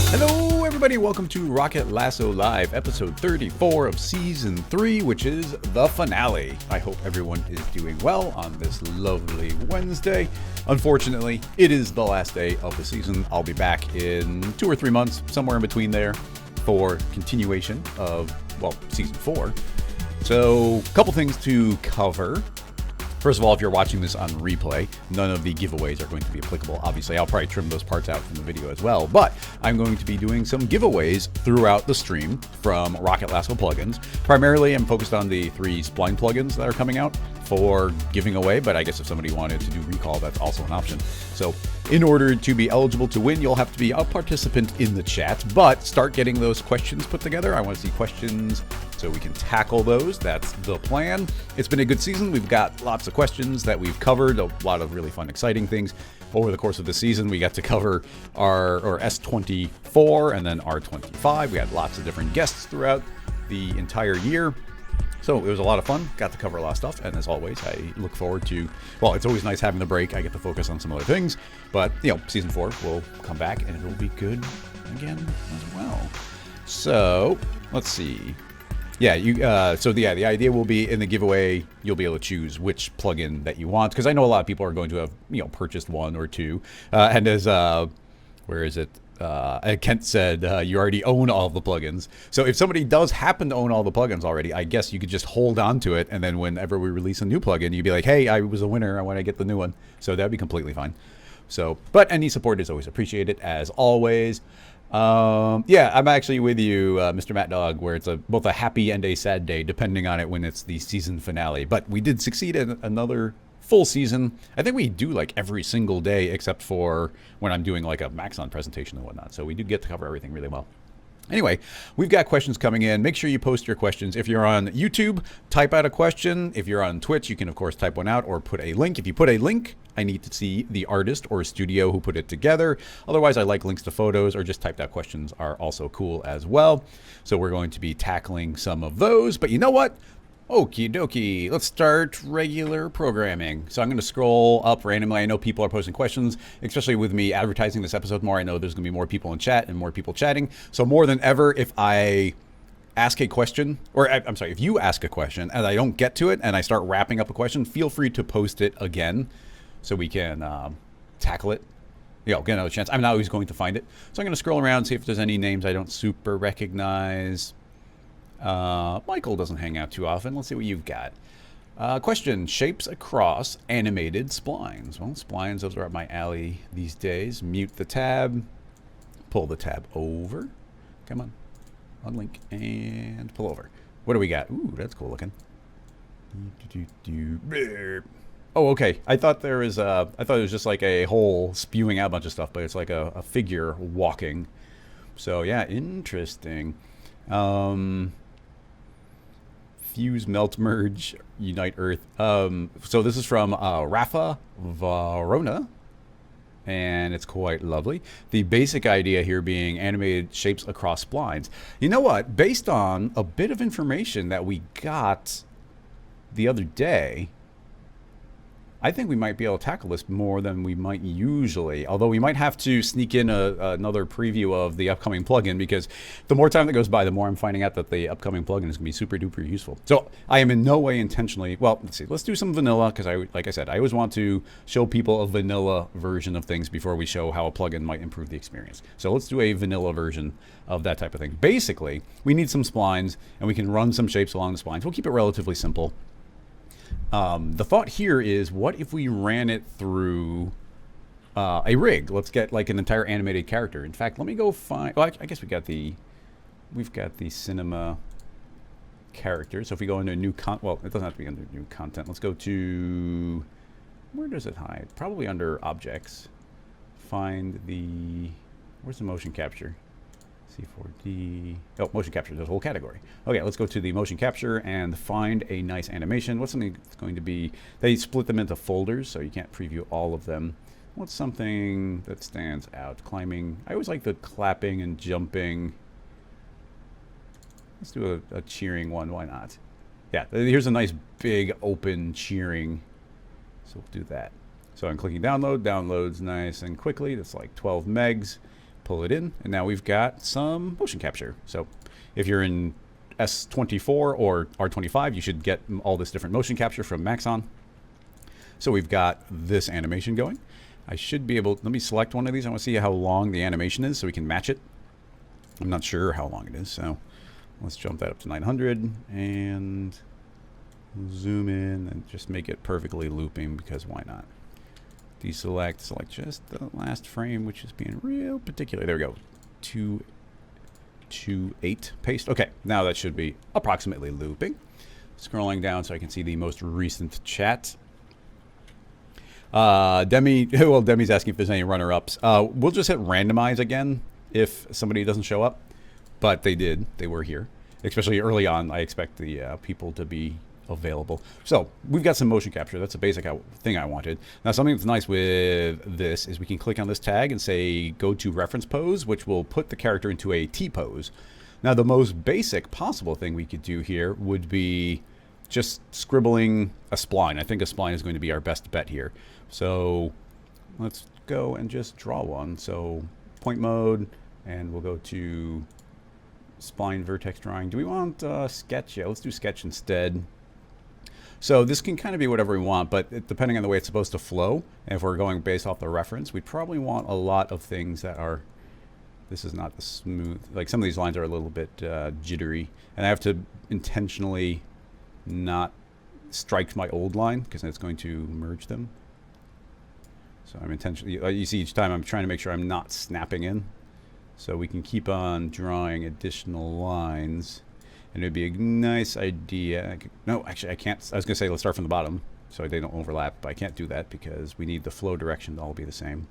Hello everybody, welcome to Rocket Lasso Live, episode 34 of season 3, which is the finale. I hope everyone is doing well on this lovely Wednesday. Unfortunately, it is the last day of the season. I'll be back in 2 or 3 months, somewhere in between there, for continuation of, well, season 4. So, a couple things to cover. First of all, if you're watching this on replay, none of the giveaways are going to be applicable. Obviously, I'll probably trim those parts out from the video as well, but I'm going to be doing some giveaways throughout the stream from Rocket Lasso plugins. Primarily, I'm focused on the 3 Spline plugins that are coming out for giving away, but I guess if somebody wanted to do recall, that's also an option. So in order to be eligible to win, you'll have to be a participant in the chat, but start getting those questions put together. I want to see questions so we can tackle those. That's the plan. It's been a good season. We've got lots of questions that we've covered, a lot of really fun, exciting things. Over the course of the season, we got to cover our S24 and then R25. We had lots of different guests throughout the entire year. So it was a lot of fun, got to cover a lot of stuff, and as always, I look forward to, well, it's always nice having the break. I get to focus on some other things, but, you know, season 4 will come back, and it'll be good again as well. So, let's see. Yeah, the idea will be in the giveaway, you'll be able to choose which plugin that you want, because I know a lot of people are going to have, you know, purchased 1 or 2, and as, where is it? Kent said you already own all the plugins. So if somebody does happen to own all the plugins already, I guess you could just hold on to it, and then whenever we release a new plugin, you'd be like, hey, I was a winner, I want to get the new one. So that'd be completely fine. So, but any support is always appreciated, as always. Yeah, I'm actually with you, Mr. Matt Dog, where it's both a happy and a sad day, depending on it when it's the season finale. But we did succeed in another full season. I think we do like every single day except for when I'm doing like a Maxon presentation and whatnot. So we do get to cover everything really well. Anyway, we've got questions coming in. Make sure you post your questions. If you're on YouTube, type out a question. If you're on Twitch, you can, of course, type one out or put a link. If you put a link, I need to see the artist or studio who put it together. Otherwise, I like links to photos, or just typed out questions are also cool as well. So we're going to be tackling some of those. But you know what? Okie dokie, let's start regular programming. So I'm going to scroll up randomly. I know people are posting questions, especially with me advertising this episode more. I know there's going to be more people in chat and more people chatting. So more than ever, if I ask a question, or I'm sorry, if you ask a question and I don't get to it and I start wrapping up a question, feel free to post it again so we can tackle it. You know, get another chance. I'm not always going to find it. So I'm going to scroll around, see if there's any names I don't super recognize. Michael doesn't hang out too often. Let's see what you've got. Question, shapes across animated splines. Well, splines, those are up my alley these days. Mute the tab, pull the tab over. Come on, unlink and pull over. What do we got? Ooh, that's cool looking. Oh, okay. I thought it was just like a hole spewing out a bunch of stuff, but it's like a figure walking. So yeah, interesting. Fuse, melt, merge, unite Earth. So this is from Rafa Varona, and it's quite lovely. The basic idea here being animated shapes across splines. You know what? Based on a bit of information that we got the other day, I think we might be able to tackle this more than we might usually, although we might have to sneak in another preview of the upcoming plugin, because the more time that goes by, the more I'm finding out that the upcoming plugin is going to be super duper useful. So I am in no way intentionally, well, let's see, let's do some vanilla, because like I said, I always want to show people a vanilla version of things before we show how a plugin might improve the experience. So let's do a vanilla version of that type of thing. Basically, we need some splines, and we can run some shapes along the splines. We'll keep it relatively simple. The thought here is, what if we ran it through a rig? Let's get like an entire animated character. In fact, let me go find, well, I guess we've got the cinema character. So if we go into a new well, it doesn't have to be under new content. Let's go to, where does it hide? Probably under objects. Find the, where's the motion capture? C4D. Oh, motion capture, there's a whole category. Okay, let's go to the motion capture and find a nice animation. What's something that's going to be, they split them into folders, so you can't preview all of them. What's something that stands out? Climbing. I always like the clapping and jumping. Let's do a cheering one, why not? Yeah, here's a nice big open cheering. So we'll do that. So I'm clicking download, downloads nice and quickly. That's like 12 megs. pull it in, and now we've got some motion capture. So if you're in S24 or R25, you should get all this different motion capture from Maxon. So we've got this animation going. I should be able, let me select one of these. I want to see how long the animation is so we can match it. I'm not sure how long it is, so let's jump that up to 900 and zoom in and just make it perfectly looping, because why not? Deselect, select just the last frame, which is being real particular. There we go. 228 paste. Okay, now that should be approximately looping. Scrolling down so I can see the most recent chat. Demi's asking if there's any runner-ups. We'll just hit randomize again if somebody doesn't show up, but they did. They were here, especially early on. I expect the people to be available. So we've got some motion capture. That's a basic thing I wanted. Now something that's nice with this is we can click on this tag and say go to reference pose, which will put the character into a T pose. Now the most basic possible thing we could do here would be just scribbling a spline. I think a spline is going to be our best bet here. So let's go and just draw one. So point mode, and we'll go to spline vertex drawing. Do we want sketch? Yeah, let's do sketch instead. So this can kind of be whatever we want, but depending on the way it's supposed to flow, and if we're going based off the reference, we'd probably want a lot of things that are, this is not the smooth, like some of these lines are a little bit jittery, and I have to intentionally not strike my old line because it's going to merge them. So I'm intentionally, you see each time I'm trying to make sure I'm not snapping in. So we can keep on drawing additional lines. And it'd be a nice idea. No, actually I can't. I was going to say let's start from the bottom so they don't overlap, but I can't do that because we need the flow direction to all be the same.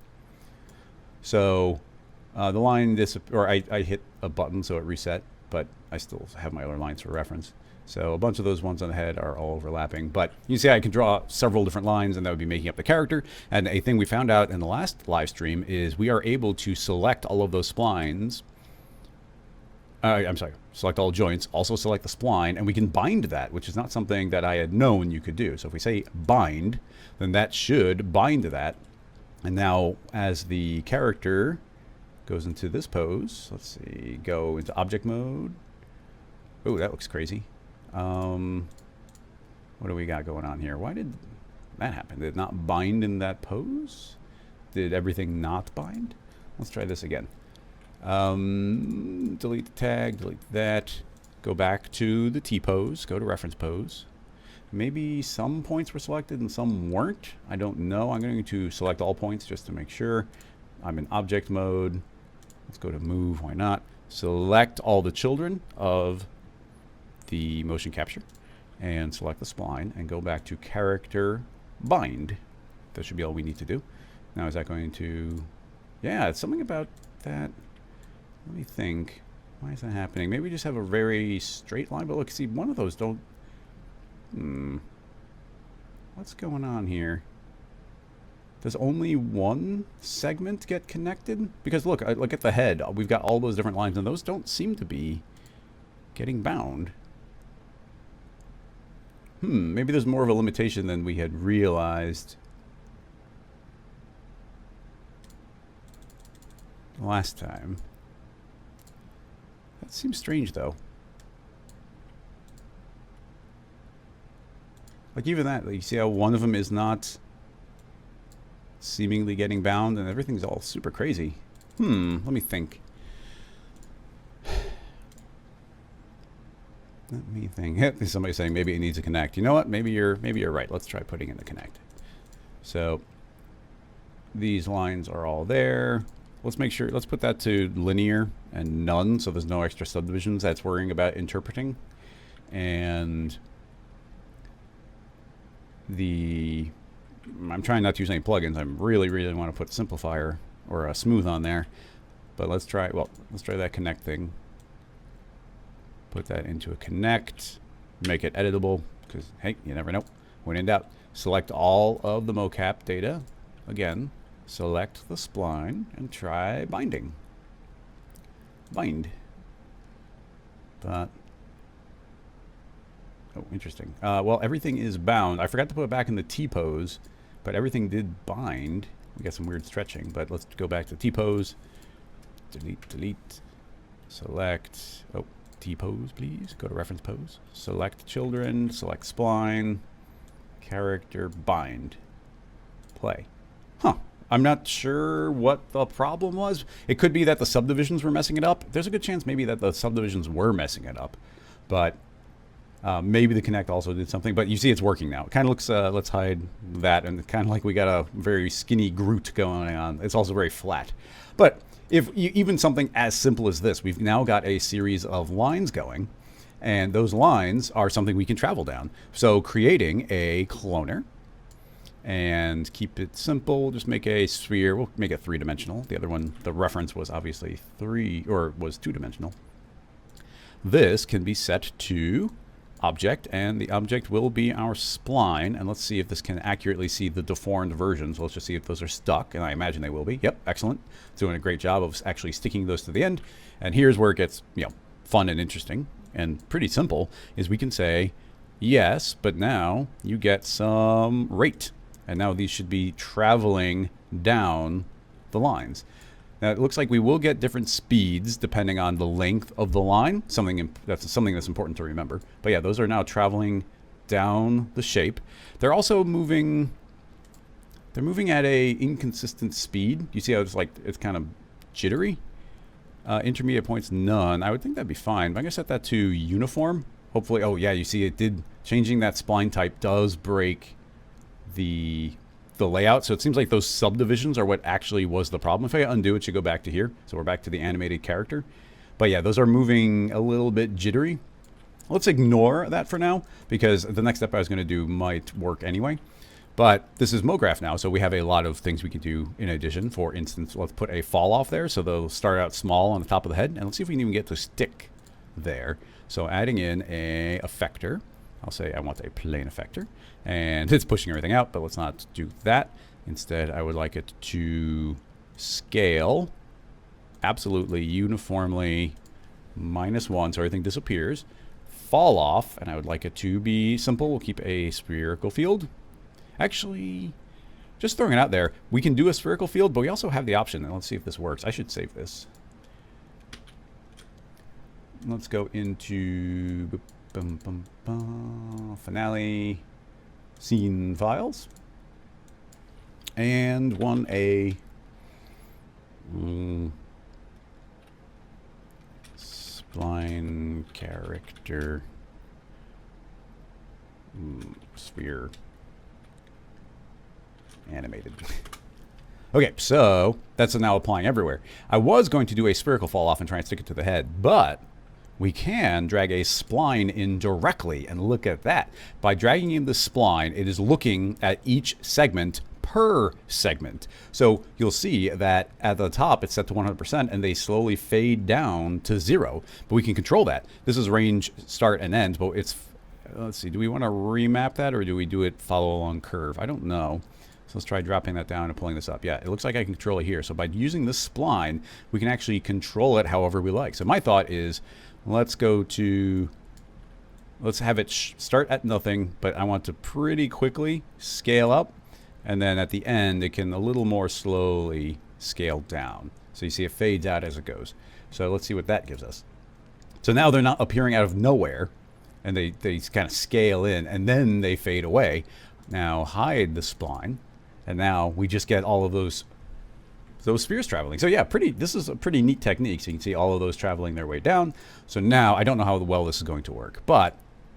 So the line, I hit a button so it reset, but I still have my other lines for reference. So a bunch of those ones on the head are all overlapping. But you see I can draw several different lines, and that would be making up the character. And a thing we found out in the last live stream is we are able to select all of those splines. I'm sorry, select all joints, also select the spline, and we can bind that, which is not something that I had known you could do. So if we say bind, then that should bind to that. And now as the character goes into this pose, let's see, go into object mode. Oh, that looks crazy. What do we got going on here? Why did that happen? Did it not bind in that pose? Did everything not bind? Let's try this again. Delete the tag, delete that, go back to the T pose, go to reference pose. Maybe some points were selected and some weren't. I don't know. I'm going to select all points just to make sure. I'm in object mode. Let's go to move, why not? Select all the children of the motion capture and select the spline and go back to character bind. That should be all we need to do. Now is that going to, yeah, it's something about that. Let me think. Why is that happening? Maybe we just have a very straight line, but look, see, one of those don't... What's going on here? Does only one segment get connected? Because look, look at the head. We've got all those different lines, and those don't seem to be getting bound. Maybe there's more of a limitation than we had realized last time. That seems strange, though. Like even that, like you see how one of them is not seemingly getting bound and everything's all super crazy. Let me think. Let me think. Somebody's saying maybe it needs a connect. You know what? Maybe you're right. Let's try putting in the connect. So these lines are all there. Let's make sure, let's put that to linear and none, so there's no extra subdivisions that's worrying about interpreting. And I'm trying not to use any plugins. I really want to put simplifier or a smooth on there. But let's try that connect thing. Put that into a connect, make it editable, because hey, you never know. When in doubt, select all of the mocap data. Again, select the spline and try binding. Bind. But oh, interesting. Well, everything is bound. I forgot to put it back in the T pose, but everything did bind. We got some weird stretching, but let's go back to T pose. delete, delete, select, oh, T-pose, please. Go to reference pose. Select children, select spline, character, bind, play. Huh. I'm not sure what the problem was. It could be that the subdivisions were messing it up. There's a good chance maybe that the subdivisions were messing it up. But maybe the Connect also did something. But you see it's working now. It kind of looks, let's hide that. And kind of like we got a very skinny Groot going on. It's also very flat. But if even something as simple as this, we've now got a series of lines going. And those lines are something we can travel down. So creating a cloner. And keep it simple, just make a sphere. We'll make it 3-dimensional. The other one, the reference was obviously 2-dimensional. This can be set to object, and the object will be our spline. And let's see if this can accurately see the deformed versions. Let's just see if those are stuck, and I imagine they will be. Yep, excellent. It's doing a great job of actually sticking those to the end. And here's where it gets, fun and interesting and pretty simple, is we can say, yes, but now you get some rate. And now these should be traveling down the lines. Now it looks like we will get different speeds depending on the length of the line. Something that's important to remember. But yeah, those are now traveling down the shape. They're also moving. They're moving at a inconsistent speed. You see how it's kind of jittery. Intermediate points, none. I would think that'd be fine. But I'm gonna set that to uniform. Hopefully, oh yeah, you see it did. Changing that spline type does break the layout. So it seems like those subdivisions are what actually was the problem. If I undo, it should go back to here. So we're back to the animated character. But yeah, those are moving a little bit jittery. Let's ignore that for now, because the next step I was going to do might work anyway. But this is MoGraph now, so we have a lot of things we can do in addition. For instance, let's put a fall off there, so they'll start out small on the top of the head. And let's see if we can even get to stick there. So adding in a effector. I'll say I want a plane effector, and it's pushing everything out, but let's not do that. Instead, I would like it to scale absolutely uniformly -1, so everything disappears. Fall off, and I would like it to be simple. We'll keep a spherical field. Actually, just throwing it out there, we can do a spherical field, but we also have the option, and let's see if this works. I should save this. Let's go into finale scene files and spline character sphere animated. Okay, so that's now applying everywhere. I was going to do a spherical fall off and try and stick it to the head, but we can drag a spline in directly, and look at that. By dragging in the spline, it is looking at each segment per segment. So you'll see that at the top it's set to 100% and they slowly fade down to 0. But we can control that. This is range start and end, but it's, let's see, do we want to remap that or do we do it follow along curve? I don't know. So let's try dropping that down and pulling this up. Yeah, it looks like I can control it here. So by using this spline, we can actually control it however we like. So my thought is, let's have it start at nothing, but I want to pretty quickly scale up. And then at the end, it can a little more slowly scale down. So you see it fades out as it goes. So let's see what that gives us. So now they're not appearing out of nowhere, and they kind of scale in, and then they fade away. Now hide the spline, and now we just get all of those spheres traveling. So yeah, this is a pretty neat technique. So you can see all of those traveling their way down. So now I don't know how well this is going to work, but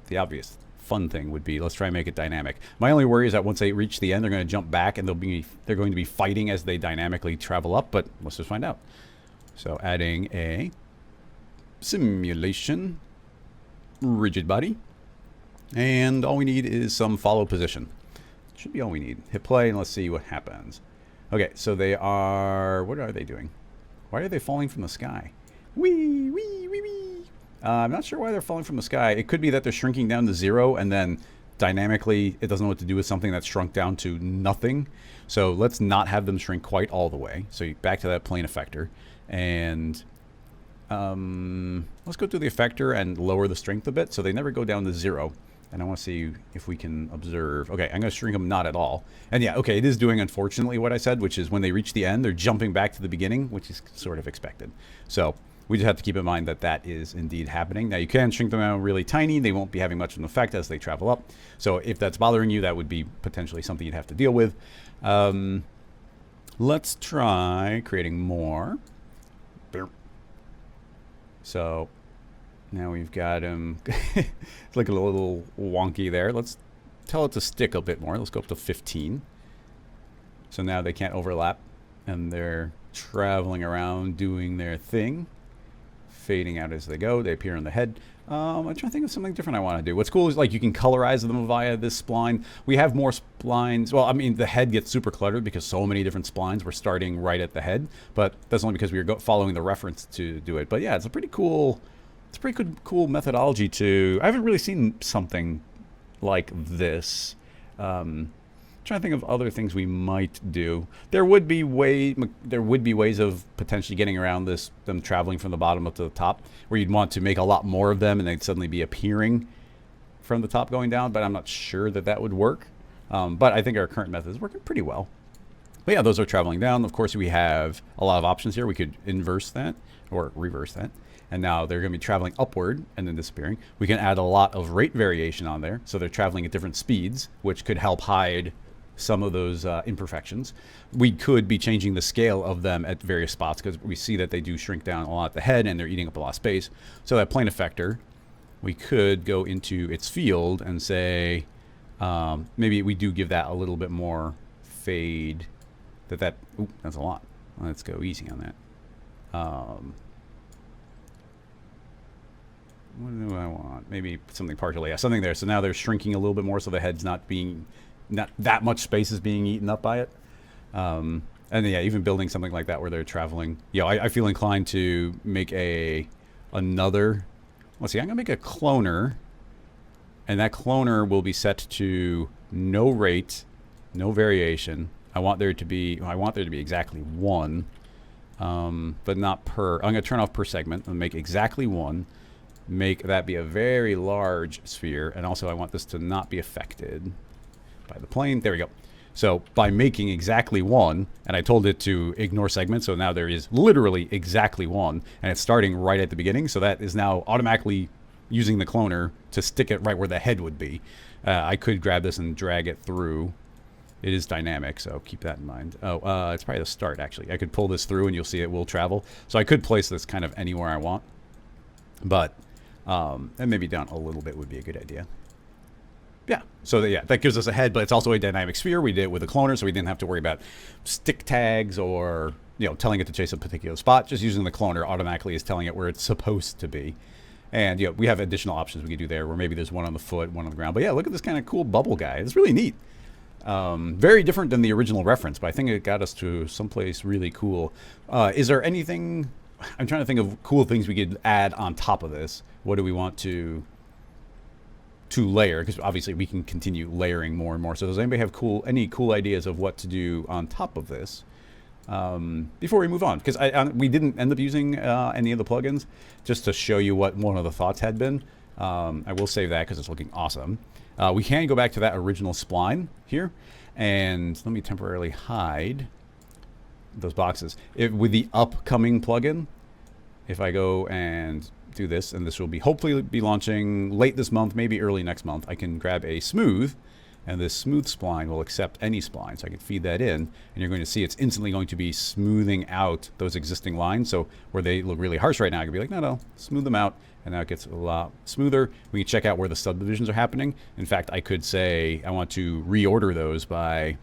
the obvious fun thing would be, let's try and make it dynamic. My only worry is that once they reach the end, they're going to jump back and they're going to be fighting as they dynamically travel up, but let's just find out. So adding a simulation rigid body, and all we need is some follow position. Should be all we need. Hit play and let's see what happens. Okay, so they are, what are they doing? Why are they falling from the sky? Wee, wee, wee, wee. I'm not sure why they're falling from the sky. It could be that they're shrinking down to 0 and then dynamically it doesn't know what to do with something that's shrunk down to nothing. So let's not have them shrink quite all the way. So back to that plane effector. And let's go through the effector and lower the strength a bit so they never go down to 0. And I want to see if we can observe. Okay, I'm going to shrink them not at all. And yeah, okay, it is doing, unfortunately, what I said, which is when they reach the end, they're jumping back to the beginning, which is sort of expected. So we just have to keep in mind that that is indeed happening. Now, you can shrink them down really tiny. They won't be having much of an effect as they travel up. So if that's bothering you, that would be potentially something you'd have to deal with. Let's try creating more. So now we've got him. It's like a little wonky there. Let's tell it to stick a bit more. Let's go up to 15. So now they can't overlap, and they're traveling around doing their thing, fading out as they go. They appear on the head. I'm trying to think of something different I want to do. What's cool is like you can colorize them via this spline. We have more splines. Well, I mean, the head gets super cluttered because so many different splines. We're starting right at the head, but that's only because we were following the reference to do it. But yeah, it's a pretty cool. It's a pretty good, cool methodology to. I haven't really seen something like this. Trying to think of other things we might do. There would be ways of potentially getting around this, them traveling from the bottom up to the top, where you'd want to make a lot more of them and they'd suddenly be appearing from the top going down, but I'm not sure that that would work. But I think our current method is working pretty well. But yeah, those are traveling down. Of course, we have a lot of options here. We could inverse that or reverse that. And now they're going to be traveling upward and then disappearing. We can add a lot of rate variation on there. So they're traveling at different speeds, which could help hide some of those imperfections. We could be changing the scale of them at various spots because we see that they do shrink down a lot at the head and they're eating up a lot of space. So that plane effector, we could go into its field and say, maybe we do give that a little bit more fade. Ooh, that's a lot. Let's go easy on that. What do I want? Maybe something partially. Yeah, something there. So now they're shrinking a little bit more so the head's not that much space is being eaten up by it. And yeah, even building something like that where they're traveling. Yeah, I feel inclined to make another. Let's see, I'm going to make a cloner. And that cloner will be set to no rate, no variation. I want there to be exactly 1. But not per. I'm going to turn off per segment and make exactly 1. Make that be a very large sphere, and also I want this to not be affected by the plane. There we go. So by making exactly 1, and I told it to ignore segments, so now there is literally exactly 1, and it's starting right at the beginning, so that is now automatically using the cloner to stick it right where the head would be. I could grab this and drag it through. It is dynamic, so keep that in mind. Oh, it's probably the start, actually. I could pull this through, and you'll see it will travel. So I could place this kind of anywhere I want, but and maybe down a little bit would be a good idea. Yeah, so that gives us a head, but it's also a dynamic sphere. We did it with a cloner, so we didn't have to worry about stick tags or telling it to chase a particular spot. Just using the cloner automatically is telling it where it's supposed to be. And we have additional options we could do there, where maybe there's one on the foot, one on the ground. But yeah, look at this kind of cool bubble guy. It's really neat. Very different than the original reference, but I think it got us to someplace really cool. Is there anything? I'm trying to think of cool things we could add on top of this. What do we want to layer? Because obviously we can continue layering more and more. So does anybody have any cool ideas of what to do on top of this before we move on? Because we didn't end up using any of the plugins, just to show you what one of the thoughts had been. I will save that because it's looking awesome. We can go back to that original spline here, and let me temporarily hide those boxes. With the upcoming plugin, if I go and do this, and this will hopefully be launching late this month, maybe early next month, I can grab a smooth, and this smooth spline will accept any spline. So I can feed that in, and you're going to see it's instantly going to be smoothing out those existing lines. So where they look really harsh right now, I can be like, no, smooth them out, and now it gets a lot smoother. We can check out where the subdivisions are happening. In fact, I could say I want to reorder those by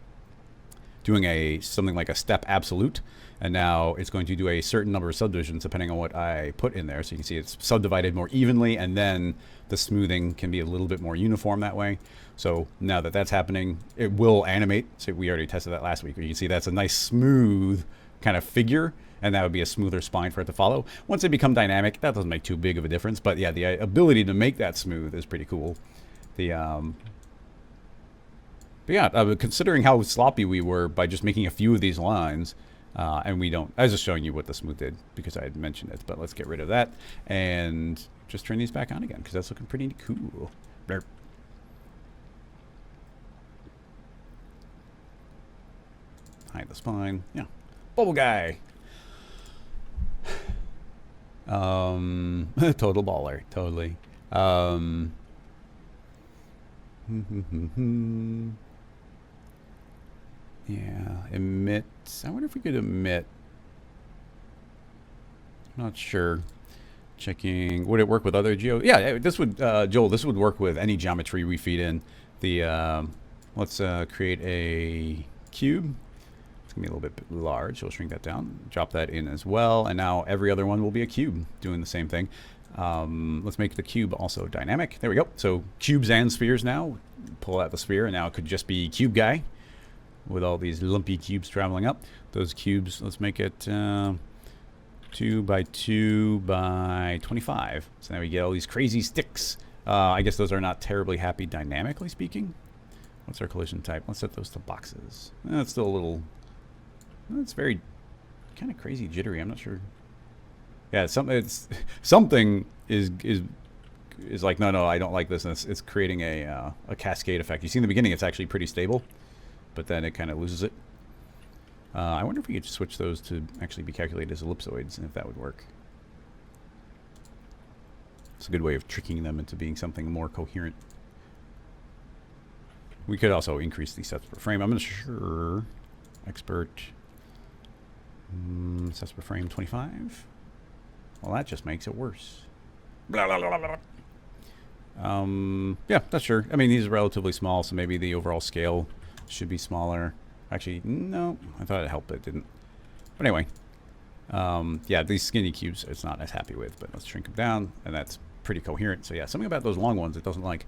doing something like a step absolute, and now it's going to do a certain number of subdivisions depending on what I put in there. So you can see it's subdivided more evenly, and then the smoothing can be a little bit more uniform that way. So now that that's happening, it will animate. So we already tested that last week. You can see that's a nice smooth kind of figure, and that would be a smoother spine for it to follow. Once they become dynamic, that doesn't make too big of a difference, but yeah, the ability to make that smooth is pretty cool. But yeah, considering how sloppy we were by just making a few of these lines, and I was just showing you what the smooth did because I had mentioned it, but let's get rid of that and just turn these back on again because that's looking pretty cool. hide the spline. Yeah, bubble guy. Total baller, totally. Yeah, emit. I wonder if we could emit. Not sure. Checking. Would it work with other geo? Yeah, this would, Joel. This would work with any geometry we feed in. The let's create a cube. It's gonna be a little bit large. So we'll shrink that down. Drop that in as well, and now every other one will be a cube doing the same thing. Let's make the cube also dynamic. There we go. So cubes and spheres now. Pull out the sphere, and now it could just be cube guy with all these lumpy cubes traveling up. Those cubes. Let's make it 2 by 2 by 25. So now we get all these crazy sticks. I guess those are not terribly happy dynamically speaking. What's our collision type? Let's set those to boxes. It's still a little. It's very kind of crazy jittery. I'm not sure. Yeah, something is like no, I don't like this. And it's creating a cascade effect. You see in the beginning, it's actually pretty stable, but then it kind of loses it. I wonder if we could switch those to actually be calculated as ellipsoids, and if that would work. It's a good way of tricking them into being something more coherent. We could also increase the sets per frame. I'm not sure. Expert. Sets per frame 25. Well, that just makes it worse. Blah, blah, blah, blah. Yeah, that's sure. I mean, these are relatively small, so maybe the overall scale should be smaller. Actually, no. I thought it helped, but it didn't. But anyway. Yeah, these skinny cubes it's not as happy with, but let's shrink them down, and that's pretty coherent. So yeah, something about those long ones it doesn't like.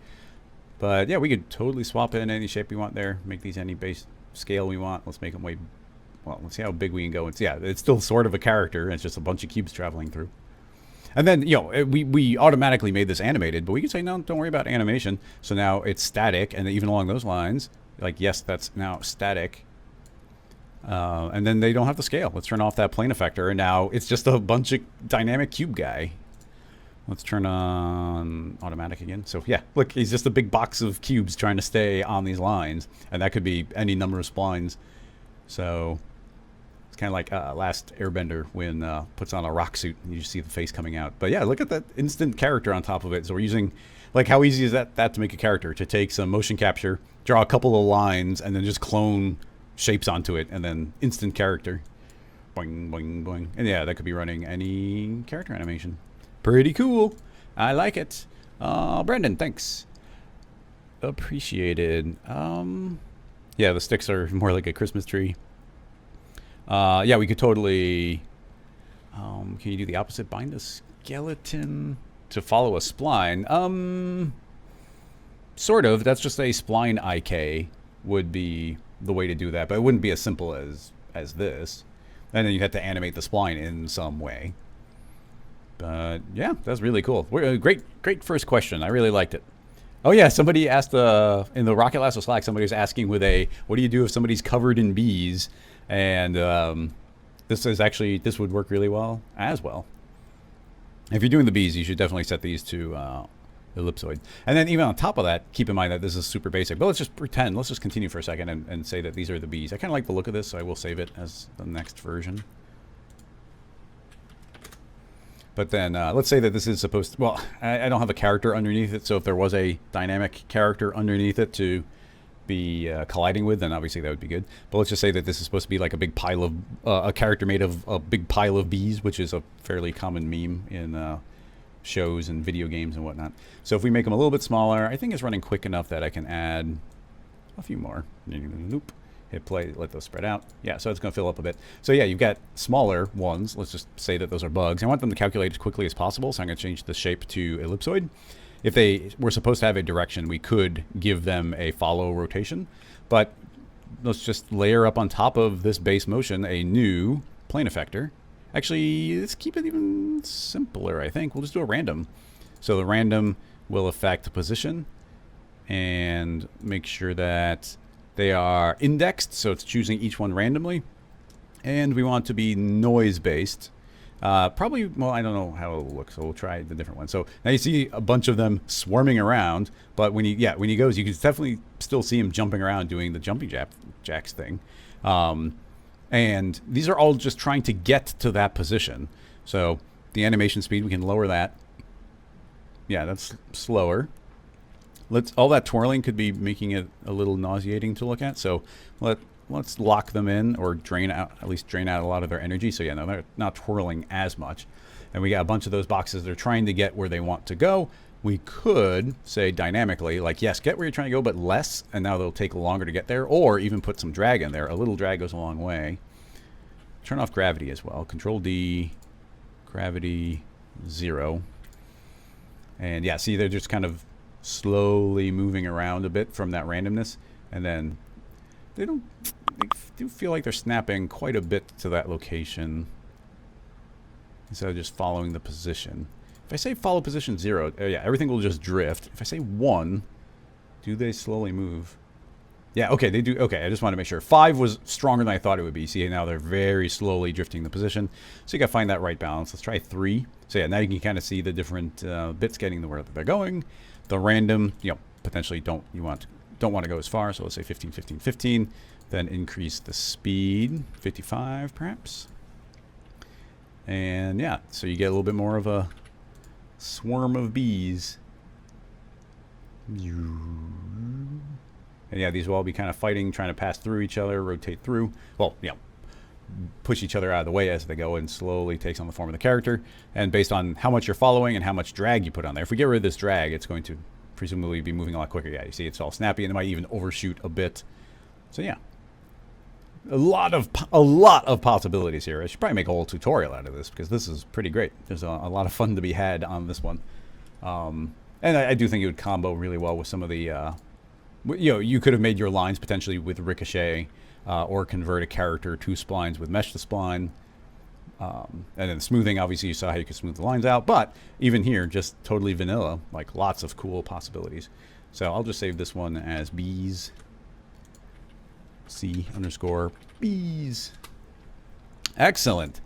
But yeah, we could totally swap it in any shape we want there. Make these any base scale we want. Let's make them way... Well, let's see how big we can go. It's, yeah, it's still sort of a character. It's just a bunch of cubes traveling through. And then, you know, we automatically made this animated, but we could say, no, don't worry about animation. So now it's static, and even along those lines, like, yes, that's now static. And then they don't have to scale. Let's turn off that plane effector, and now it's just a bunch of dynamic cube guy. Let's turn on automatic again. So yeah, look, he's just a big box of cubes trying to stay on these lines, and that could be any number of splines. So it's kind of like Last Airbender when puts on a rock suit and you just see the face coming out. But yeah, look at that instant character on top of it. So we're using, like, how easy is that to make a character? To take some motion capture, draw a couple of lines, and then just clone shapes onto it, and then instant character. Boing, boing, boing. And yeah, that could be running any character animation. Pretty cool. I like it. Brandon, thanks. Appreciated. Yeah, the sticks are more like a Christmas tree. Yeah, we could totally... can you do the opposite? Bind a skeleton to follow a spline. Sort of. That's just a spline IK would be the way to do that, but it wouldn't be as simple as this. And then you have to animate the spline in some way. But yeah, that's really cool. Great first question. I really liked it. Oh yeah, somebody asked in the Rocket Lasso Slack. Somebody was asking with what do you do if somebody's covered in bees? And this would work really well as well. If you're doing the bees, you should definitely set these to ellipsoid. And then even on top of that, keep in mind that this is super basic. But let's just pretend. Let's just continue for a second and say that these are the bees. I kind of like the look of this, so I will save it as the next version. But then let's say that this is supposed to... Well, I don't have a character underneath it, so if there was a dynamic character underneath it to be colliding with, then obviously that would be good. But let's just say that this is supposed to be like a big pile of... a character made of a big pile of bees, which is a fairly common meme in shows and video games and whatnot. So if we make them a little bit smaller, I think it's running quick enough that I can add a few more. Nope. Hit play, let those spread out. Yeah, so it's going to fill up a bit. So yeah, you've got smaller ones. Let's just say that those are bugs. I want them to calculate as quickly as possible, so I'm going to change the shape to ellipsoid. If they were supposed to have a direction, we could give them a follow rotation. But let's just layer up on top of this base motion a new plane effector. Actually, let's keep it even simpler, I think. We'll just do a random. So the random will affect the position and make sure that they are indexed, so it's choosing each one randomly. And we want to be noise-based. Probably, well, I don't know how it will look, so we'll try the different one. So now you see a bunch of them swarming around, but when he goes, you can definitely still see him jumping around doing the jumping jacks thing. And these are all just trying to get to that position. So the animation speed, we can lower that. Yeah, that's slower. All that twirling could be making it a little nauseating to look at. So let's lock them in, or at least drain out a lot of their energy. So yeah, no, they're not twirling as much. And we got a bunch of those boxes they're trying to get where they want to go. We could say dynamically, like, yes, get where you're trying to go, but less, and now they'll take longer to get there, or even put some drag in there. A little drag goes a long way. Turn off gravity as well. Control D, gravity 0. And yeah, see, they're just kind of slowly moving around a bit from that randomness, and then they do feel like they're snapping quite a bit to that location instead of just following the position. If I say follow position 0, yeah, everything will just drift. If I say 1, do they slowly move? Yeah, okay, they do. Okay, I just want to make sure. 5 was stronger than I thought it would be. See, now they're very slowly drifting the position. So you got to find that right balance. Let's try 3. So yeah, now you can kind of see the different bits getting the where they're going. The random, potentially don't want to go as far. So let's say 15, 15, 15. Then increase the speed, 55 perhaps. And yeah, so you get a little bit more of a swarm of bees. And yeah, these will all be kind of fighting, trying to pass through each other, rotate through. Well, push each other out of the way as they go, and slowly takes on the form of the character. And based on how much you're following and how much drag you put on there, if we get rid of this drag, it's going to presumably be moving a lot quicker. Yeah, you see it's all snappy, and it might even overshoot a bit. So yeah, a lot of possibilities here. I should probably make a whole tutorial out of this, because this is pretty great. There's a lot of fun to be had on this one. And I do think it would combo really well with some of the you could have made your lines potentially with ricochet, or convert a character to splines with mesh to spline. And then smoothing, obviously you saw how you could smooth the lines out, but even here, just totally vanilla, like lots of cool possibilities. So I'll just save this one as bees. C_bees. Excellent.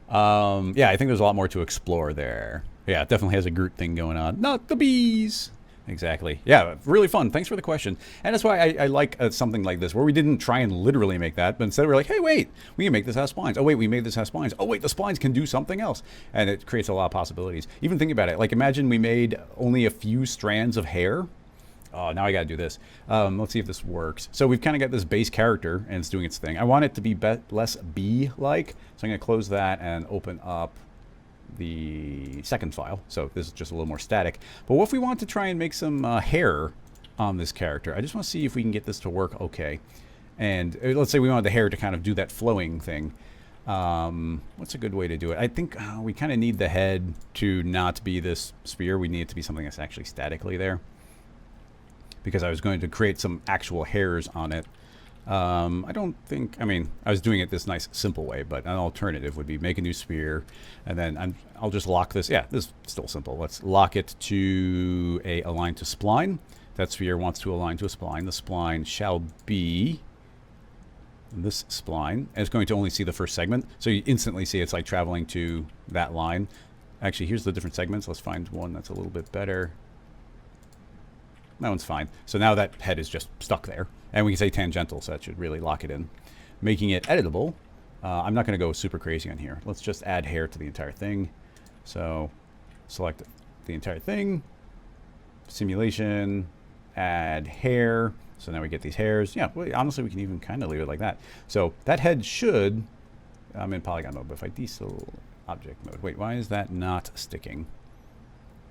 Yeah, I think there's a lot more to explore there. Yeah, it definitely has a Groot thing going on. Not the bees. Exactly. Yeah, really fun. Thanks for the question. And that's why I like something like this, where we didn't try and literally make that, but instead we're like, hey, wait, we can make this as splines. Oh, wait, we made this as splines. Oh, wait, the splines can do something else. And it creates a lot of possibilities. Even think about it. Like, imagine we made only a few strands of hair. Oh, now I got to do this. Let's see if this works. So we've kind of got this base character, and it's doing its thing. I want it to be less bee-like. So I'm going to close that and open up the second file. So this is just a little more static. But what if we want to try and make some hair on this character? I just want to see if we can get this to work okay. And let's say we wanted the hair to kind of do that flowing thing. What's a good way to do it? I think we kind of need the head to not be this sphere. We need it to be something that's actually statically there, because I was going to create some actual hairs on it. I don't think, I mean, I was doing it this nice simple way, but an alternative would be make a new sphere, and then I'll just lock this. Yeah, this is still simple. Let's lock it to align to spline. That sphere wants to align to a spline. The spline shall be this spline, and it's going to only see the first segment. So you instantly see it's like traveling to that line. Actually, here's the different segments. Let's find one that's a little bit better. That one's fine. So now that head is just stuck there. And we can say tangential, so that should really lock it in. Making it editable. I'm not going to go super crazy on here. Let's just add hair to the entire thing. So select the entire thing. Simulation. Add hair. So now we get these hairs. Yeah, well, honestly, we can even kind of leave it like that. So that head should... I'm in polygon mode, but if I deselect object mode... Wait, why is that not sticking?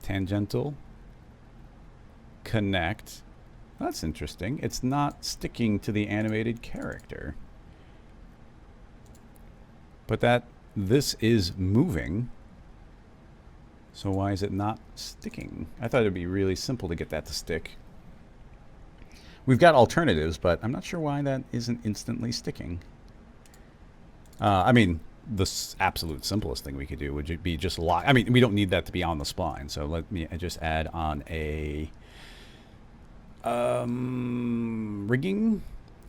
Tangential. Connect. That's interesting. It's not sticking to the animated character. But this is moving. So why is it not sticking? I thought it'd be really simple to get that to stick. We've got alternatives, but I'm not sure why that isn't instantly sticking. I mean, the absolute simplest thing we could do would be just lock. I mean, we don't need that to be on the spline. So let me just add on a rigging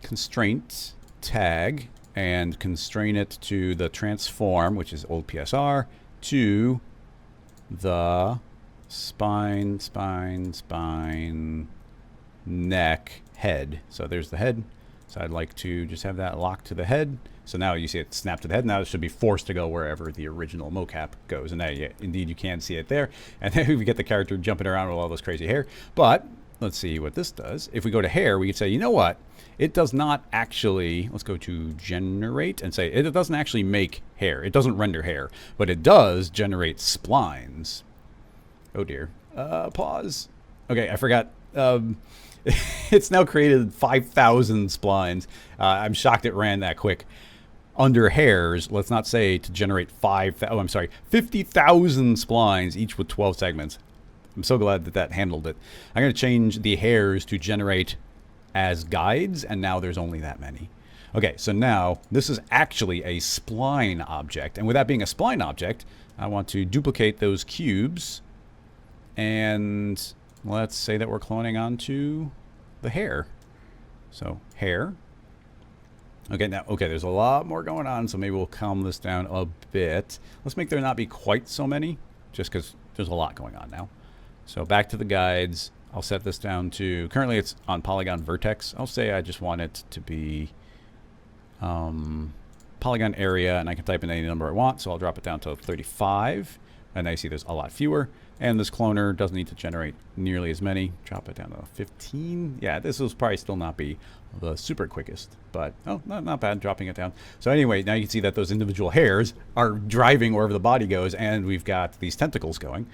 constraint tag and constrain it to the transform, which is old PSR, to the spine, neck, head. So there's the head. So I'd like to just have that locked to the head. So now you see it snap to the head. Now it should be forced to go wherever the original mocap goes. And now, indeed, you can see it there. And then we get the character jumping around with all this crazy hair. But let's see what this does. If we go to hair, we can say, you know what? It does not actually, let's go to generate and say it doesn't actually make hair. It doesn't render hair, but it does generate splines. Oh dear. Pause. Okay, I forgot. It's now created 5,000 splines. I'm shocked it ran that quick. Under hairs, let's not say to generate 50,000 splines, each with 12 segments. I'm so glad that that handled it. I'm going to change the hairs to generate as guides, and now there's only that many. Okay, so now this is actually a spline object. And with that being a spline object, I want to duplicate those cubes. And let's say that we're cloning onto the hair. So hair. Okay, now, okay, there's a lot more going on, so maybe we'll calm this down a bit. Let's make there not be quite so many, just because there's a lot going on now. So back to the guides. I'll set this down to, currently it's on polygon vertex. I'll say I just want it to be polygon area, and I can type in any number I want, so I'll drop it down to 35. And now you see there's a lot fewer. And this cloner doesn't need to generate nearly as many. Drop it down to 15. Yeah, this will probably still not be the super quickest, but oh, not bad dropping it down. So anyway, now you can see that those individual hairs are driving wherever the body goes, and we've got these tentacles going.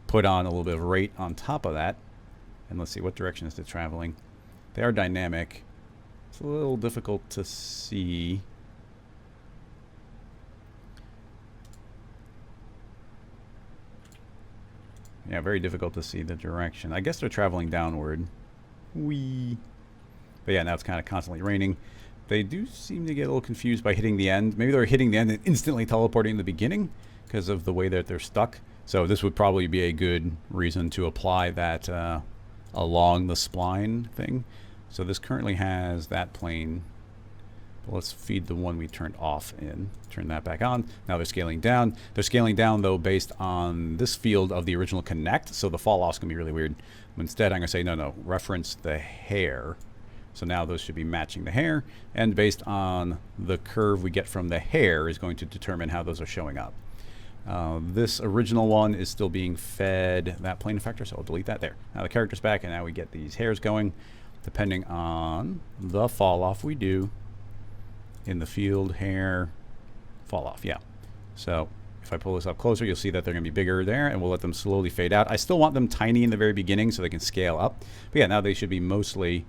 Put on a little bit of rate on top of that. And let's see, what direction is it traveling? They are dynamic. It's a little difficult to see. Yeah, very difficult to see the direction. I guess they're traveling downward. Whee! But yeah, now it's kind of constantly raining. They do seem to get a little confused by hitting the end. Maybe they're hitting the end and instantly teleporting in the beginning because of the way that they're stuck. So this would probably be a good reason to apply that along the spline thing. So this currently has that plane. But let's feed the one we turned off in. Turn that back on. Now they're scaling down. They're scaling down, though, based on this field of the original connect. So the fall off's going to be really weird. Instead, I'm going to say, no, reference the hair. So now those should be matching the hair. And based on the curve we get from the hair is going to determine how those are showing up. This original one is still being fed that plane effector, so I'll delete that there. Now the character's back, and now we get these hairs going. Depending on the fall off we do in the field, hair, fall off, yeah. So if I pull this up closer, you'll see that they're going to be bigger there, and we'll let them slowly fade out. I still want them tiny in the very beginning so they can scale up. But yeah, now they should be mostly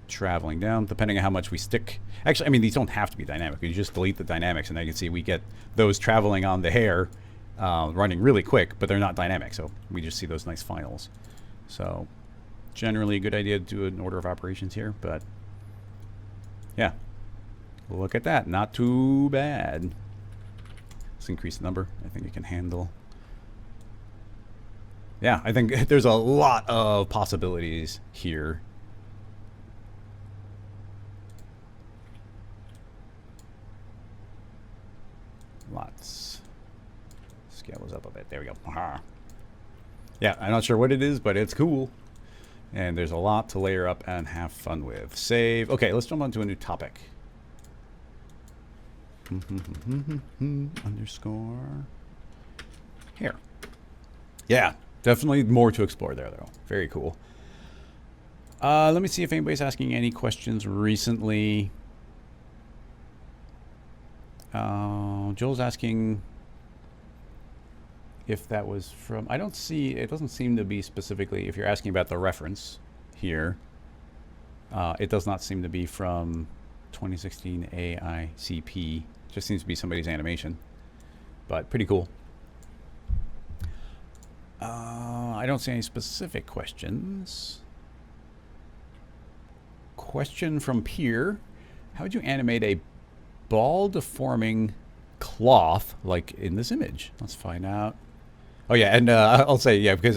traveling down, depending on how much we stick. Actually, I mean, these don't have to be dynamic. You just delete the dynamics, and now you can see we get those traveling on the hair running really quick, but they're not dynamic, so we just see those nice finals. So generally a good idea to do an order of operations here, but yeah, look at that, not too bad. Let's increase the number. I think it can handle. Yeah, I think there's a lot of possibilities here. Lots. Scale those up a bit. There we go. Yeah, I'm not sure what it is, but it's cool. And there's a lot to layer up and have fun with. Save. Okay, let's jump on to a new topic. Underscore hair. Yeah, definitely more to explore there, though. Very cool. Let me see if anybody's asking any questions recently. Joel's asking if that was from, I don't see, it doesn't seem to be specifically, if you're asking about the reference here, it does not seem to be from 2016 AICP. It just seems to be somebody's animation, but pretty cool. I don't see any specific questions. Question from Pierre. How would you animate a ball deforming cloth like in this image? Let's find out. Oh yeah, and I'll say, yeah, because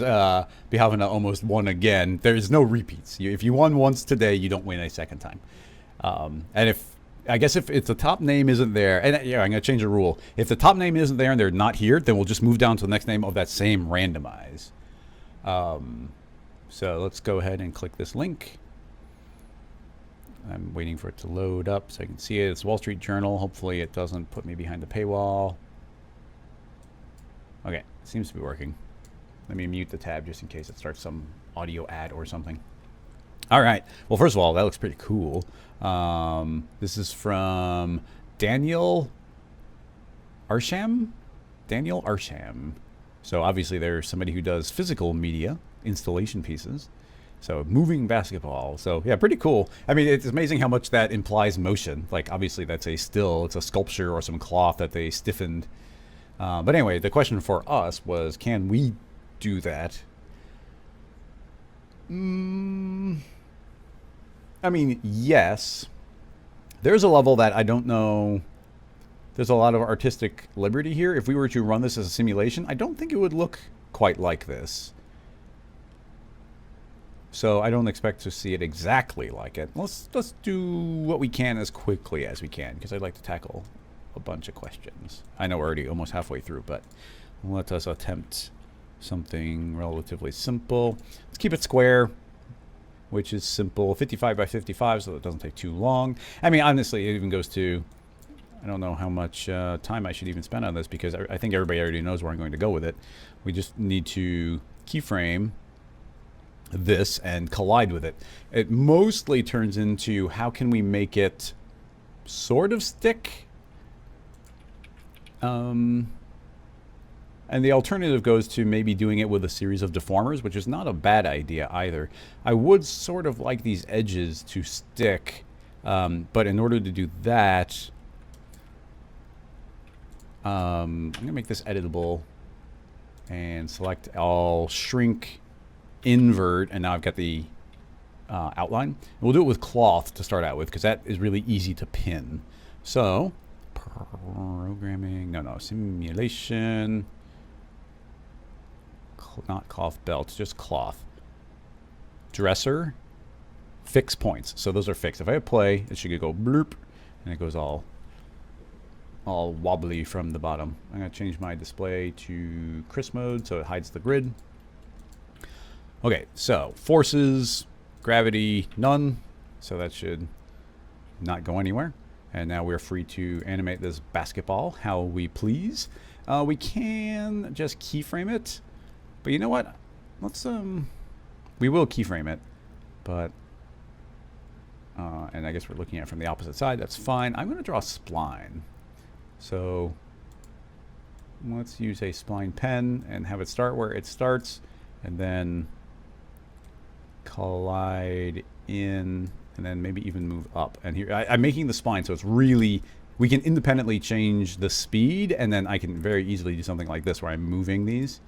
Bihavana almost won again. There's no repeats. If you won once today, you don't win a second time. And if the top name isn't there, and yeah, I'm going to change the rule. If the top name isn't there and they're not here, then we'll just move down to the next name of that same randomize. So let's go ahead and click this link. I'm waiting for it to load up so I can see it. It's Wall Street Journal. Hopefully it doesn't put me behind the paywall. Okay, seems to be working. Let me mute the tab just in case it starts some audio ad or something. All right. Well, first of all, that looks pretty cool. This is from Daniel Arsham. Daniel Arsham. So obviously there's somebody who does physical media, installation pieces. So moving basketball. So yeah, pretty cool. I mean, it's amazing how much that implies motion. Like obviously that's a still, it's a sculpture or some cloth that they stiffened. But anyway, the question for us was, can we do that? I mean, yes. There's a level that I don't know. There's a lot of artistic liberty here. If we were to run this as a simulation, I don't think it would look quite like this. So I don't expect to see it exactly like it. Let's do what we can as quickly as we can, because I'd like to tackle a bunch of questions. I know we're already almost halfway through, but let us attempt something relatively simple. Let's keep it square, which is simple. 55 by 55, so it doesn't take too long. I mean, honestly, it even goes to, I don't know how much time I should even spend on this, because I think everybody already knows where I'm going to go with it. We just need to keyframe this and collide with it. It mostly turns into how can we make it sort of stick. And the alternative goes to maybe doing it with a series of deformers, which is not a bad idea either. I would sort of like these edges to stick, but in order to do that, I'm going to make this editable and select all, shrink, invert, and now I've got the outline. And we'll do it with cloth to start out with, because that is really easy to pin. So, programming, no, simulation, not cloth belts, just cloth. Dresser, fix points. So those are fixed. If I hit play, it should go bloop, and it goes all wobbly from the bottom. I'm going to change my display to crisp mode so it hides the grid. Okay, so forces, gravity, none. So that should not go anywhere. And now we're free to animate this basketball how we please. We can just keyframe it. But you know what? Let's, we will keyframe it. But, and I guess we're looking at it from the opposite side. That's fine. I'm going to draw a spline. So let's use a spline pen and have it start where it starts. And then collide in, and then maybe even move up. And here I'm making the spline so it's really, we can independently change the speed, and then I can very easily do something like this where I'm moving these.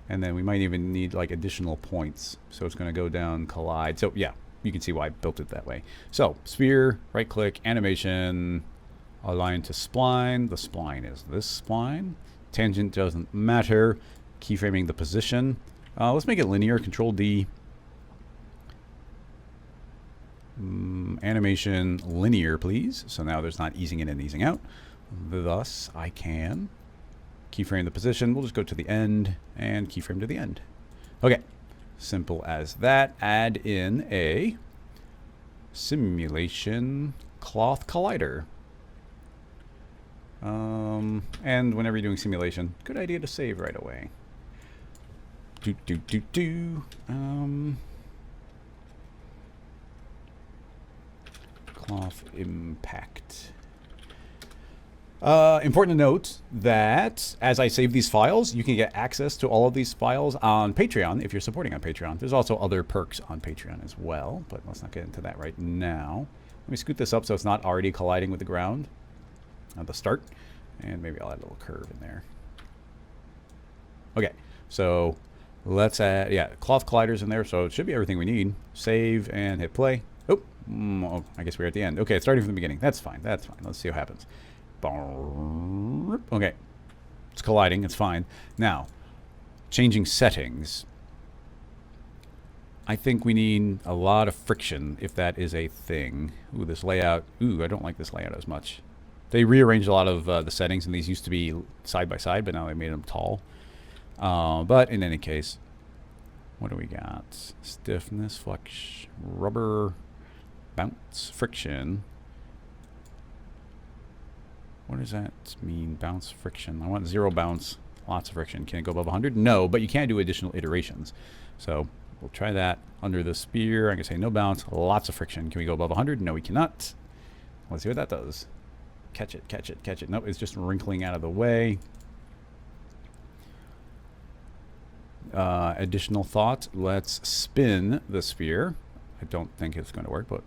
And then we might even need like additional points. So it's going to go down, collide. So yeah, you can see why I built it that way. So sphere, right click, animation, align to spline. The spline is this spline. Tangent doesn't matter. Keyframing the position. Let's make it linear. Control D. Animation linear, please. So now there's not easing in and easing out. Thus, I can keyframe the position. We'll just go to the end and keyframe to the end. Okay, simple as that. Add in a simulation cloth collider. And whenever you're doing simulation, good idea to save right away. Cloth impact. Important to note that as I save these files, you can get access to all of these files on Patreon if you're supporting on Patreon. There's also other perks on Patreon as well, but let's not get into that right now. Let me scoot this up so it's not already colliding with the ground at the start. And maybe I'll add a little curve in there. Okay, so let's add, yeah, cloth colliders in there, so it should be everything we need. Save and hit play. Oh, I guess we're at the end. Okay, it's starting from the beginning. That's fine, that's fine. Let's see what happens. Okay, it's colliding, it's fine. Now, changing settings. I think we need a lot of friction if that is a thing. Ooh, this layout. Ooh, I don't like this layout as much. They rearranged a lot of the settings, and these used to be side by side, but now they made them tall. But in any case, What do we got? Stiffness, flex, rubber, bounce, friction. What does that mean? Bounce, friction. I want 0 bounce, lots of friction. Can it go above 100? No, but you can do additional iterations. So we'll try that under the spear. I can say no bounce, lots of friction. Can we go above 100? No, we cannot. Let's see what that does. Catch it, catch it, catch it. Nope, it's just wrinkling out of the way. Additional thought. Let's spin the sphere. I don't think it's going to work, but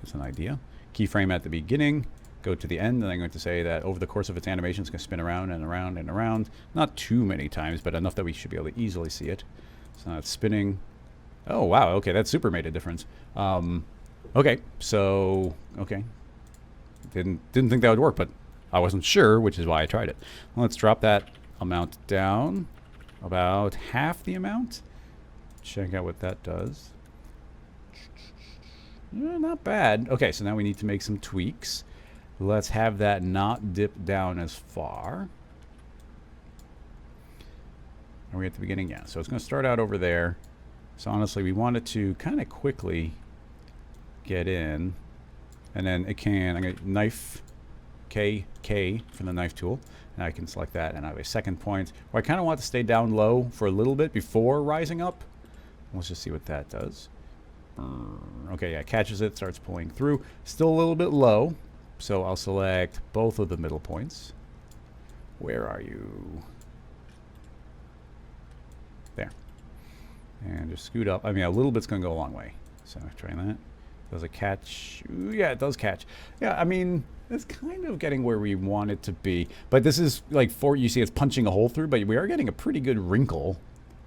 it's an idea. Keyframe at the beginning. Go to the end, and I'm going to say that over the course of its animation, it's going to spin around and around and around. Not too many times, but enough that we should be able to easily see it. So now it's spinning. Oh, wow. Okay, that super made a difference. Okay, so, okay. Didn't think that would work, but I wasn't sure, which is why I tried it. Let's drop that amount down. About half the amount. Check out what that does. Not bad. Okay, so now we need to make some tweaks. Let's have that not dip down as far. Are we at the beginning? Yeah, so it's going to start out over there. So honestly, we want it to kind of quickly get in. And then it can, I'm going to knife K from the knife tool. And I can select that and I have a second point. Or I kind of want to stay down low for a little bit before rising up. Let's just see what that does. Okay, yeah, catches it, starts pulling through. Still a little bit low. So I'll select both of the middle points. Where are you? There. And just scoot up. I mean, a little bit's going to go a long way. So try that. Does it catch? Ooh, yeah, it does catch. Yeah, I mean, it's kind of getting where we want it to be. But this is like, you see it's punching a hole through, but we are getting a pretty good wrinkle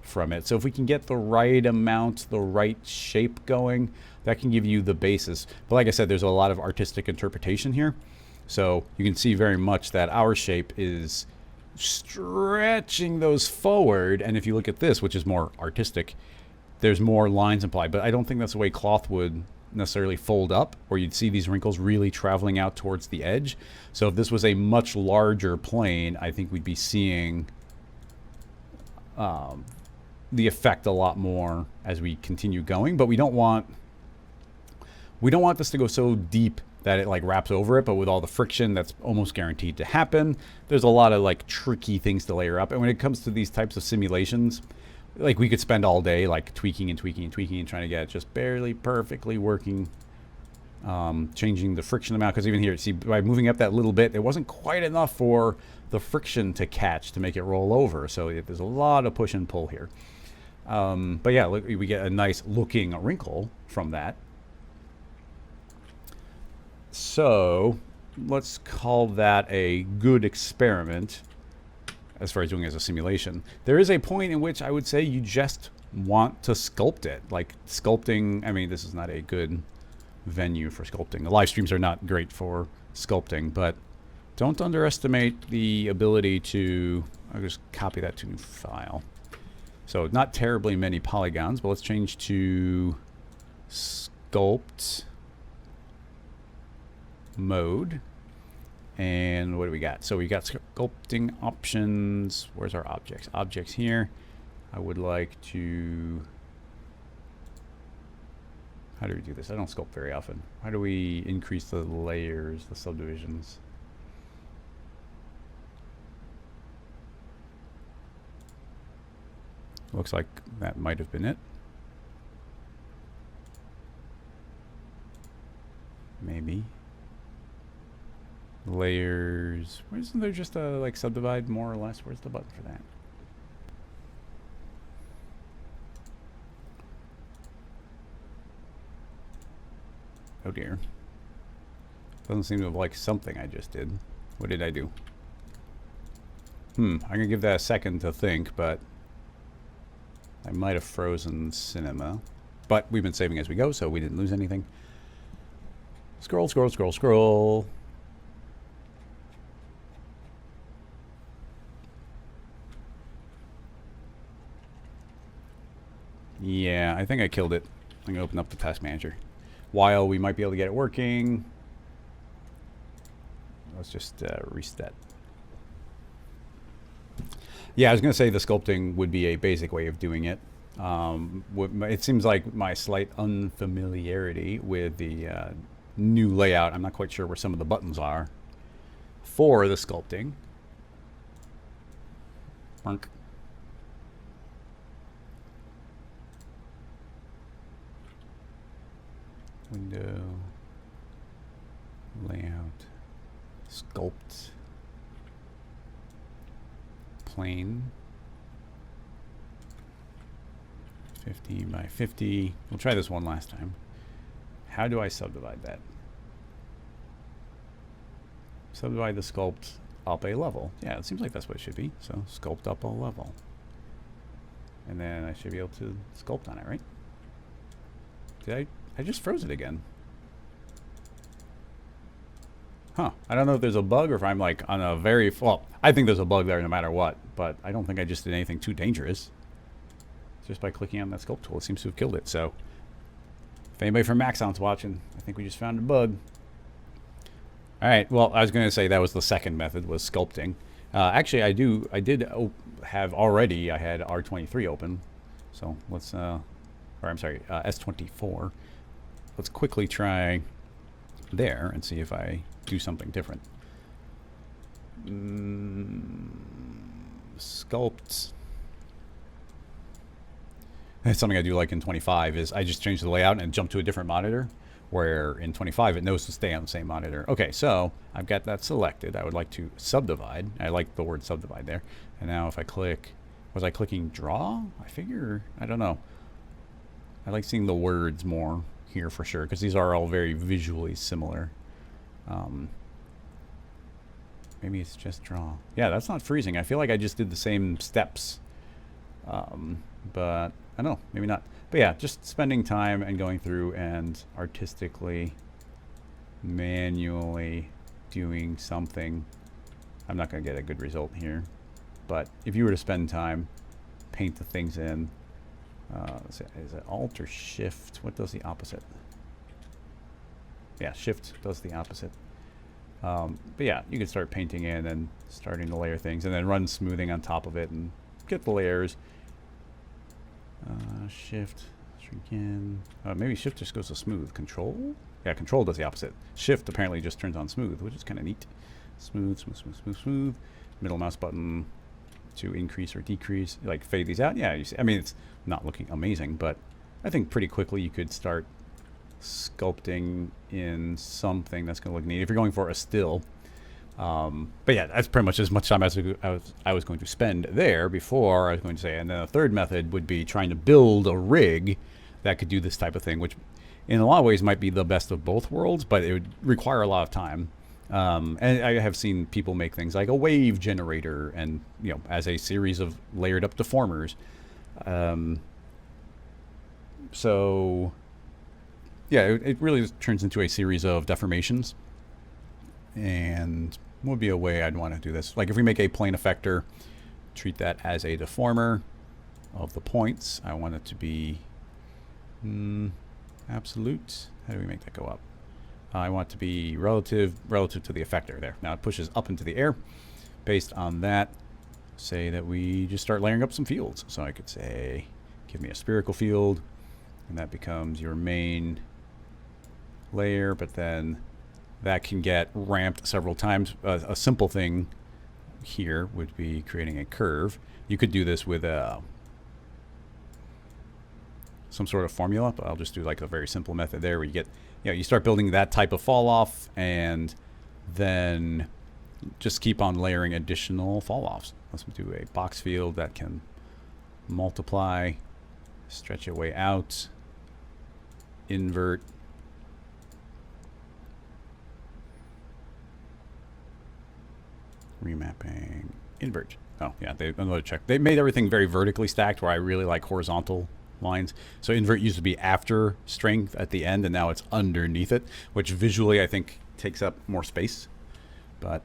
from it. So if we can get the right amount, the right shape going, that can give you the basis. But like I said, there's a lot of artistic interpretation here. So you can see very much that our shape is stretching those forward. And if you look at this, which is more artistic, there's more lines implied. But I don't think that's the way cloth would necessarily fold up, or you'd see these wrinkles really traveling out towards the edge. So if this was a much larger plane, I think we'd be seeing the effect a lot more as we continue going. But we don't want this to go so deep that it like wraps over it, but with all the friction that's almost guaranteed to happen, there's a lot of like tricky things to layer up. And when it comes to these types of simulations, like we could spend all day like tweaking and tweaking and tweaking and trying to get it just barely perfectly working, changing the friction amount. Because even here, see, by moving up that little bit, it wasn't quite enough for the friction to catch to make it roll over. So there's a lot of push and pull here. But yeah, look, we get a nice looking wrinkle from that. So let's call that a good experiment. As far as doing it as a simulation, there is a point in which I would say you just want to sculpt it. Like sculpting, I mean, this is not a good venue for sculpting. The live streams are not great for sculpting, but don't underestimate the ability to, I'll just copy that to a new file. So not terribly many polygons, but let's change to sculpt mode. And what do we got? So we got sculpting options. Where's our objects? Objects here. I would like to... How do we do this? I don't sculpt very often. How do we increase the layers, the subdivisions? Looks like that might have been it. Maybe. Layers. Why isn't there just a like subdivide more or less? Where's the button for that? Oh dear. Doesn't seem to have liked something I just did. What did I do? I'm gonna give that a second to think, but I might have frozen cinema. But we've been saving as we go, so we didn't lose anything. Scroll, scroll, scroll, scroll. Yeah, I think I killed it. I'm gonna open up the task manager. While we might be able to get it working, let's just reset. Yeah, I was gonna say the sculpting would be a basic way of doing it. It seems like my slight unfamiliarity with the new layout. I'm not quite sure where some of the buttons are for the sculpting. Window, layout, sculpt, plane, 50 by 50. We'll try this one last time. How do I subdivide that? Subdivide the sculpt up a level. Yeah, it seems like that's what it should be. So sculpt up a level. And then I should be able to sculpt on it, right? I just froze it again. Huh. I don't know if there's a bug or if I'm like on a very... Well, I think there's a bug there no matter what, but I don't think I just did anything too dangerous. Just by clicking on that sculpt tool, it seems to have killed it. So if anybody from Maxon's watching, I think we just found a bug. All right. Well, I was going to say that was the second method, was sculpting. Actually, I did have already. I had R23 open. So let's... or I'm sorry, S24. Let's quickly try there and see if I do something different. Sculpt. That's something I do like in 25 is I just change the layout and jump to a different monitor, where in 25 it knows to stay on the same monitor. Okay, so I've got that selected. I would like to subdivide. I like the word subdivide there. And now if I click, was I clicking draw? I figure, I don't know. I like seeing the words more here for sure, because these are all very visually similar. Maybe it's just draw. Yeah, that's not freezing. I feel like I just did the same steps. But I don't know, maybe not. But yeah, just spending time and going through and artistically, manually doing something. I'm not going to get a good result here. But if you were to spend time, paint the things in. Is it Alt or Shift? What does the opposite? Yeah, Shift does the opposite. But yeah, you can start painting in and starting to layer things, and then run smoothing on top of it and get the layers. Shift, shrink in. Maybe Shift just goes to smooth. Control? Yeah, Control does the opposite. Shift apparently just turns on smooth, which is kind of neat. Smooth, smooth, smooth, smooth, smooth. Middle mouse button to increase or decrease, like fade these out. Yeah, you see, I mean, it's not looking amazing, but I think pretty quickly you could start sculpting in something that's going to look neat if you're going for a still. But yeah, that's pretty much as much time as I was going to spend there before I was going to say. And then a third method would be trying to build a rig that could do this type of thing, which in a lot of ways might be the best of both worlds, but it would require a lot of time. And I have seen people make things like a wave generator and, you know, as a series of layered up deformers. So yeah, it really turns into a series of deformations, and would be a way I'd want to do this. Like if we make a plane effector, treat that as a deformer of the points. I want it to be absolute. How do we make that go up? I want it to be relative to the effector there. Now it pushes up into the air. Based on that, say that we just start layering up some fields. So I could say, give me a spherical field, and that becomes your main layer, but then that can get ramped several times. A simple thing here would be creating a curve. You could do this with some sort of formula, but I'll just do like a very simple method there where you get, you know, you start building that type of fall off and then just keep on layering additional fall offs. Let's do a box field that can multiply, stretch it way out, invert, remapping, invert. Oh yeah, another check. They made everything very vertically stacked where I really like horizontal lines. So invert used to be after strength at the end, and now it's underneath it, which visually I think takes up more space. But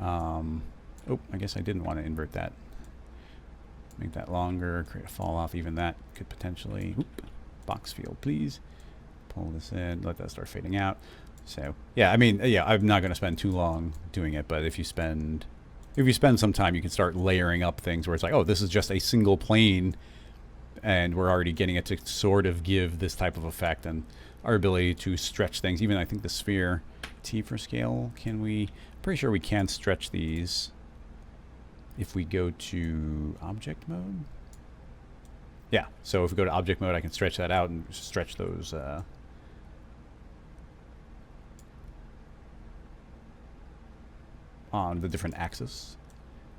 oh, I guess I didn't want to invert that. Make that longer, create a fall off. Even that could potentially, box field please. Pull this in, let that start fading out. So yeah, I mean, yeah, I'm not going to spend too long doing it, but if you spend some time, you can start layering up things where it's like, oh, this is just a single plane And we're already getting it to sort of give this type of effect and our ability to stretch things. Even I think the sphere, T for scale, can we, pretty sure we can stretch these if we go to object mode. Yeah, so if we go to object mode, I can stretch that out and stretch those on the different axes.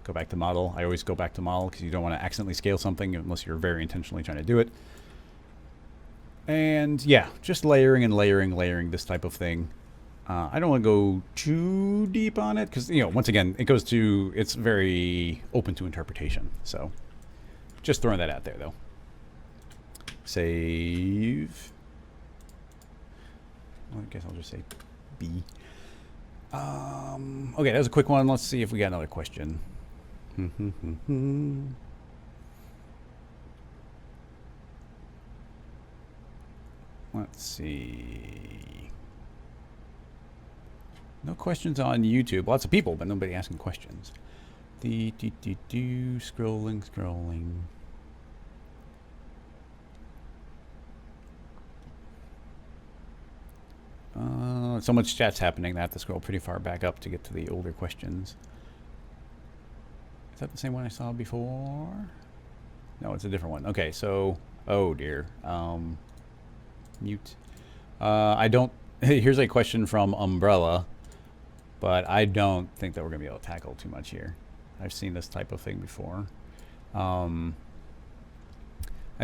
Go back to model. I always go back to model because you don't want to accidentally scale something unless you're very intentionally trying to do it. And yeah, just layering and layering this type of thing. I don't want to go too deep on it because, you know, once again, it's very open to interpretation. So just throwing that out there though. Save. Well, I guess I'll just say B. Okay, that was a quick one. Let's see if we got another question. Let's see. No questions on YouTube. Lots of people, but nobody asking questions. Scrolling. So much chat's happening that I have to scroll pretty far back up to get to the older questions. Is that the same one I saw before? No, it's a different one. Okay, so, oh dear. Mute. I don't, here's a question from Umbrella, but I don't think that we're going to be able to tackle too much here. I've seen this type of thing before. I've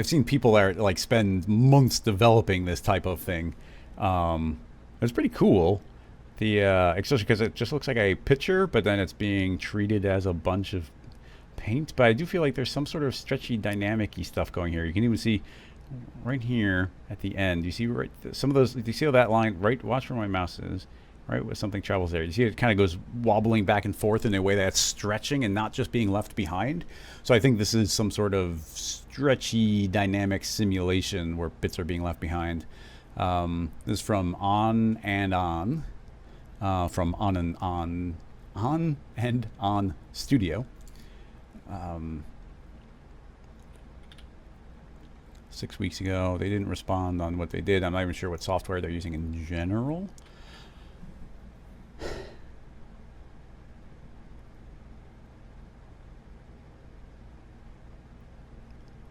seen people that like spend months developing this type of thing. It's pretty cool. Especially because it just looks like a picture, but then it's being treated as a bunch of paint. But I do feel like there's some sort of stretchy, dynamic-y stuff going here. You can even see right here at the end. You see right some of those. Do you see how that line? Right. Watch where my mouse is. Right, where something travels there. You see it kind of goes wobbling back and forth in a way that's stretching and not just being left behind. So I think this is some sort of stretchy, dynamic simulation where bits are being left behind. This is from On and On. From On and On Studio. 6 weeks ago, they didn't respond on what they did. I'm not even sure what software they're using in general.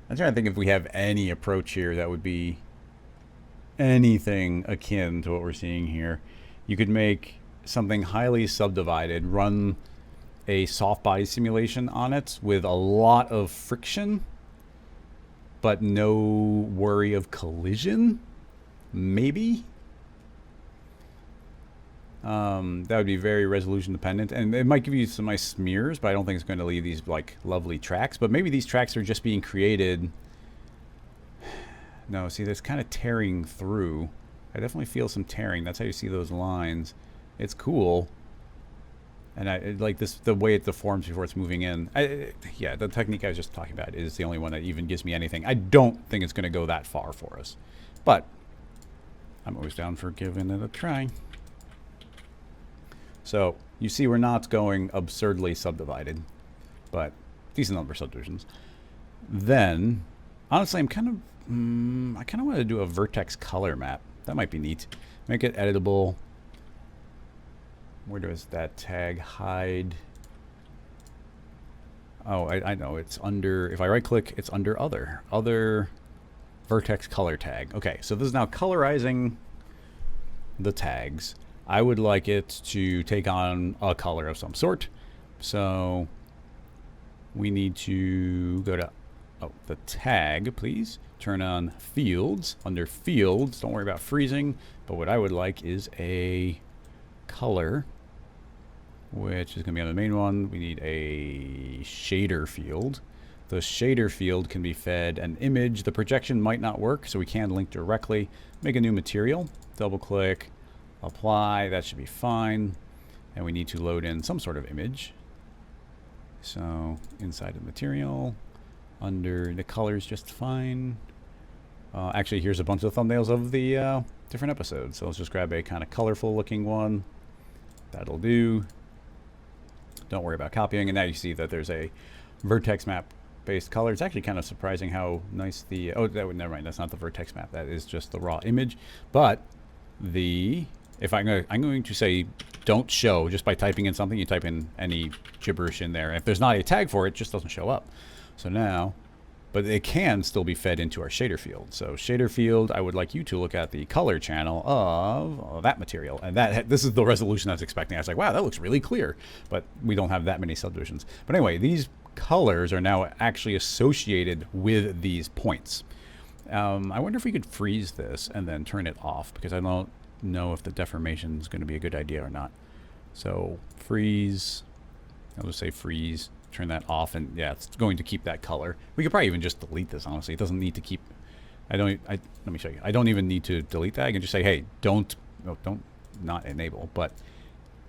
I'm trying to think if we have any approach here that would be anything akin to what we're seeing here. You could make something highly subdivided, run a soft body simulation on it with a lot of friction, but no worry of collision, maybe. That would be very resolution dependent, and it might give you some nice smears, but I don't think it's going to leave these like lovely tracks. But maybe these tracks are just being created. No, see, that's kind of tearing through. I definitely feel some tearing. That's how you see those lines. It's cool. And I like this, the way it deforms before it's moving in. Yeah, the technique I was just talking about is the only one that even gives me anything. I don't think it's going to go that far for us. But I'm always down for giving it a try. So you see we're not going absurdly subdivided, but decent number of subdivisions. Then, honestly, I kind of want to do a vertex color map. That might be neat. Make it editable. Where does that tag hide? Oh, I know. It's under, if I right click, it's under other vertex color tag. Okay, so this is now colorizing the tags. I would like it to take on a color of some sort. So we need to go to the tag, please. Turn on fields. Under fields, don't worry about freezing, but what I would like is a color, which is going to be on the main one. We need a shader field. The shader field can be fed an image. The projection might not work, so we can link directly. Make a new material, double click, apply, that should be fine. And we need to load in some sort of image. So inside the material, under the colors, just fine. Actually, here's a bunch of thumbnails of the different episodes. So let's just grab a kind of colorful looking one. That'll do. Don't worry about copying. And now you see that there's a vertex map based color. It's actually kind of surprising how nice the, oh, never mind, that's not the vertex map. That is just the raw image. But the, if I'm going to say don't show just by typing in something, you type in any gibberish in there. If there's not a tag for it, it just doesn't show up. So now, but it can still be fed into our shader field. So shader field, I would like you to look at the color channel of that material. And that, this is the resolution I was expecting. I was like, wow, that looks really clear. But we don't have that many subdivisions. But anyway, these colors are now actually associated with these points. I wonder if we could freeze this and then turn it off, because I don't know if the deformation is going to be a good idea or not. So freeze, I'll just say freeze, turn that off, and yeah, it's going to keep that color. We could probably even just delete this, honestly. It doesn't need to keep, let me show you. I don't even need to delete that. I can just say, hey, don't not enable, but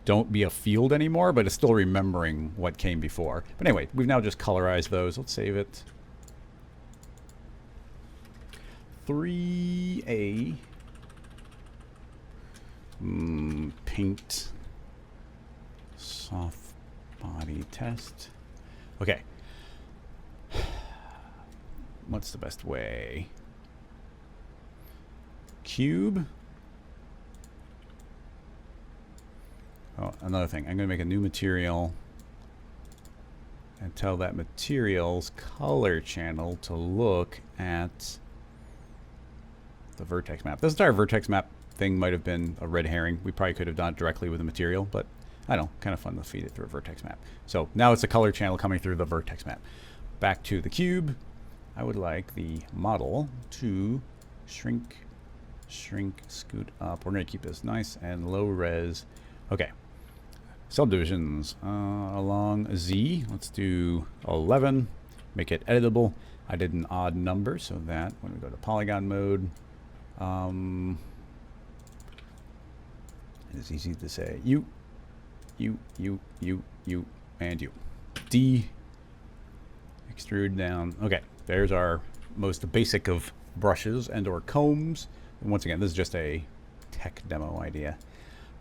don't be a field anymore, but it's still remembering what came before. But anyway, we've now just colorized those. Let's save it. 3A. Paint. Soft body test. Okay. What's the best way? Cube. Oh, another thing. I'm going to make a new material and tell that material's color channel to look at the vertex map. This entire vertex map thing might have been a red herring. We probably could have done it directly with the material, but I don't know, kind of fun to feed it through a vertex map. So now it's a color channel coming through the vertex map. Back to the cube. I would like the model to shrink, scoot up. We're going to keep this nice and low res. Okay. Subdivisions along Z. Let's do 11. Make it editable. I did an odd number so that when we go to polygon mode, it's easy to say you, and you. D. Extrude down. Okay, there's our most basic of brushes and or combs. And once again, this is just a tech demo idea.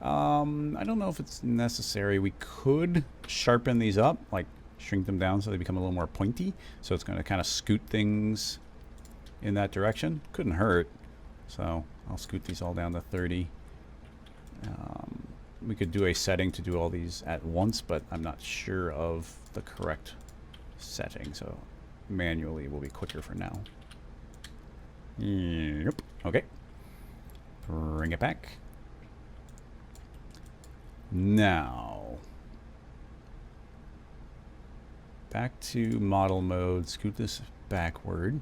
I don't know if it's necessary. We could sharpen these up, like shrink them down so they become a little more pointy. So it's going to kind of scoot things in that direction. Couldn't hurt. So I'll scoot these all down to 30. We could do a setting to do all these at once, but I'm not sure of the correct setting. So manually will be quicker for now. Yep. Okay. Bring it back. Now, back to model mode, scoot this backward.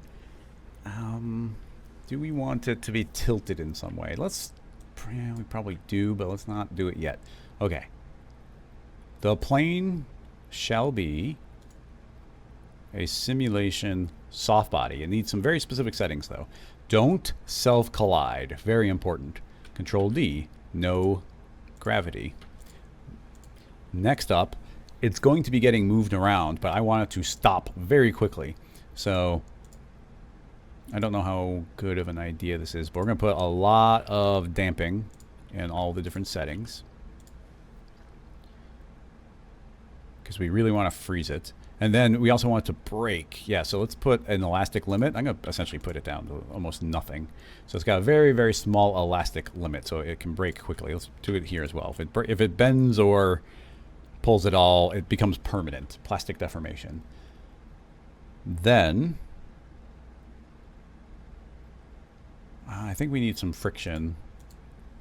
Do we want it to be tilted in some way? We probably do, but let's not do it yet. Okay. The plane shall be a simulation soft body. It needs some very specific settings though. Don't self-collide, very important. Control D, no gravity. Next up, it's going to be getting moved around, but I want it to stop very quickly. So I don't know how good of an idea this is, but we're going to put a lot of damping in all the different settings because we really want to freeze it. And then we also want it to break. Yeah, so let's put an elastic limit. I'm going to essentially put it down to almost nothing. So it's got a very, very small elastic limit, so it can break quickly. Let's do it here as well. If it bends or pulls it all, it becomes permanent, plastic deformation. Then I think we need some friction.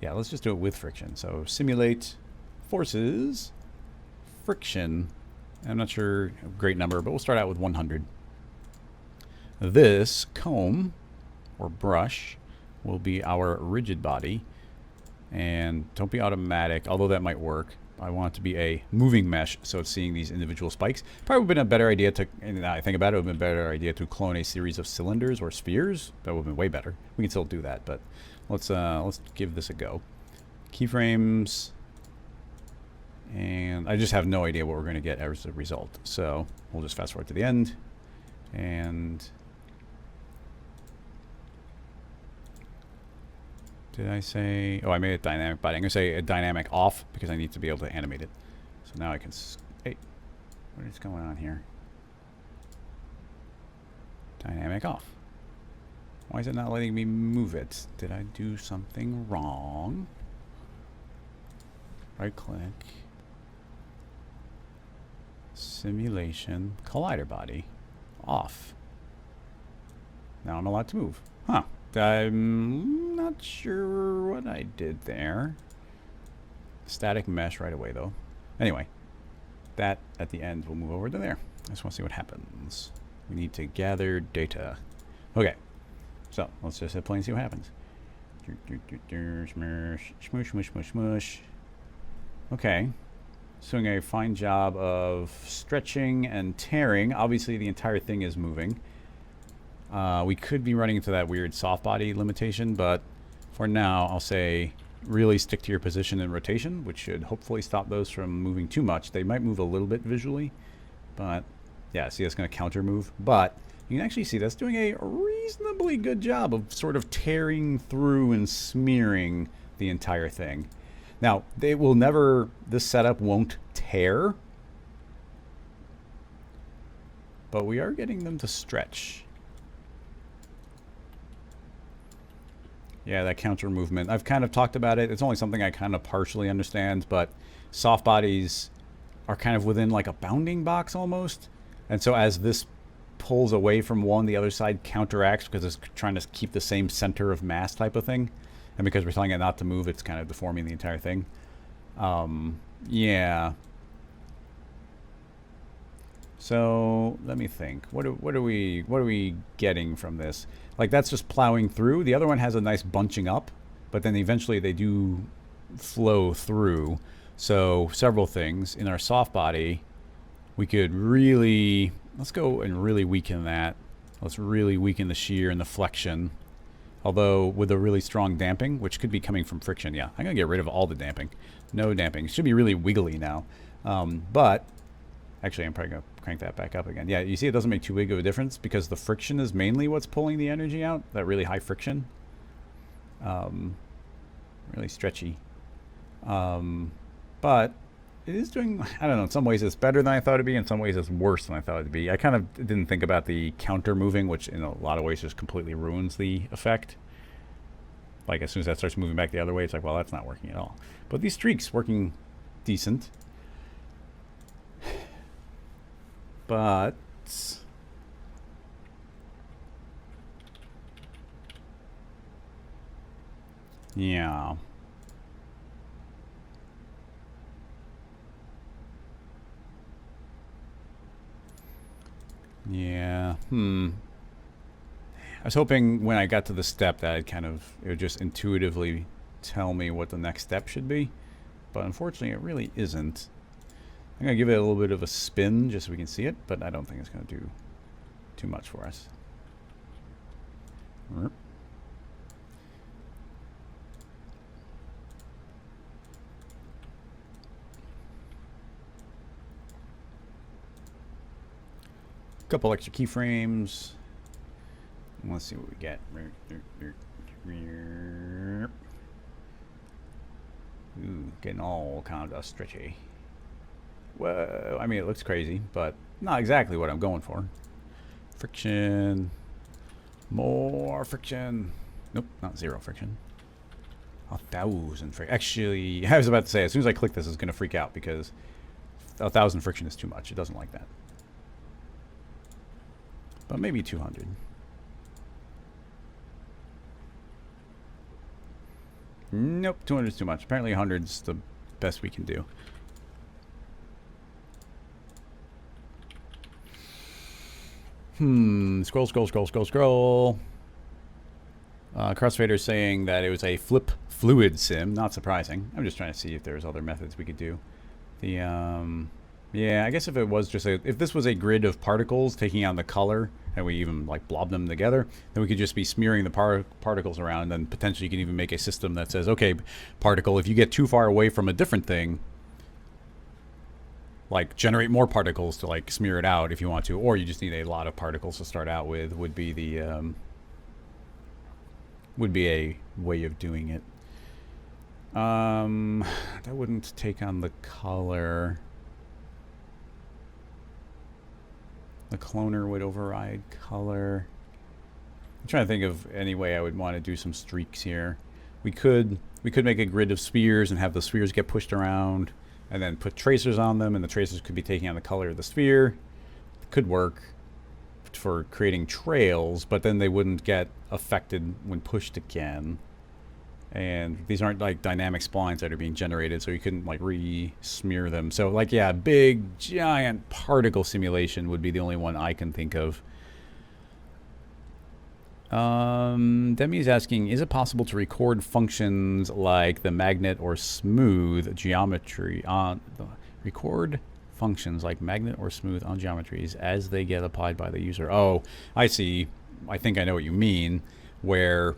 Yeah, let's just do it with friction. So simulate forces, friction. I'm not sure a great number, but we'll start out with 100. This comb or brush will be our rigid body. And don't be automatic, although that might work. I want it to be a moving mesh, so it's seeing these individual spikes. Probably would have been a better idea to, and I think about it, it would have been a better idea to clone a series of cylinders or spheres. That would have been way better. We can still do that, but let's give this a go. Keyframes, and I just have no idea what we're going to get as a result. So we'll just fast forward to the end, and did I say, oh, I made it dynamic body. I'm going to say a dynamic off because I need to be able to animate it. So now I can, hey, what is going on here? Dynamic off. Why is it not letting me move it? Did I do something wrong? Right click. Simulation. Collider body. Off. Now I'm allowed to move. Huh. I'm not sure what I did there. Static mesh right away though. Anyway. That at the end will move over to there. I just want to see what happens. We need to gather data. Okay. So, let's just hit play and see what happens. Smush, smush, smush, smush, smush. Okay. It's doing a fine job of stretching and tearing. Obviously, the entire thing is moving. We could be running into that weird soft body limitation, but for now, I'll say really stick to your position and rotation, which should hopefully stop those from moving too much. They might move a little bit visually, but yeah, see, that's going to counter move. But you can actually see that's doing a reasonably good job of sort of tearing through and smearing the entire thing. Now, they will never, this setup won't tear, but we are getting them to stretch. Yeah, that counter movement. I've kind of talked about it. It's only something I kind of partially understand, but soft bodies are kind of within like a bounding box almost. And so as this pulls away from one, the other side counteracts because it's trying to keep the same center of mass type of thing. And because we're telling it not to move, it's kind of deforming the entire thing. Yeah. So let me think. What are we getting from this? Like that's just plowing through. The other one has a nice bunching up, but then eventually they do flow through. So several things in our soft body, we could really, let's go and really weaken that. Let's really weaken the shear and the flexion. Although with a really strong damping, which could be coming from friction. Yeah, I'm gonna get rid of all the damping. No damping. It should be really wiggly now. But actually, I'm probably gonna crank that back up again. Yeah, you see it doesn't make too big of a difference because the friction is mainly what's pulling the energy out. That really high friction. Really stretchy. But it is doing, I don't know, in some ways it's better than I thought it'd be. In some ways it's worse than I thought it'd be. I kind of didn't think about the counter moving, which in a lot of ways just completely ruins the effect. Like as soon as that starts moving back the other way, it's like, well, that's not working at all. But these streaks working decent. But yeah. Yeah. I was hoping when I got to the step that it would just intuitively tell me what the next step should be. But unfortunately, it really isn't. I'm going to give it a little bit of a spin just so we can see it, but I don't think it's going to do too much for us. Couple extra keyframes. Let's see what we get. Ooh, getting all kind of stretchy. Well, I mean, it looks crazy, but not exactly what I'm going for. Friction. More friction. Nope, not zero friction. 1,000 friction. Actually, I was about to say, as soon as I click this, it's going to freak out because 1,000 friction is too much. It doesn't like that. But maybe 200. Nope, 200 is too much. Apparently 100 is the best we can do. Scroll, scroll, scroll, scroll, scroll. Crossfader saying that it was a flip fluid sim. Not surprising. I'm just trying to see if there's other methods we could do. The yeah, I guess if it was just if this was a grid of particles taking on the color, and we even like blob them together, then we could just be smearing the particles around, and then potentially you can even make a system that says, okay, particle, if you get too far away from a different thing, like generate more particles to like smear it out if you want to, or you just need a lot of particles to start out with, would be the would be a way of doing it. That wouldn't take on the color. The cloner would override color. I'm trying to think of any way I would want to do some streaks here. We could make a grid of spheres and have the spheres get pushed around, and then put tracers on them, and the tracers could be taking on the color of the sphere. It could work for creating trails, but then they wouldn't get affected when pushed again. And these aren't like dynamic splines that are being generated, so you couldn't like re-smear them. So like, yeah, big giant particle simulation would be the only one I can think of. Demi's asking, is it possible to record functions like the magnet or smooth geometry on record functions like magnet or smooth on geometries as they get applied by the user? Oh, I see. I think I know what you mean. Where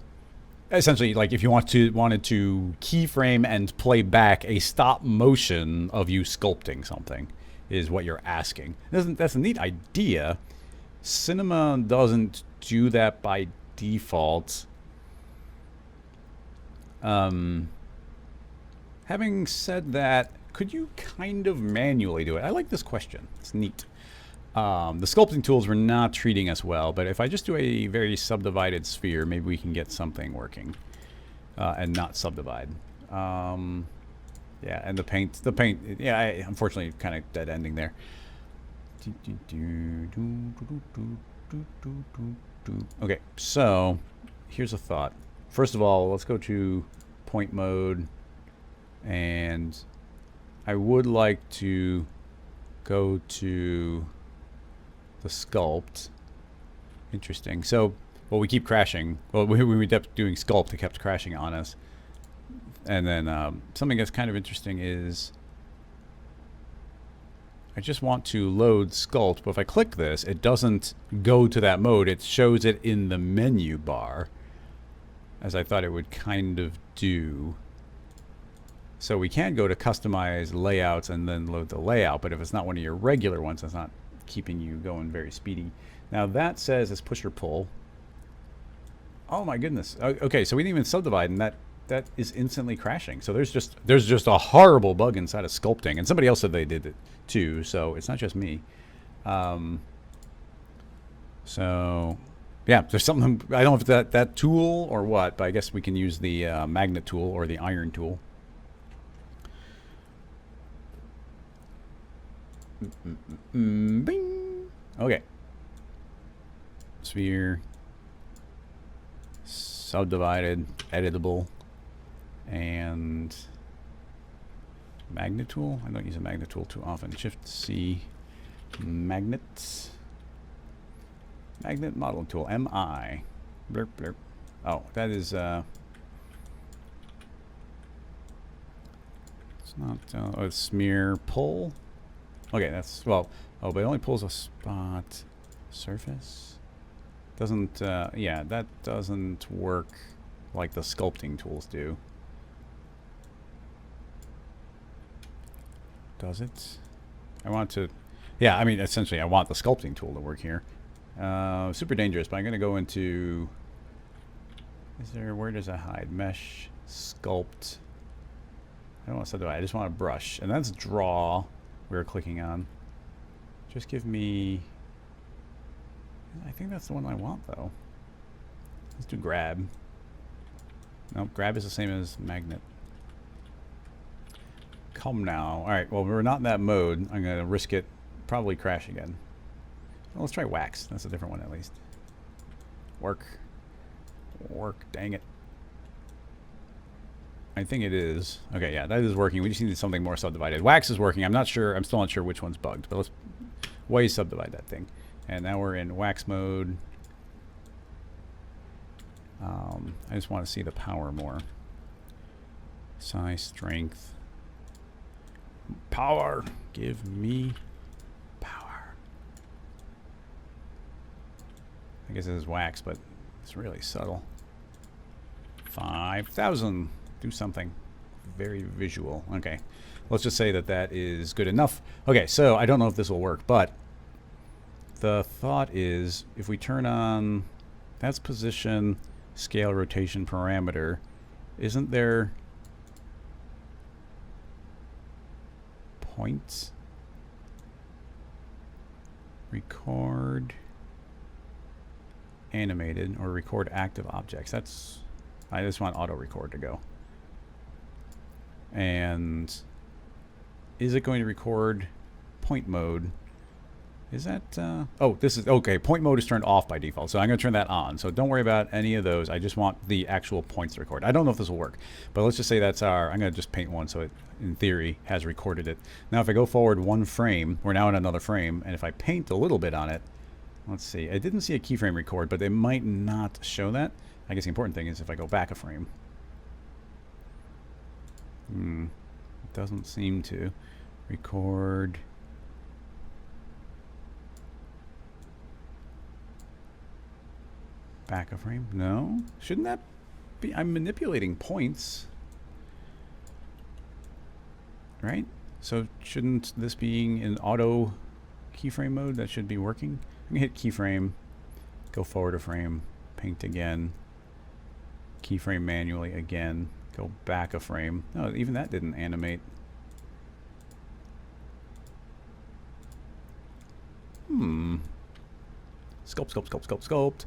essentially, like, if you wanted to keyframe and play back a stop motion of you sculpting something, is what you're asking. That's a neat idea. Cinema doesn't do that by default. Having said that, could you kind of manually do it? I like this question. It's neat. The sculpting tools were not treating us well, but if I just do a very subdivided sphere, maybe we can get something working and not subdivide. Yeah, and the paint, yeah, unfortunately kind of dead ending there. Okay, so here's a thought. First of all, let's go to point mode, and I would like to go to the sculpt. Interesting. So, well, we keep crashing. Well, when we kept doing sculpt, it kept crashing on us. And then something that's kind of interesting is I just want to load sculpt, but if I click this, it doesn't go to that mode. It shows it in the menu bar, as I thought it would kind of do. So we can go to customize layouts and then load the layout, but if it's not one of your regular ones, it's not keeping you going very speedy. Now that says it's push or pull. Oh my goodness. Okay, so we didn't even subdivide, and that is instantly crashing. So there's just a horrible bug inside of sculpting, and somebody else said they did it too, so it's not just me. So yeah, there's something, I don't know if that tool or what, but I guess we can use the magnet tool or the iron tool. Bing. Okay. Sphere. Subdivided. Editable. And magnet tool. I don't use a magnet tool too often. Shift C. Magnets. Magnet model tool. MI. Blurp blurp. Oh, that is it's not oh, it's smear pull. Okay, that's, well, oh, but it only pulls a spot surface. Doesn't, yeah, that doesn't work like the sculpting tools do. Does it? I want to, yeah, I mean, essentially, I want the sculpting tool to work here. Super dangerous, but I'm going to go into, where does it hide? Mesh, sculpt. I don't want to subdivide, I just want to brush. And that's draw. We're clicking on. Just give me, I think that's the one I want though. Let's do grab. Nope, grab is the same as magnet. Come now. Alright, well, we're not in that mode. I'm going to risk it, probably crash again. Well, let's try wax. That's a different one at least. Work. Work, dang it. I think it is. Okay, yeah, that is working. We just need something more subdivided. Wax is working. I'm not sure. I'm still not sure which one's bugged, but let's way subdivide that thing. And now we're in wax mode. I just want to see the power more. Size, strength, power. Give me power. I guess this is wax, but it's really subtle. 5,000. Do something very visual. Okay, let's just say that that is good enough. Okay, so I don't know if this will work, but the thought is if we turn on, that's position, scale, rotation, parameter, isn't there points? Record animated or record active objects. That's, I just want auto record to go. And is it going to record point mode? Is that, oh, this is, okay, point mode is turned off by default, so I'm going to turn that on. So don't worry about any of those. I just want the actual points to record. I don't know if this will work, but let's just say that's our, I'm going to just paint one so it, in theory, has recorded it. Now if I go forward one frame, we're now in another frame, and if I paint a little bit on it, let's see, I didn't see a keyframe record, but they might not show that. I guess the important thing is if I go back a frame. It doesn't seem to. Record. Back a frame? No? Shouldn't that be? I'm manipulating points. Right? So shouldn't this be in auto keyframe mode? That should be working. I'm going to hit keyframe, go forward a frame, paint again, keyframe manually again, go back a frame. No, even that didn't animate. Sculpt, sculpt, sculpt, sculpt, sculpt.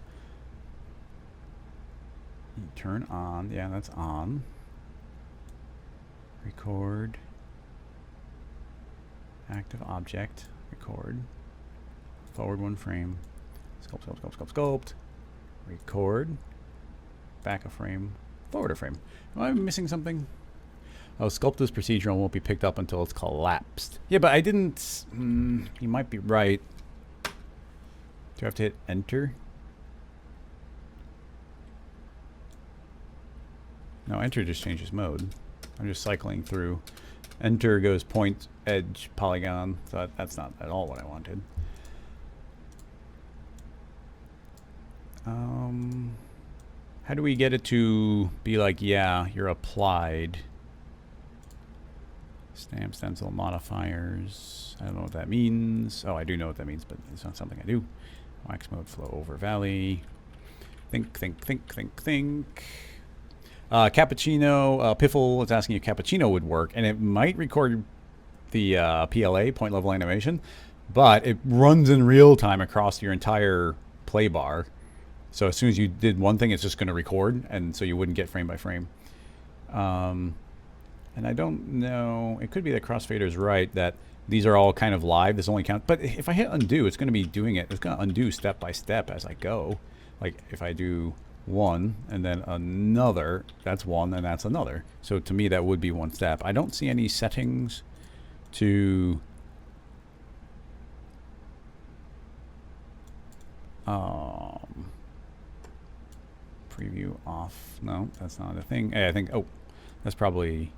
Turn on. Yeah, that's on. Record. Active object. Record. Forward one frame. Sculpt, sculpt, sculpt, sculpt, sculpt. Record. Back a frame. Forward a frame. Am I missing something? Oh, sculpt is procedural and won't be picked up until it's collapsed. Yeah, but I didn't... you might be right. Do I have to hit enter? No, enter just changes mode. I'm just cycling through. Enter goes point, edge, polygon. So that's not at all what I wanted. How do we get it to be like, yeah, you're applied? Stamp, stencil, modifiers. I don't know what that means. Oh, I do know what that means, but it's not something I do. Wax mode, flow over valley. Think, think, think, think, think. Cappuccino, Piffle is asking if Cappuccino would work, and it might record the PLA, point level animation, but it runs in real time across your entire play bar. So as soon as you did one thing, it's just going to record, and so you wouldn't get frame by frame. And I don't know, it could be that Crossfader's right, that these are all kind of live, this only counts, but if I hit undo, it's going to be doing it, it's going to undo step by step as I go. Like if I do one and then another, that's one and that's another. So to me that would be one step. I don't see any settings to preview off. No, that's not a thing. Hey, I think, oh, that's probably,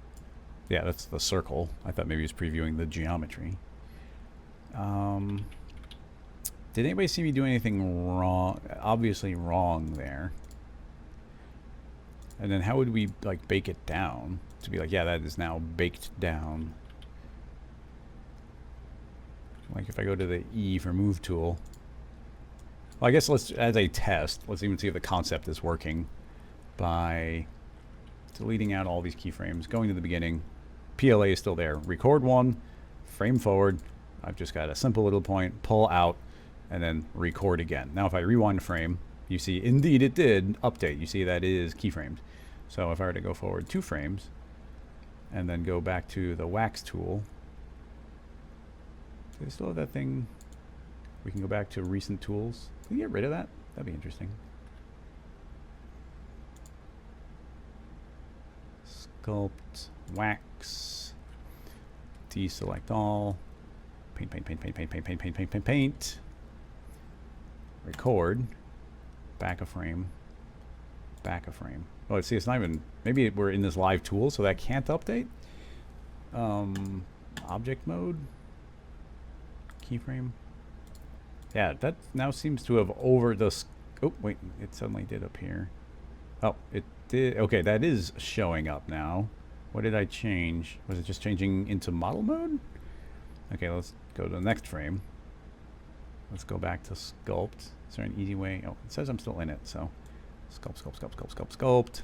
yeah, that's the circle. I thought maybe it was previewing the geometry. Did anybody see me do anything wrong? Obviously wrong there. And then how would we like bake it down to be like, yeah, that is now baked down. Like if I go to the E for move tool. Well, I guess let's, as a test, let's even see if the concept is working by deleting out all these keyframes, going to the beginning. PLA is still there. Record one, frame forward. I've just got a simple little point, pull out, and then record again. Now if I rewind a frame, you see indeed it did update. You see that is keyframed. So if I were to go forward 2 frames and then go back to the wax tool, do they still have that thing? We can go back to recent tools. Can we get rid of that? That'd be interesting. Sculpt, wax, deselect all, paint, paint, paint, paint, paint, paint, paint, paint, paint, paint, paint. Record, back a frame, back a frame. Oh, see, it's not even, maybe we're in this live tool, so that can't update. Object mode, keyframe. Yeah, that now seems to have over the, oh, wait, it suddenly did appear. Oh, it did, okay, that is showing up now. What did I change? Was it just changing into model mode? Okay, let's go to the next frame. Let's go back to sculpt. Is there an easy way? Oh, it says I'm still in it, so sculpt, sculpt, sculpt, sculpt, sculpt, sculpt.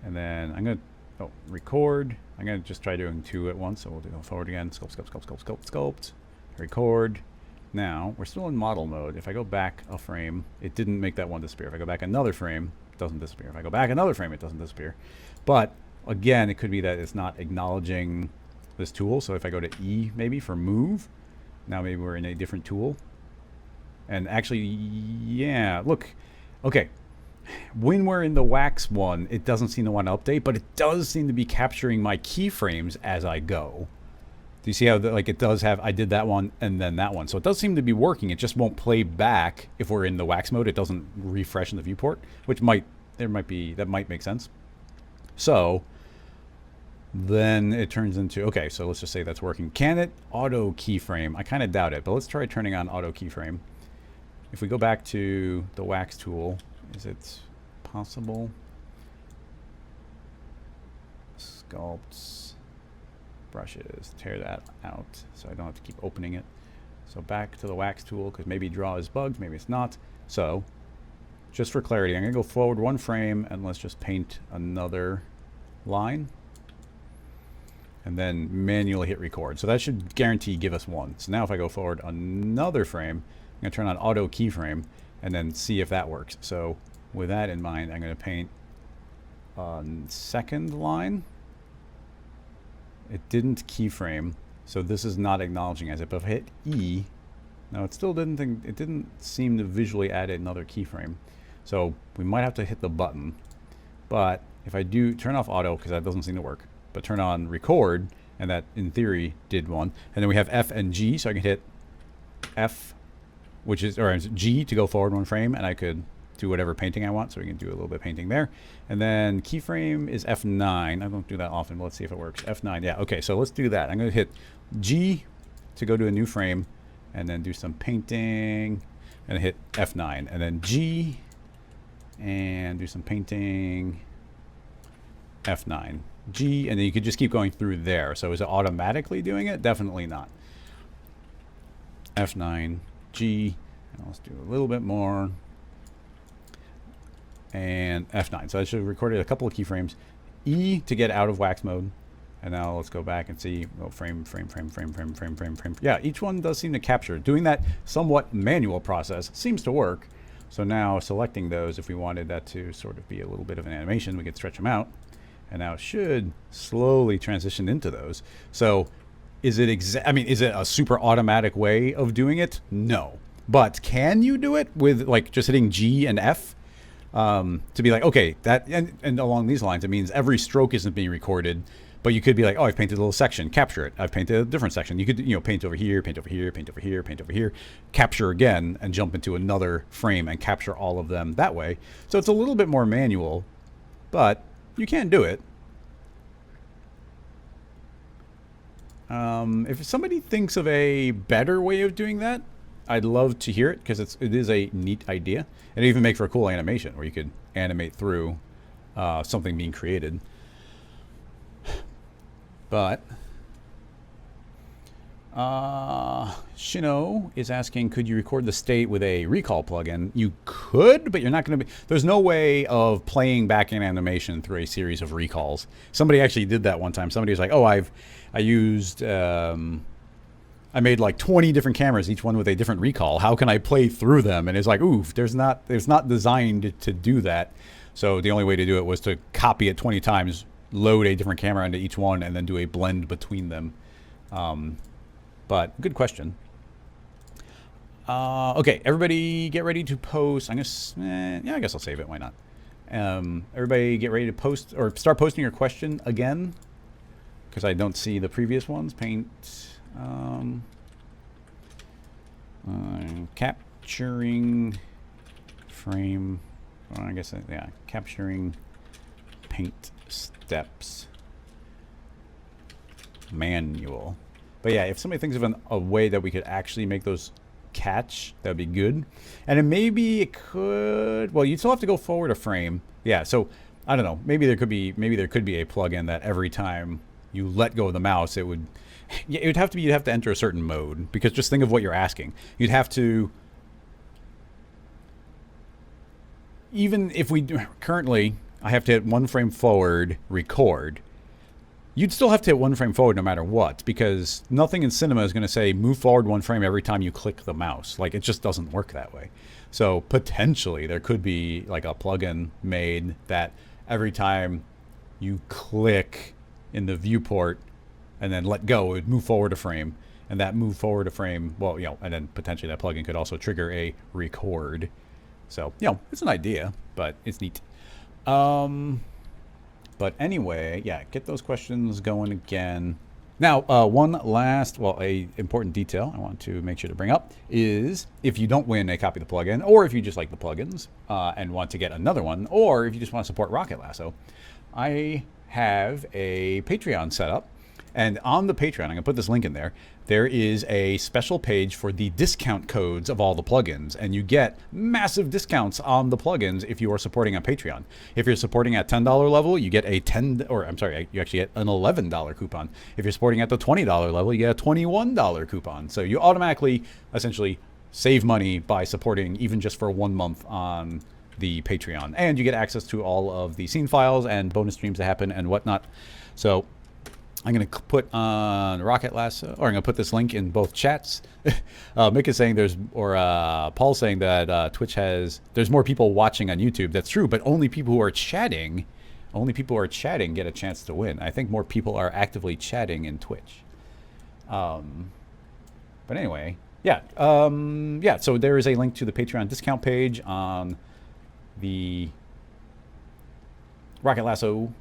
And then I'm going to, record. I'm going to just try doing 2 at once, so we'll go forward again. Sculpt, sculpt, sculpt, sculpt, sculpt, sculpt. Record. Now, we're still in model mode. If I go back a frame, it didn't make that one disappear. If I go back another frame, it doesn't disappear. If I go back another frame, it doesn't disappear. But, again, it could be that it's not acknowledging this tool. So if I go to E, maybe, for move, now maybe we're in a different tool. And actually, yeah, look. Okay. When we're in the wax one, it doesn't seem to want to update, but it does seem to be capturing my keyframes as I go. Do you see how, like, it does have, I did that one and then that one. So it does seem to be working. It just won't play back if we're in the wax mode. It doesn't refresh in the viewport, which that might make sense. So then it turns into, okay, so let's just say that's working. Can it auto keyframe? I kind of doubt it, but let's try turning on auto keyframe. If we go back to the wax tool, is it possible? Sculpts, brushes, tear that out so I don't have to keep opening it. So back to the wax tool, because maybe draw is bugged, maybe it's not. So just for clarity, I'm going to go forward one frame and let's just paint another line. And then manually hit record. So that should guarantee give us one. So now if I go forward another frame, I'm going to turn on auto keyframe and then see if that works. So with that in mind, I'm going to paint a second line. It didn't keyframe, so this is not acknowledging as it. But if I hit E, no, it still didn't think, it didn't seem to visually add another keyframe. So we might have to hit the button. But if I do turn off auto, because that doesn't seem to work, but turn on record, and that in theory did one. And then we have F and G, so I can hit F, which is, or G to go forward one frame, and I could do whatever painting I want, so we can do a little bit of painting there. And then keyframe is F9. I don't do that often, but let's see if it works. F9, yeah, okay, so let's do that. I'm going to hit G to go to a new frame, and then do some painting, and hit F9. And then G, and do some painting, F9. G, and then you could just keep going through there. So is it automatically doing it? Definitely not. F9, G, and let's do a little bit more. And F9. So I should have recorded a couple of keyframes. E to get out of wax mode. And now let's go back and see, oh, frame. Yeah, each one does seem to capture. Doing that somewhat manual process seems to work. So now selecting those, if we wanted that to sort of be a little bit of an animation, we could stretch them out. And now it should slowly transition into those. So is it is it a super automatic way of doing it? No. But can you do it with like just hitting G and F? To be like, okay, that and along these lines, it means every stroke isn't being recorded, but you could be like, oh, I've painted a little section, capture it. I've painted a different section. You could, you know, paint over here, paint over here, paint over here, paint over here, capture again, and jump into another frame and capture all of them that way. So it's a little bit more manual, but you can do it. If somebody thinks of a better way of doing that, I'd love to hear it, because it is a neat idea. It even makes for a cool animation where you could animate through something being created. But Shino is asking, could you record the state with a recall plugin? You could, but you're not going to be. There's no way of playing back an animation through a series of recalls. Somebody actually did that one time. Somebody was like, oh, I made like 20 different cameras, each one with a different recall. How can I play through them? And it's like, oof, it's not designed to do that. So the only way to do it was to copy it 20 times, load a different camera into each one, and then do a blend between them. But good question. Okay, everybody get ready to post. I guess I'll save it. Why not? Everybody get ready to post or start posting your question again, because I don't see the previous ones. Paint. Capturing frame. Well, I guess, yeah, capturing paint steps manual. But yeah, if somebody thinks of a way that we could actually make those catch, that would be good. And then maybe it could, well, you'd still have to go forward a frame. Yeah, so I don't know. Maybe there could be a plugin that every time you let go of the mouse, it would you'd have to enter a certain mode, because just think of what you're asking. You'd have to, even if we currently, I have to hit one frame forward, record, you'd still have to hit one frame forward no matter what, because nothing in Cinema is going to say move forward one frame every time you click the mouse. Like, it just doesn't work that way. So potentially there could be like a plugin made that every time you click in the viewport and then let go, it would move forward a frame. And that move forward a frame, well, you know, and then potentially that plugin could also trigger a record. So, you know, it's an idea, but it's neat. But anyway, yeah, get those questions going again. Now, one last, well, a important detail I want to make sure to bring up is if you don't win a copy of the plugin, or if you just like the plugins and want to get another one, or if you just want to support Rocket Lasso, I have a Patreon set up. And on the Patreon, I'm going to put this link in there, there is a special page for the discount codes of all the plugins. And you get massive discounts on the plugins if you are supporting on Patreon. If you're supporting at $10 level, you get a you actually get an $11 coupon. If you're supporting at the $20 level, you get a $21 coupon. So you automatically, essentially, save money by supporting even just for 1 month on the Patreon. And you get access to all of the scene files and bonus streams that happen and whatnot. So I'm going to put on Rocket Lasso, or I'm going to put this link in both chats. Mick is saying Paul's saying that Twitch there's more people watching on YouTube. That's true, but only people who are chatting get a chance to win. I think more people are actively chatting in Twitch. But anyway, yeah. So there is a link to the Patreon discount page on the Rocket Lasso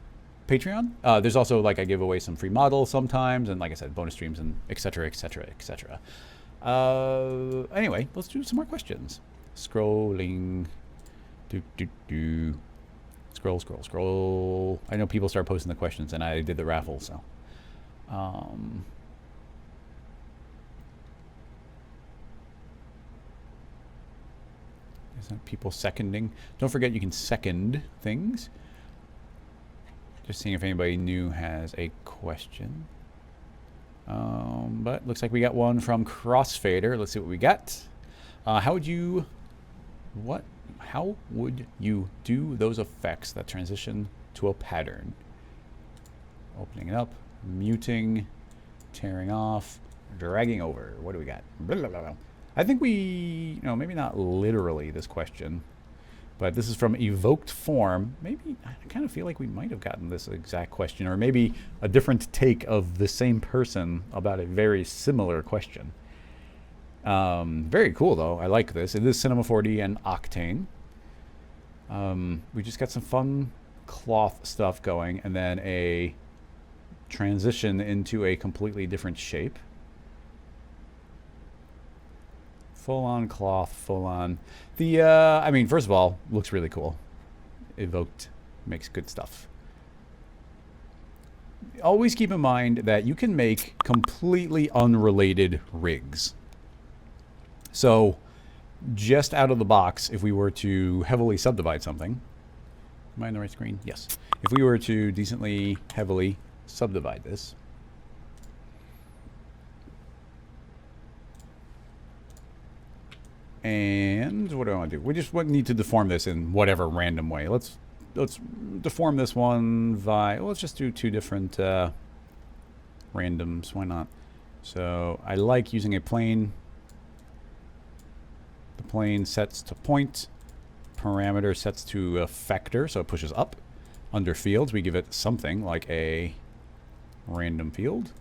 Patreon. There's also, like, I give away some free models sometimes, and like I said, bonus streams and etc. etc. etc. Anyway, let's do some more questions. Scrolling. Scroll. I know people start posting the questions, and I did the raffle, so. Isn't people seconding? Don't forget you can second things. Just seeing if anybody new has a question. But looks like we got one from Crossfader. Let's see what we got. How would you do those effects that transition to a pattern? Opening it up, muting, tearing off, dragging over. What do we got? Blah, blah, blah. I think maybe not literally this question, but this is from Evoked Form. Maybe I kind of feel like we might have gotten this exact question, or maybe a different take of the same person about a very similar question. Very cool, though. I like this. It is Cinema 4D and Octane. We just got some fun cloth stuff going, and then a transition into a completely different shape. Full on cloth, full on. First of all, looks really cool. Evoked makes good stuff. Always keep in mind that you can make completely unrelated rigs. So, just out of the box, if we were to heavily subdivide something, am I on the right screen? Yes. If we were to decently heavily subdivide this, and what do I want to do? We just need to deform this in whatever random way. Let's deform this one let's just do two different randoms. Why not? So I like using a plane. The plane sets to point. Parameter sets to a vector, so it pushes up. Under fields, we give it something like a random field.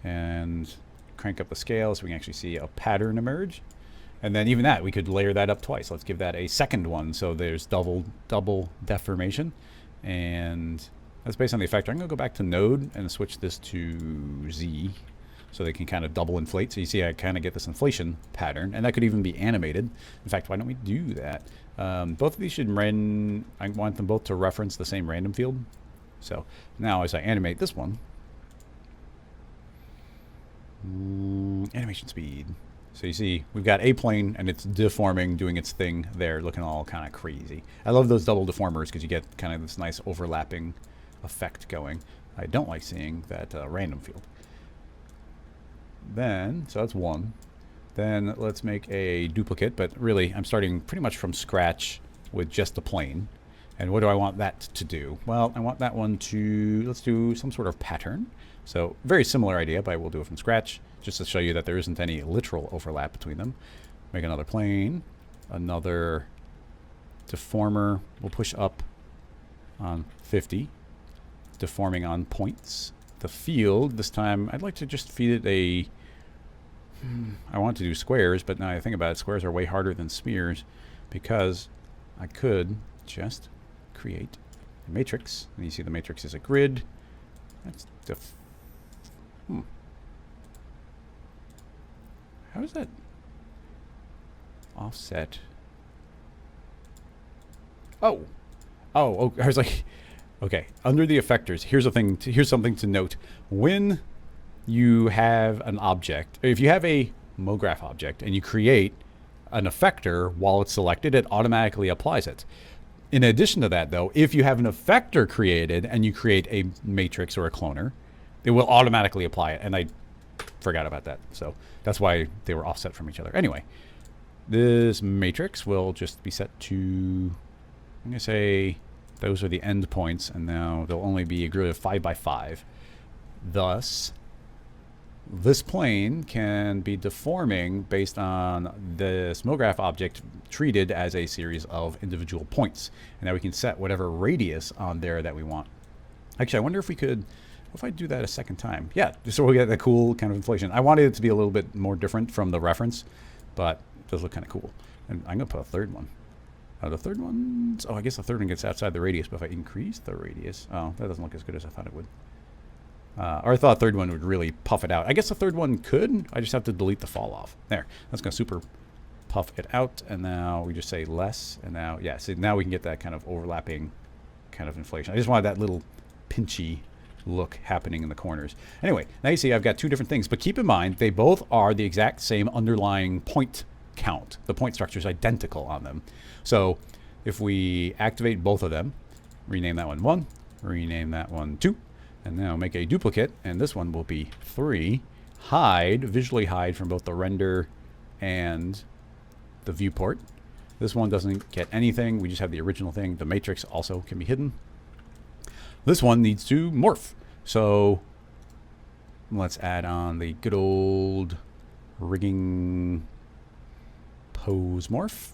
And crank up the scale so we can actually see a pattern emerge. And then even that, we could layer that up twice. Let's give that a second one. So there's double deformation. And that's based on the effect. I'm going to go back to node and switch this to Z so they can kind of double inflate. So you see I kind of get this inflation pattern. And that could even be animated. In fact, why don't we do that? Both of these should I want them both to reference the same random field. So now as I animate this one, animation speed. So you see, we've got a plane, and it's deforming, doing its thing there, looking all kind of crazy. I love those double deformers because you get kind of this nice overlapping effect going. I don't like seeing that random field. Then, so that's one. Then let's make a duplicate, but really I'm starting pretty much from scratch with just the plane. And what do I want that to do? Well, I want that one to, let's do some sort of pattern. So very similar idea, but I will do it from scratch just to show you that there isn't any literal overlap between them. Make another plane, another deformer. We'll push up on 50, deforming on points. The field, this time, I'd like to just feed it a, I want to do squares, but now I think about it, squares are way harder than smears because I could just create a matrix. And you see the matrix is a grid. That's how is that offset? Oh, I was like, okay, under the effectors, here's a thing, here's something to note. When you have an object, if you have a MoGraph object and you create an effector while it's selected, it automatically applies it. In addition to that, though, if you have an effector created and you create a matrix or a cloner, it will automatically apply it. And I forgot about that. So that's why they were offset from each other. Anyway, this matrix will just be set to, I'm going to say those are the end points, and now they'll only be a grid of 5 by 5. Thus, this plane can be deforming based on this MoGraph object treated as a series of individual points. And now we can set whatever radius on there that we want. Actually, I wonder if we could, if I do that a second time. Yeah, so we get that cool kind of inflation. I wanted it to be a little bit more different from the reference, but it does look kind of cool. And I'm going to put a third one. The third one, oh, I guess the third one gets outside the radius, but if I increase the radius, oh, that doesn't look as good as I thought it would. Or I thought a third one would really puff it out. I guess the third one could. I just have to delete the fall off. There. That's going to super puff it out. And now we just say less. And now, yeah, see, now we can get that kind of overlapping kind of inflation. I just wanted that little pinchy look happening in the corners. Anyway, now you see I've got two different things. But keep in mind, they both are the exact same underlying point count. The point structure is identical on them. So if we activate both of them, rename that one 1, rename that one 2, and now make a duplicate, and this one will be 3. Hide, visually hide from both the render and the viewport. This one doesn't get anything. We just have the original thing. The matrix also can be hidden. This one needs to morph. So let's add on the good old rigging pose morph.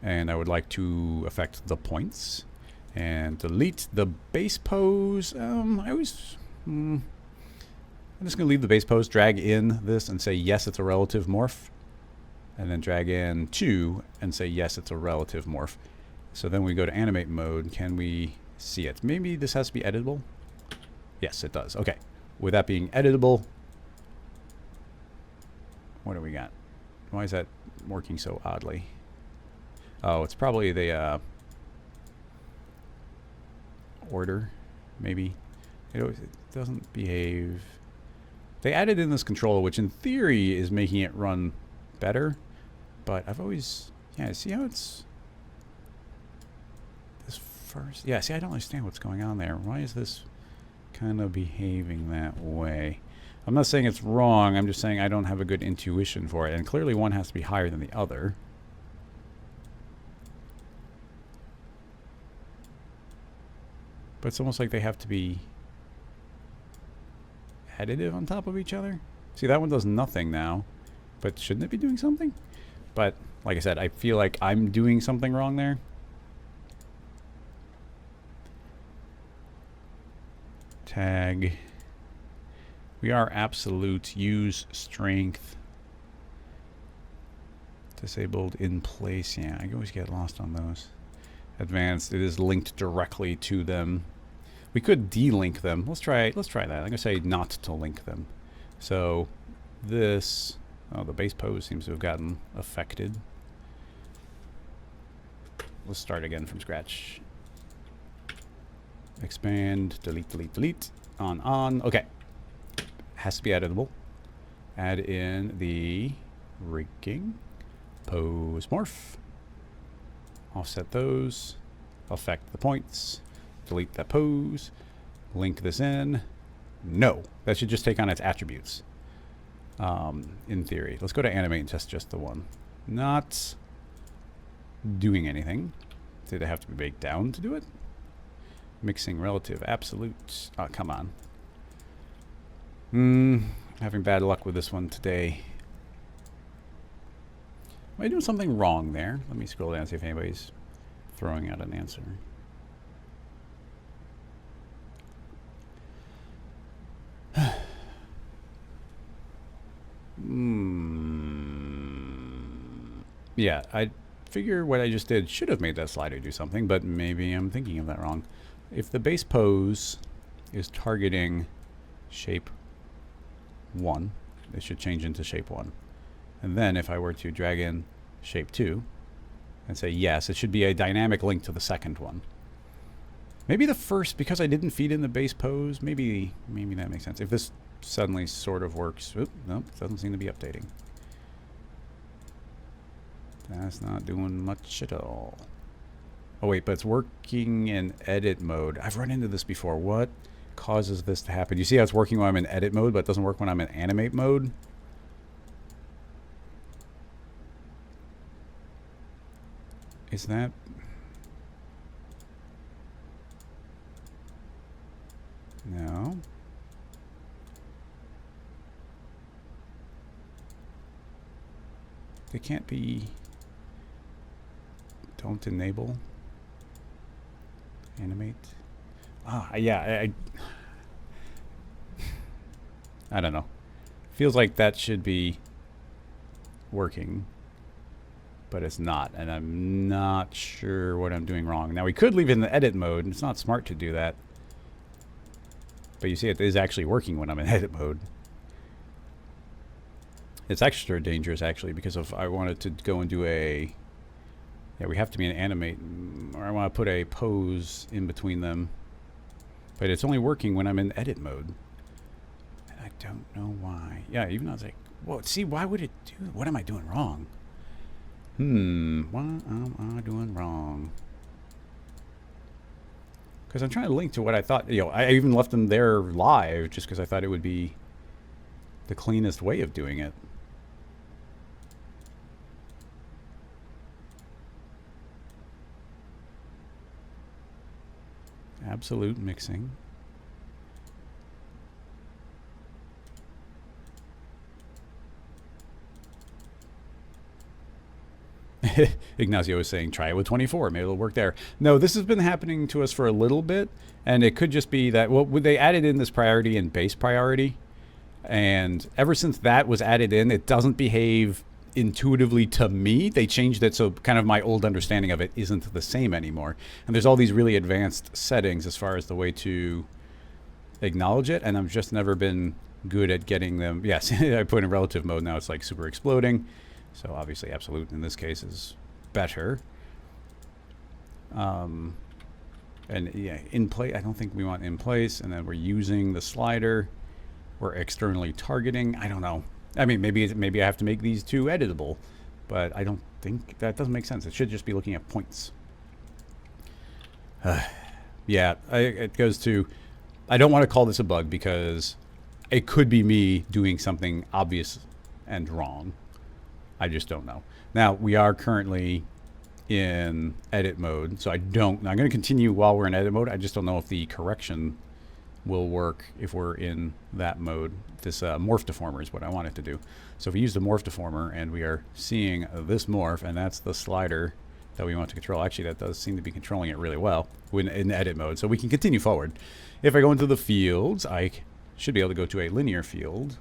And I would like to affect the points. And delete the base pose. I'm just going to leave the base pose, drag in this and say, yes, it's a relative morph. And then drag in 2 and say, yes, it's a relative morph. So then we go to animate mode. Can we see it? Maybe this has to be editable. Yes, it does. Okay. With that being editable, what do we got? Why is that working so oddly? Oh, it's probably the order, maybe. It doesn't behave. They added in this controller, which in theory is making it run better, but I've always, yeah, see how it's this first, yeah, see, I don't understand what's going on there. Why is this kind of behaving that way? I'm not saying it's wrong, I'm just saying I don't have a good intuition for it, and clearly one has to be higher than the other. But it's almost like they have to be additive on top of each other. See, that one does nothing now. But shouldn't it be doing something? But, like I said, I feel like I'm doing something wrong there. Tag. We are absolute. Use strength. Disabled in place. Yeah, I always get lost on those. Advanced, it is linked directly to them. We could delink them. Let's try that. I'm going to say not to link them. So this, oh, the base pose seems to have gotten affected. Let's start again from scratch. Expand, delete, delete, delete. On. Okay. Has to be editable. Add in the rigging pose morph. Offset those, affect the points, delete that pose, link this in. No, that should just take on its attributes, in theory. Let's go to animate and test just the one. Not doing anything. Did it have to be baked down to do it? Mixing relative absolute. Oh, come on. Having bad luck with this one today. Am I doing something wrong there? Let me scroll down and see if anybody's throwing out an answer. Yeah, I figure what I just did should have made that slider do something, but maybe I'm thinking of that wrong. If the base pose is targeting shape 1, it should change into shape 1. And then if I were to drag in shape 2 and say yes, it should be a dynamic link to the second one. Maybe the first, because I didn't feed in the base pose, maybe that makes sense. If this suddenly sort of works, nope, it doesn't seem to be updating. That's not doing much at all. Oh wait, but it's working in edit mode. I've run into this before. What causes this to happen? You see how it's working when I'm in edit mode, but it doesn't work when I'm in animate mode? Is that... No. They can't be... Don't enable. Animate. Ah, yeah, I don't know. Feels like that should be working, but it's not, and I'm not sure what I'm doing wrong. Now, we could leave it in the edit mode, and it's not smart to do that. But you see, it is actually working when I'm in edit mode. It's extra dangerous, actually, because if I wanted to go and do a... Yeah, we have to be in animate, or I want to put a pose in between them. But it's only working when I'm in edit mode. And I don't know why. Yeah, even though I was like, well, see, why would it do... What am I doing wrong? What am I doing wrong? Because I'm trying to link to what I thought, you know, I even left them there live just because I thought it would be the cleanest way of doing it. Absolute mixing. Ignacio is saying, try it with 24. Maybe it'll work there. No, this has been happening to us for a little bit. And it could just be that, well, they added in this priority and base priority. And ever since that was added in, it doesn't behave intuitively to me. They changed it so kind of my old understanding of it isn't the same anymore. And there's all these really advanced settings as far as the way to acknowledge it. And I've just never been good at getting them. Yes, I put in relative mode. Now it's like super exploding. So obviously absolute in this case is better. And yeah, in place, I don't think we want in place. And then we're using the slider. We're externally targeting. I don't know. I mean, maybe I have to make these two editable, but I don't think that doesn't make sense. It should just be looking at points. Yeah, it goes to, I don't want to call this a bug because it could be me doing something obvious and wrong. I just don't know. Now, we are currently in edit mode, so I'm going to continue while we're in edit mode. I just don't know if the correction will work if we're in that mode. This morph deformer is what I want it to do. So if we use the morph deformer and we are seeing this morph, and that's the slider that we want to control. Actually, that does seem to be controlling it really well in edit mode. So we can continue forward. If I go into the fields, I should be able to go to a linear field.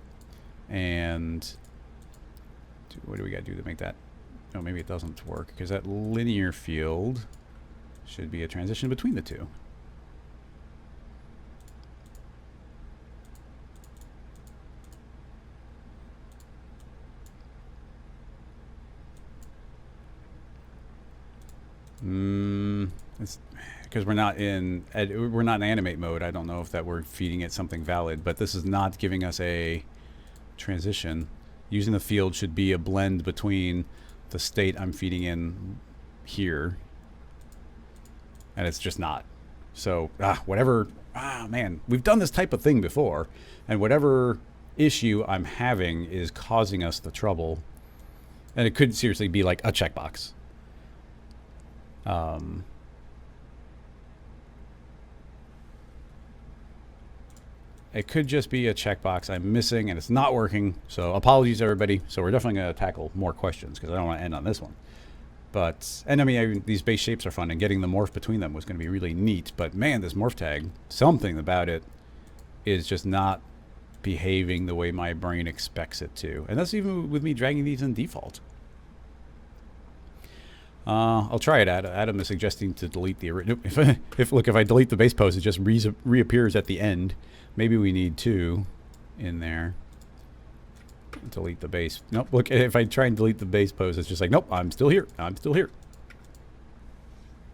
And what do we got to do to make that? No, maybe it doesn't work because that linear field should be a transition between the two. It's because we're not in animate mode. I don't know if that we're feeding it something valid, but this is not giving us a transition. Using the field should be a blend between the state I'm feeding in here, and it's just not. So whatever. Man, we've done this type of thing before, and whatever issue I'm having is causing us the trouble, and it could seriously be like a checkbox. it could just be a checkbox I'm missing and it's not working. So apologies, everybody. So we're definitely going to tackle more questions because I don't want to end on this one. But, and I mean, these base shapes are fun, and getting the morph between them was going to be really neat. But man, this morph tag, something about it is just not behaving the way my brain expects it to. And that's even with me dragging these in default. I'll try it. Adam is suggesting to delete the original. If I delete the base pose, it just reappears at the end. Maybe we need 2 in there. Delete the base. Nope. Look, if I try and delete the base pose, it's just like, nope, I'm still here. I'm still here.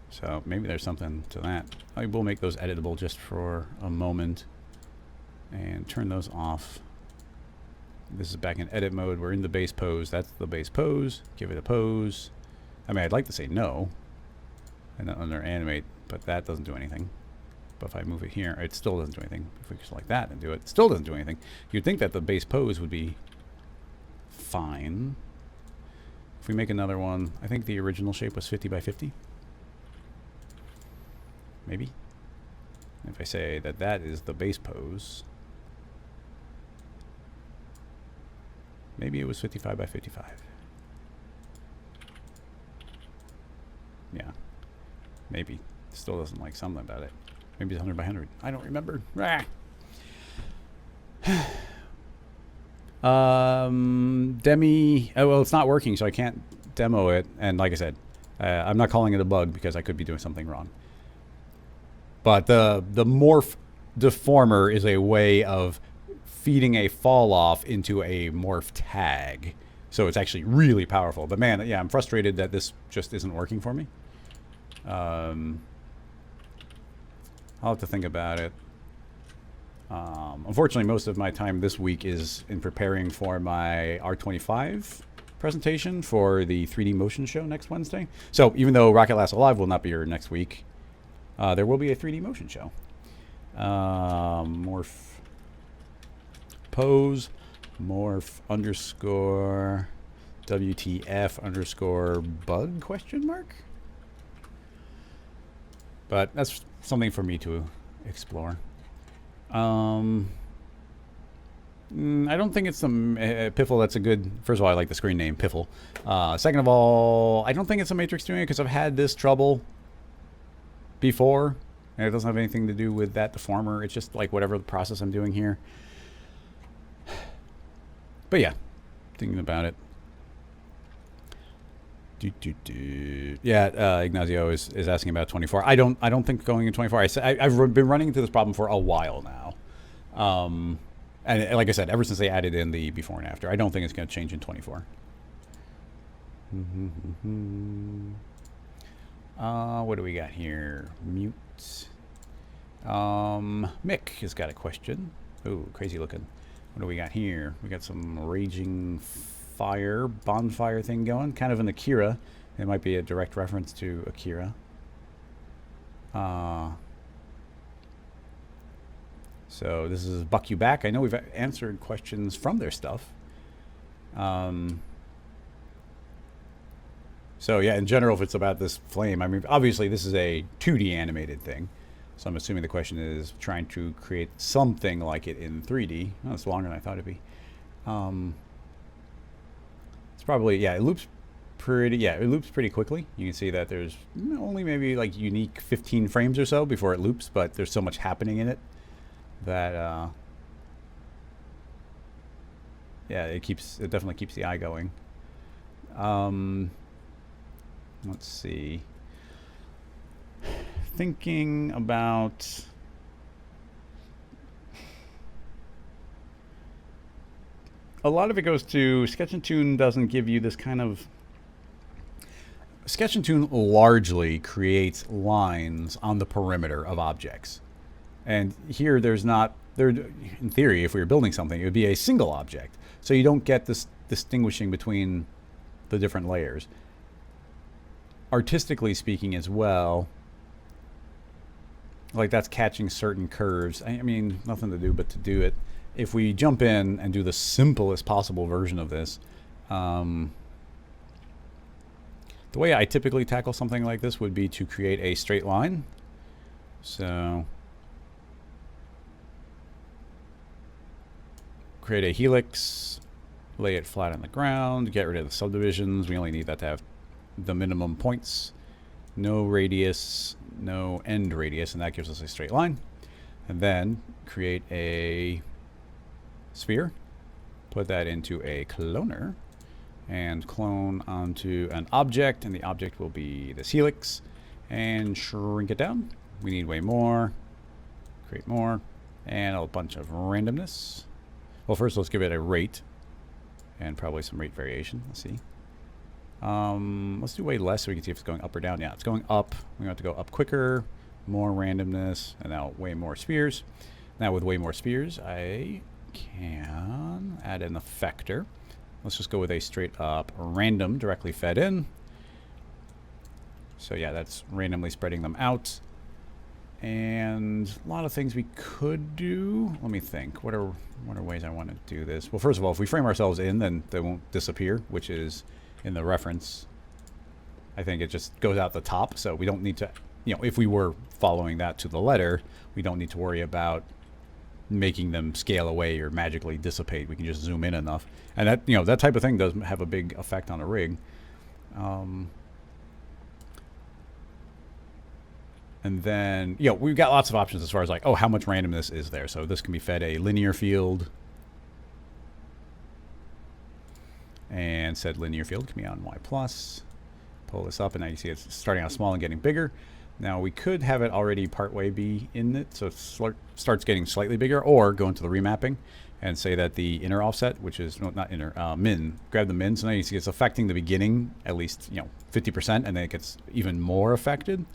So maybe there's something to that. I will make those editable just for a moment and turn those off. This is back in edit mode. We're in the base pose. That's the base pose. Give it a pose. I mean, I'd like to say no and then under animate, but that doesn't do anything. But if I move it here, it still doesn't do anything. If we just like that and do it, it still doesn't do anything. You'd think that the base pose would be fine. If we make another one, I think the original shape was 50 by 50. Maybe. If I say that that is the base pose, maybe it was 55 by 55. Yeah. Maybe. Still doesn't like something about it. Maybe it's 100 by 100. I don't remember. Demi. Oh, well, it's not working, so I can't demo it. And like I said, I'm not calling it a bug because I could be doing something wrong. But the morph deformer is a way of feeding a fall off into a morph tag. So it's actually really powerful. But man, yeah, I'm frustrated that this just isn't working for me. I'll have to think about it. Unfortunately, most of my time this week is in preparing for my R25 presentation for the 3D motion show next Wednesday. So even though Rocket Lasso Live will not be here next week, there will be a 3D motion show. Morph pose, morph underscore WTF underscore bug question mark. But that's something for me to explore. I don't think it's some Piffle. That's a good. First of all, I like the screen name Piffle. Second of all, I don't think it's a Matrix doing it because I've had this trouble before, and it doesn't have anything to do with that deformer. It's just like whatever the process I'm doing here. But yeah, thinking about it. Yeah, Ignacio is asking about 24. I don't think going in 24. I've been running into this problem for a while now, and like I said, ever since they added in the before and after, I don't think it's going to change in 24. What do we got here? Mute. Mick has got a question. Ooh, crazy looking. What do we got here? We got some raging fire, bonfire thing going, kind of an Akira. It might be a direct reference to Akira. So this is Buck You Back. I know we've answered questions from their stuff. So yeah, in general, if it's about this flame, I mean, obviously this is a 2D animated thing. So I'm assuming the question is trying to create something like it in 3D. Oh, it's longer than I thought it'd be. It's probably, yeah, it loops pretty quickly. You can see that there's only maybe like unique 15 frames or so before it loops, but there's so much happening in it that, yeah, it definitely keeps the eye going. Let's see. Thinking about a lot of it goes to Sketch and Tune doesn't give you this kind of Sketch and Tune largely creates lines on the perimeter of objects. And here there's not there in theory if we were building something it would be a single object. So you don't get this distinguishing between the different layers. Artistically speaking as well, like that's catching certain curves. I mean, nothing to do but to do it. If we jump in and do the simplest possible version of this, the way I typically tackle something like this would be to create a straight line. So create a helix, lay it flat on the ground, get rid of the subdivisions. We only need that to have the minimum points. No radius, no end radius, and that gives us a straight line. And then create a sphere, put that into a cloner, and clone onto an object, and the object will be this helix, and shrink it down. We need way more, create more, and a bunch of randomness. Well, first let's give it a rate, and probably some rate variation. Let's see. Let's do way less so we can see if it's going up or down. Yeah, it's going up. We want to go up quicker, more randomness, and now way more spheres. Now with way more spheres, I can add an effector. Let's just go with a straight up random directly fed in. So yeah, that's randomly spreading them out. And a lot of things we could do. Let me think. What are ways I want to do this? Well, first of all, if we frame ourselves in, then they won't disappear, which is in the reference. I think it just goes out the top, so we don't need to, you know, if we were following that to the letter, we don't need to worry about making them scale away or magically dissipate. We can just zoom in enough. And that, you know, that type of thing does have a big effect on a rig. And then, you know, we've got lots of options as far as like, oh, how much randomness is there? So this can be fed a linear field. And said linear field can be on Y+. Pull this up, and now you see it's starting out small and getting bigger. Now we could have it already partway be in it, so it starts getting slightly bigger, or go into the remapping and say that the inner offset, which is, no, not inner, min, grab the min. So now you see it's affecting the beginning at least, you know, 50%, and then it gets even more affected.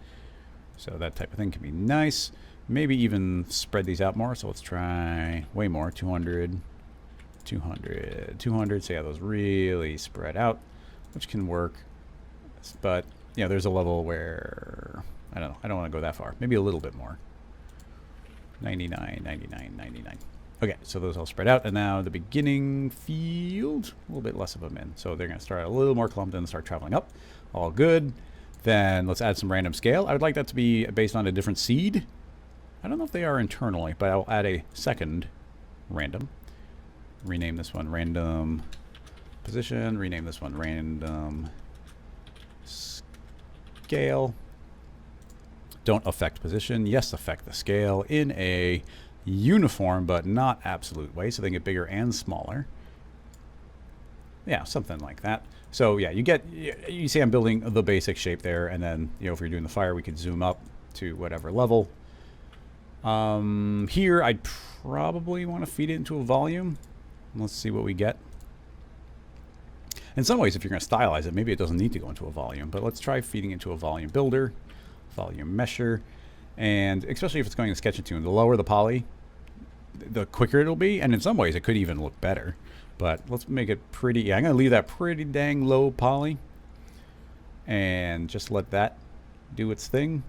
So that type of thing can be nice. Maybe even spread these out more. So let's try way more, 200, 200, 200. So yeah, those really spread out, which can work. But, you know, there's a level where, I don't know, I don't want to go that far. Maybe a little bit more. 99, 99, 99. Okay, so those all spread out. And now the beginning field, a little bit less of a min. So they're going to start a little more clumped and start traveling up. All good. Then let's add some random scale. I would like that to be based on a different seed. I don't know if they are internally, but I'll add a second random. Rename this one random position. Rename this one random scale. Don't affect position. Yes, affect the scale in a uniform but not absolute way, so they get bigger and smaller. Yeah, something like that. So yeah, you see I'm building the basic shape there, and then, you know, if you're doing the fire, we could zoom up to whatever level. Here I'd probably want to feed it into a volume. Let's see what we get. In some ways, if you're going to stylize it, maybe it doesn't need to go into a volume, but let's try feeding into a volume builder, volume mesher, and especially if it's going to Sketchy tune, the lower the poly, the quicker it'll be, and in some ways it could even look better. But let's make it pretty, yeah, I'm going to leave that pretty dang low poly and just let that do its thing.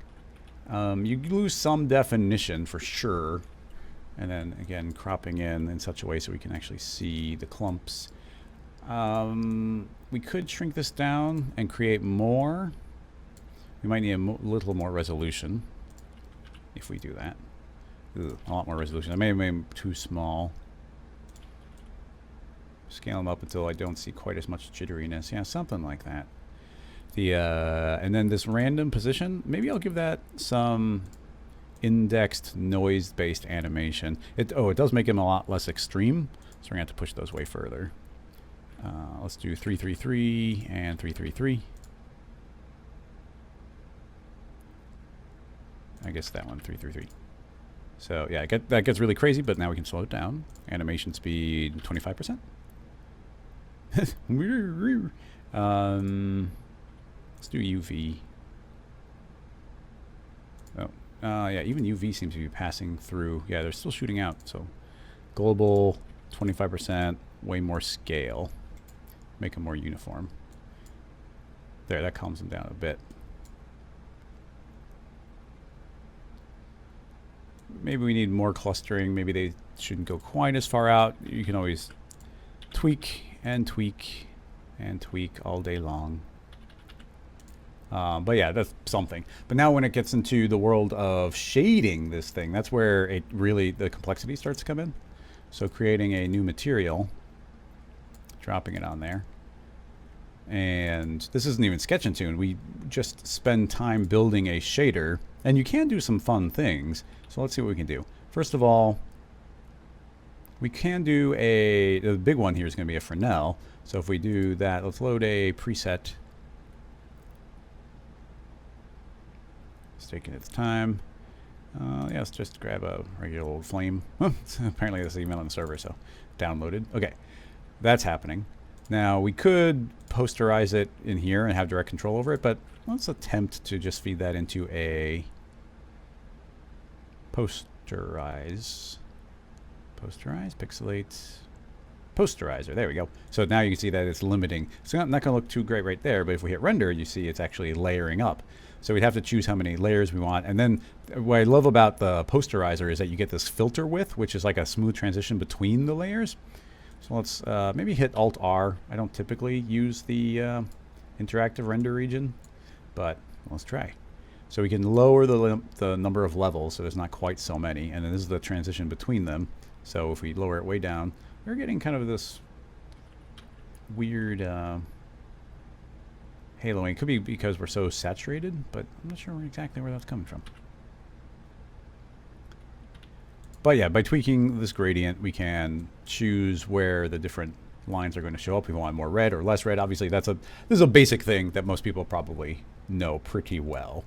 You lose some definition for sure. And then again, cropping in such a way so we can actually see the clumps. We could shrink this down and create more. We might need a little more resolution if we do that. Ooh, a lot more resolution. I may have made them too small. Scale them up until I don't see quite as much jitteriness. Yeah, something like that. And then this random position, maybe I'll give that some indexed noise-based animation. It does make them a lot less extreme, so we're going to have to push those way further. Let's do 333 and 333. I guess that one, 333. So yeah, that gets really crazy, but now we can slow it down. Animation speed 25%. Let's do UV. Oh, yeah, even UV seems to be passing through. Yeah, they're still shooting out. So global 25%, way more scale. Make them more uniform. There, that calms them down a bit. Maybe we need more clustering. Maybe they shouldn't go quite as far out. You can always tweak and tweak and tweak all day long. But yeah, that's something. But now when it gets into the world of shading this thing, that's where it really, the complexity starts to come in. So creating a new material, dropping it on there. And this isn't even Sketch and Tune. We just spend time building a shader, and you can do some fun things. So let's see what we can do. First of all, we can do the big one here is going to be a Fresnel. So if we do that, let's load a preset. It's taking its time. Yeah, let's just grab a regular old flame. Apparently this is even on the server, so downloaded. Okay, that's happening. Now we could posterize it in here and have direct control over it, but let's attempt to just feed that into a posterize, pixelate, posterizer. There we go. So now you can see that it's limiting. It's not going to look too great right there, but if we hit render, you see it's actually layering up. So we'd have to choose how many layers we want. And then what I love about the posterizer is that you get this filter width, which is like a smooth transition between the layers. So let's maybe hit Alt-R. I don't typically use the interactive render region, but let's try. So we can lower the number of levels, so there's not quite so many. And then this is the transition between them. So if we lower it way down, we're getting kind of this weird haloing. It could be because we're so saturated, but I'm not sure exactly where that's coming from. But yeah, by tweaking this gradient, we can choose where the different lines are going to show up. We want more red or less red. Obviously, this is a basic thing that most people probably know pretty well.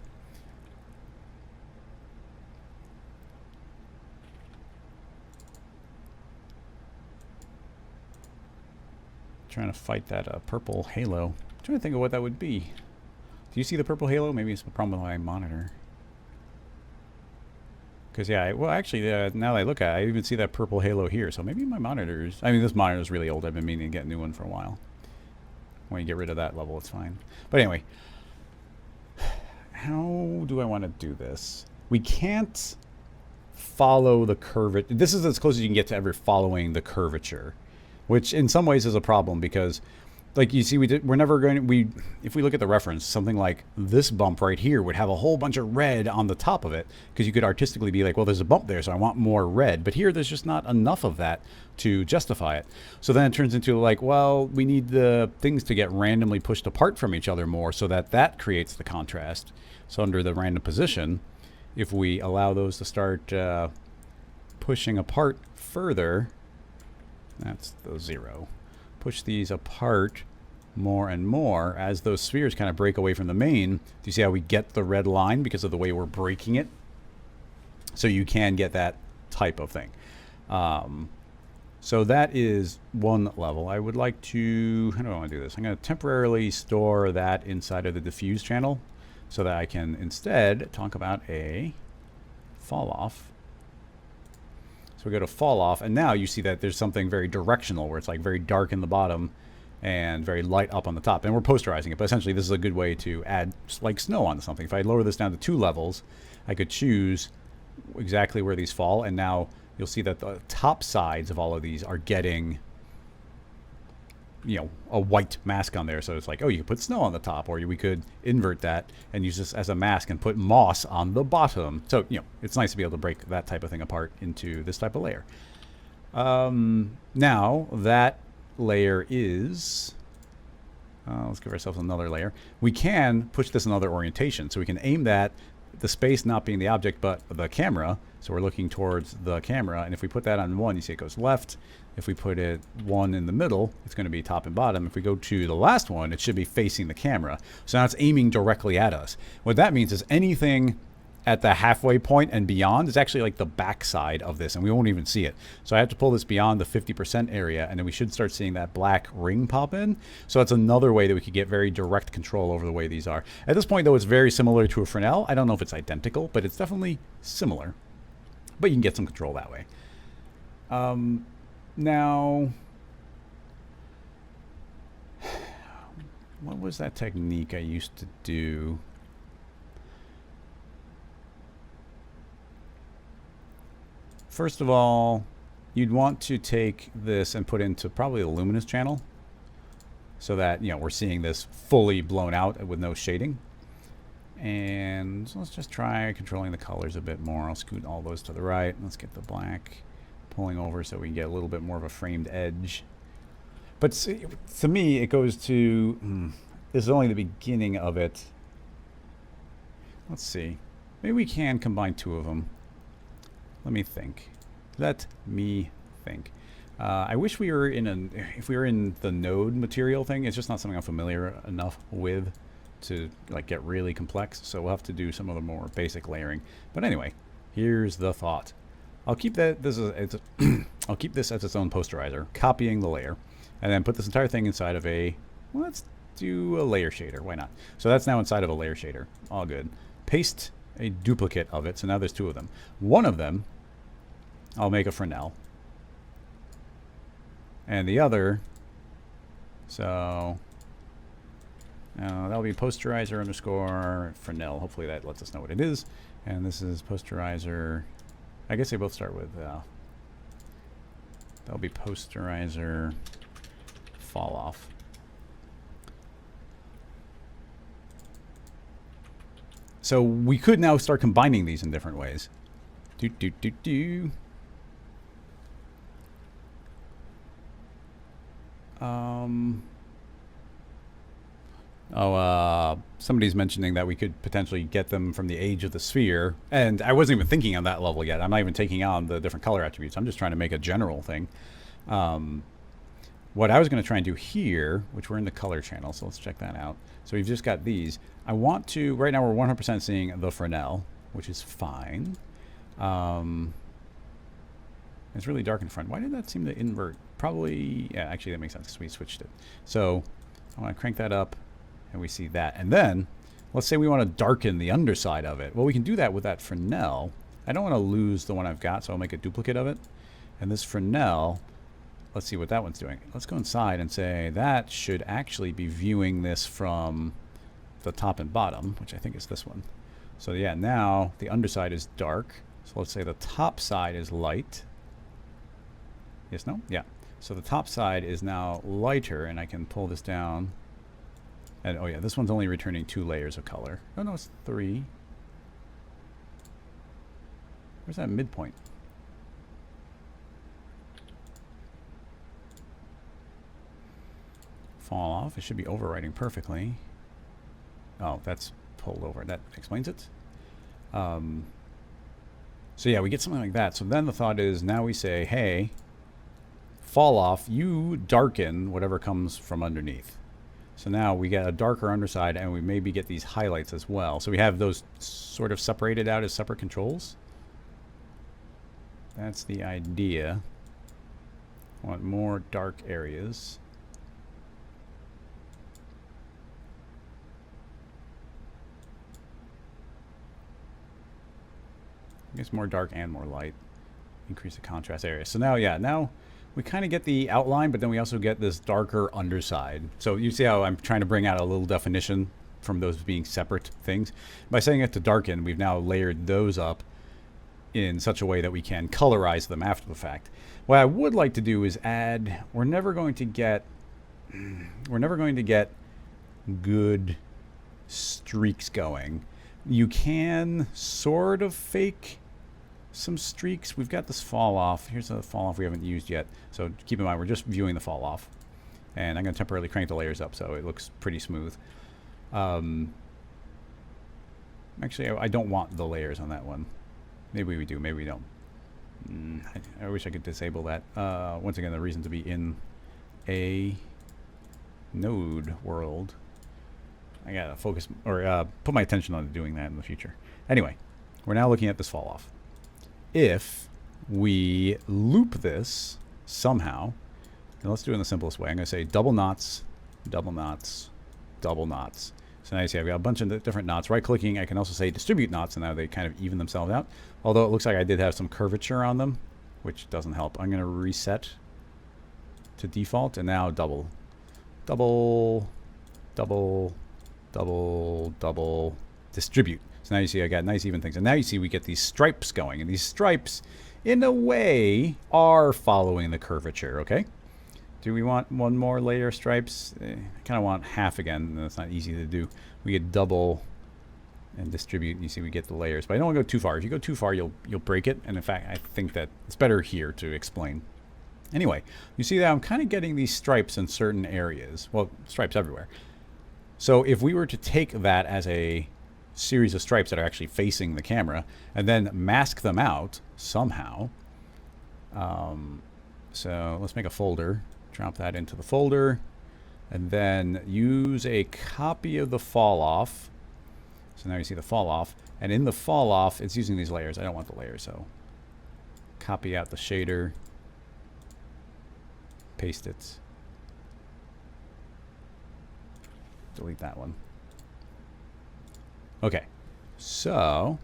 Trying to fight that purple halo. I'm trying to think of what that would be. Do you see the purple halo? Maybe it's a problem with my monitor. Because yeah, well actually now that I look at it, I even see that purple halo here. So maybe my monitors, I mean this monitor is really old. I've been meaning to get a new one for a while. When you get rid of that level, it's fine. But anyway, how do I want to do this? We can't follow the curvature. This is as close as you can get to ever following the curvature, which in some ways is a problem because like you see, we're never going to, if we look at the reference, something like this bump right here would have a whole bunch of red on the top of it because you could artistically be like, well, there's a bump there, so I want more red. But here, there's just not enough of that to justify it. So then it turns into like, well, we need the things to get randomly pushed apart from each other more so that creates the contrast. So under the random position, if we allow those to start pushing apart further, that's the 0. Push these apart more and more as those spheres kind of break away from the main. Do you see how we get the red line because of the way we're breaking it? So you can get that type of thing. So that is one level. I would like to, how do I want to do this? I'm going to temporarily store that inside of the diffuse channel so that I can instead talk about a fall off. So we go to fall off, and now you see that there's something very directional where it's like very dark in the bottom and very light up on the top. And we're posterizing it, but essentially this is a good way to add like snow onto something. If I lower this down to 2 levels, I could choose exactly where these fall, and now you'll see that the top sides of all of these are getting, you know, a white mask on there. So it's like, oh, you could put snow on the top, or we could invert that and use this as a mask and put moss on the bottom. So, you know, it's nice to be able to break that type of thing apart into this type of layer. Now that layer is, let's give ourselves another layer. We can push this another orientation. So we can aim that, the space not being the object, but the camera. So we're looking towards the camera. And if we put that on 1, you see it goes left. If we put it 1 in the middle, it's going to be top and bottom. If we go to the last one, it should be facing the camera. So now it's aiming directly at us. What that means is anything at the halfway point and beyond is actually like the back side of this, and we won't even see it. So I have to pull this beyond the 50% area, and then we should start seeing that black ring pop in. So that's another way that we could get very direct control over the way these are. At this point, though, it's very similar to a Fresnel. I don't know if it's identical, but it's definitely similar. But you can get some control that way. Now, what was that technique I used to do? First of all, you'd want to take this and put into probably a luminous channel so that, you know, we're seeing this fully blown out with no shading. And so let's just try controlling the colors a bit more. I'll scoot all those to the right. Let's get the black pulling over so we can get a little bit more of a framed edge. But to me, it goes to, this is only the beginning of it. Let's see. Maybe we can combine two of them. Let me think. Let me think. I wish we were if we were in the node material thing. It's just not something I'm familiar enough with to like get really complex. So we'll have to do some of the more basic layering. But anyway, here's the thought. I'll keep that. I'll keep this as its own posterizer, copying the layer, and then put this entire thing inside of a. Well, let's do a layer shader. Why not? So that's now inside of a layer shader. All good. Paste a duplicate of it. So now there's two of them. One of them, I'll make a Fresnel. And the other, so that'll be posterizer underscore Fresnel. Hopefully that lets us know what it is. And this is posterizer. I guess they both start with, that'll be posterizer fall off. So we could now start combining these in different ways. Somebody's mentioning that we could potentially get them from the age of the sphere. And I wasn't even thinking on that level yet. I'm not even taking on the different color attributes. I'm just trying to make a general thing. What I was going to try and do here, which we're in the color channel, so let's check that out. So we've just got these. I want to, right now we're 100% seeing the Fresnel, which is fine. It's really dark in front. Why did that seem to invert? Probably, yeah, actually that makes sense because we switched it. So I want to crank that up and we see that. And then let's say we want to darken the underside of it. Well, we can do that with that Fresnel. I don't want to lose the one I've got, so I'll make a duplicate of it. And this Fresnel, let's see what that one's doing. Let's go inside and say that should actually be viewing this from the top and bottom, which I think is this one. So yeah, now the underside is dark. So let's say the top side is light. Yes, no? Yeah. So the top side is now lighter, and I can pull this down. And oh yeah, this one's only returning 2 layers of color. Oh no, it's 3. Where's that midpoint? Fall off. It should be overwriting perfectly. Oh, that's pulled over. That explains it. So yeah, we get something like that. So then the thought is, now we say, hey, fall off, you darken whatever comes from underneath. So now we get a darker underside, and we maybe get these highlights as well. So we have those sort of separated out as separate controls. That's the idea. I want more dark areas. I guess more dark and more light. Increase the contrast area. So now, yeah, now we kind of get the outline, but then we also get this darker underside. So you see how I'm trying to bring out a little definition from those being separate things. By setting it to darken, we've now layered those up in such a way that we can colorize them after the fact. What I would like to do is add, we're never going to get good streaks going. You can sort of fake some streaks. We've got this fall off. Here's a fall off we haven't used yet. So keep in mind, we're just viewing the fall off. And I'm going to temporarily crank the layers up so it looks pretty smooth. Actually, I don't want the layers on that one. Maybe we do, maybe we don't. I wish I could disable that. Once again, the reason to be in a node world. I gotta focus, or put my attention on doing that in the future. Anyway, we're now looking at this fall off. If we loop this somehow, and let's do it in the simplest way. I'm gonna say double knots, double knots, double knots. So now you see I've got a bunch of different knots. Right clicking, I can also say distribute knots, and now they kind of even themselves out. Although it looks like I did have some curvature on them, which doesn't help. I'm gonna reset to default, and now double, double, double, double, double, distribute. So now you see I got nice even things. And now you see we get these stripes going. And these stripes, in a way, are following the curvature, okay? Do we want one more layer of stripes? I kind of want half again. That's not easy to do. We get double and distribute. You see we get the layers, but I don't want to go too far. If you go too far, you'll break it. And in fact, I think that it's better here to explain. Anyway, you see that I'm kind of getting these stripes in certain areas. Well, stripes everywhere. So if we were to take that as a series of stripes that are actually facing the camera and then mask them out somehow. So let's make a folder, drop that into the folder, and then use a copy of the fall off. So now you see the fall off, and in the fall off, it's using these layers. I don't want the layers, so copy out the shader, paste it, delete that one. Okay, so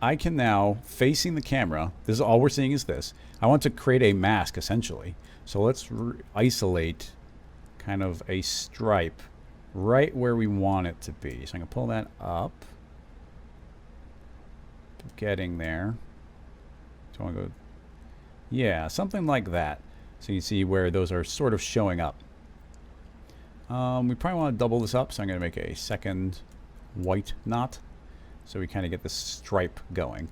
I can now, facing the camera, this is all we're seeing is this. I want to create a mask, essentially. So let's isolate kind of a stripe right where we want it to be. So I'm going to pull that up. Getting there. So I want to go, yeah, something like that. So you see where those are sort of showing up. We probably want to double this up, so I'm going to make a second white knot, so we kind of get this stripe going.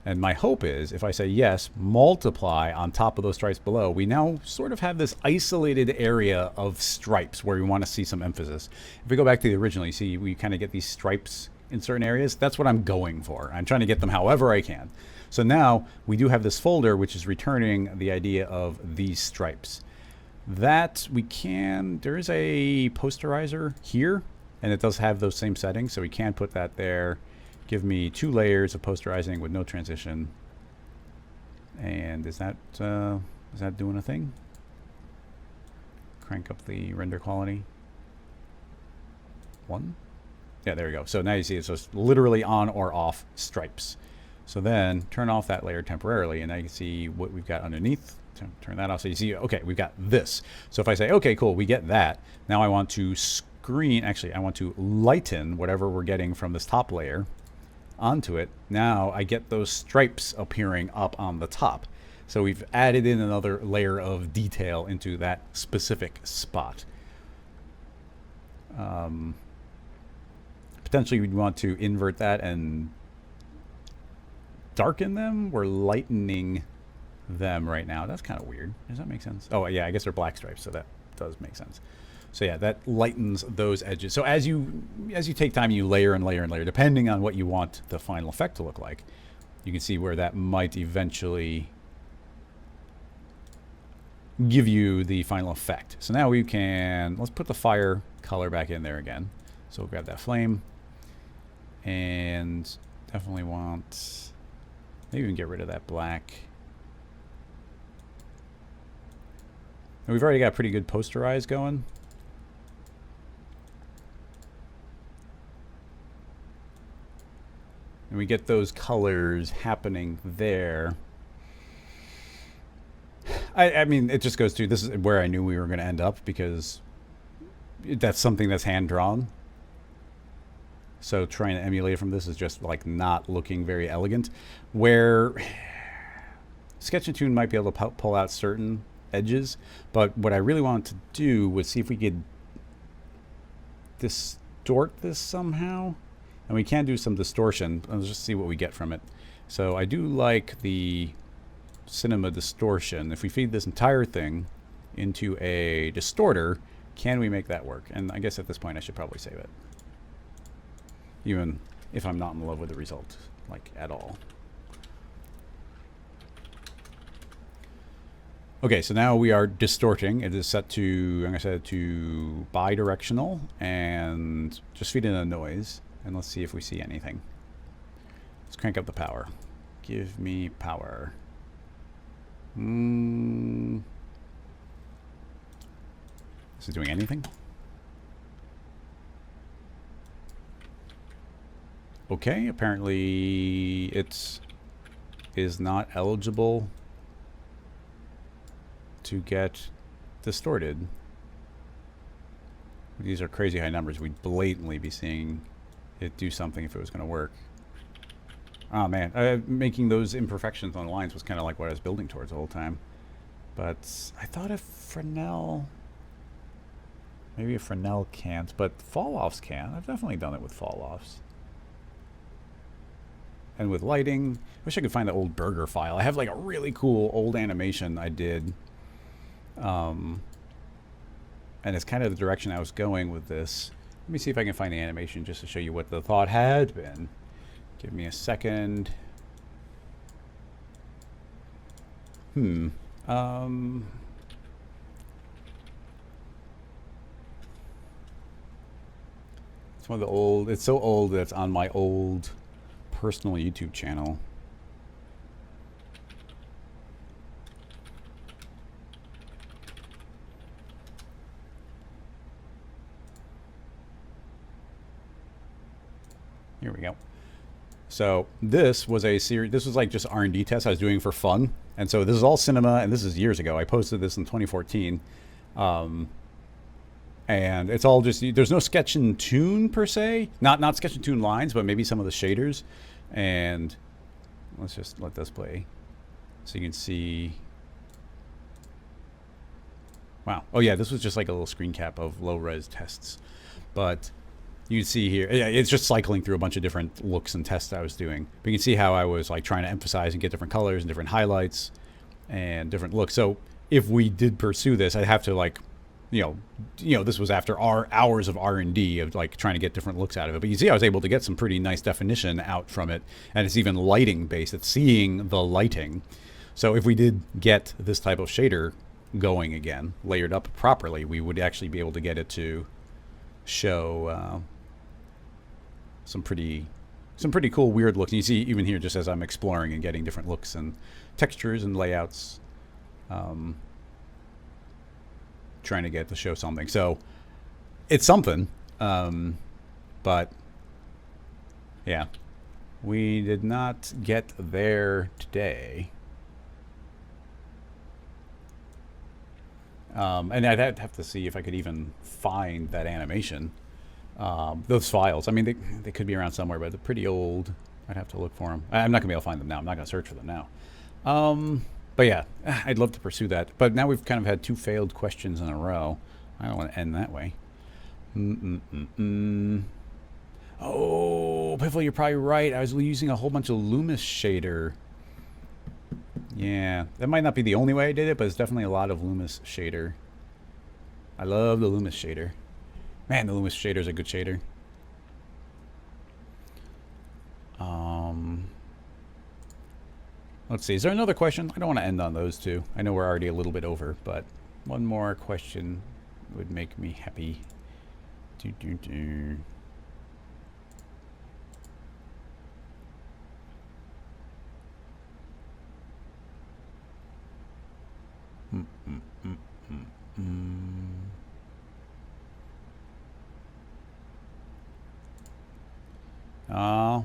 And my hope is, if I say yes, multiply on top of those stripes below, we now sort of have this isolated area of stripes where we want to see some emphasis. If we go back to the original, you see we kind of get these stripes in certain areas. That's what I'm going for. I'm trying to get them however I can. So now we do have this folder which is returning the idea of these stripes. That we can, there is a posterizer here, and it does have those same settings, so we can put that there. Give me 2 layers of posterizing with no transition. And is that doing a thing? Crank up the render quality. 1? Yeah, there we go. So now you see it's just literally on or off stripes. So then turn off that layer temporarily, and now you can see what we've got underneath. Turn that off, so you see, okay, we've got this. So if I say, okay, cool, we get that. Now I want to I want to lighten whatever we're getting from this top layer onto it. Now I get those stripes appearing up on the top. So we've added in another layer of detail into that specific spot. Potentially we'd want to invert that and darken them. We're lightening them right now. That's kind of weird. Does that make sense? Oh yeah, I guess they're black stripes, so that does make sense. So yeah, that lightens those edges. So as you take time, you layer and layer and layer, depending on what you want the final effect to look like. You can see where that might eventually give you the final effect. So now we can, let's put the fire color back in there again. So we'll grab that flame, and definitely want, maybe we can get rid of that black. And we've already got pretty good posterize going. And we get those colors happening there. I mean, it just goes to, this is where I knew we were going to end up, because that's something that's hand-drawn. So trying to emulate from this is just like not looking very elegant. Where Sketch and Tune might be able to pull out certain edges, but what I really wanted to do was see if we could distort this somehow. And we can do some distortion. Let's just see what we get from it. So I do like the cinema distortion. If we feed this entire thing into a distorter, can we make that work? And I guess at this point I should probably save it, even if I'm not in love with the result, like, at all. Okay, so now we are distorting. It is set to, I'm going to set it to bi-directional, and just feed in a noise. And let's see if we see anything. Let's crank up the power. Give me power. Is it doing anything? Okay, apparently it is not eligible to get distorted. These are crazy high numbers. We'd blatantly be seeing it do something if it was going to work. Oh man, making those imperfections on the lines was kind of like what I was building towards the whole time. But I thought if Fresnel, maybe a Fresnel can't, but fall-offs can. I've definitely done it with fall-offs. And with lighting, I wish I could find the old burger file. I have like a really cool old animation I did. And it's kind of the direction I was going with this. Let me see if I can find the animation just to show you what the thought had been. Give me a second. It's one of the old, it's so old that it's on my old personal YouTube channel. Here we go. So this was a series, this was like just R&D test I was doing for fun. And so this is all cinema, and this is years ago. I posted this in 2014. And it's all just, there's no sketch and tune per se. Not sketch and tune lines, but maybe some of the shaders. And let's just let this play so you can see. Wow. Oh yeah, this was just like a little screen cap of low res tests. But you can see here, yeah, it's just cycling through a bunch of different looks and tests I was doing. But you can see how I was like trying to emphasize and get different colors and different highlights and different looks. So if we did pursue this, I'd have to like, you know, this was after our hours of R&D of like trying to get different looks out of it. But you see I was able to get some pretty nice definition out from it. And it's even lighting based. It's seeing the lighting. So if we did get this type of shader going again, layered up properly, we would actually be able to get it to show some pretty cool weird looks. And you see even here just as I'm exploring and getting different looks and textures and layouts, trying to get to show something. So it's something, but yeah, we did not get there today. And I'd have to see if I could even find that animation. Those files, I mean, they could be around somewhere, but they're pretty old. I'd have to look for them. I'm not gonna be able to find them now. I'm not gonna search for them now. But yeah, I'd love to pursue that. But now we've kind of had 2 failed questions in a row. I don't want to end that way. Oh, Piffle, you're probably right. I was using a whole bunch of Loomis shader. Yeah, that might not be the only way I did it, but it's definitely a lot of Loomis shader. I love the Loomis shader. Man, the Loomis shader is a good shader. Let's see. Is there another question? I don't want to end on those 2. I know we're already a little bit over, but one more question would make me happy.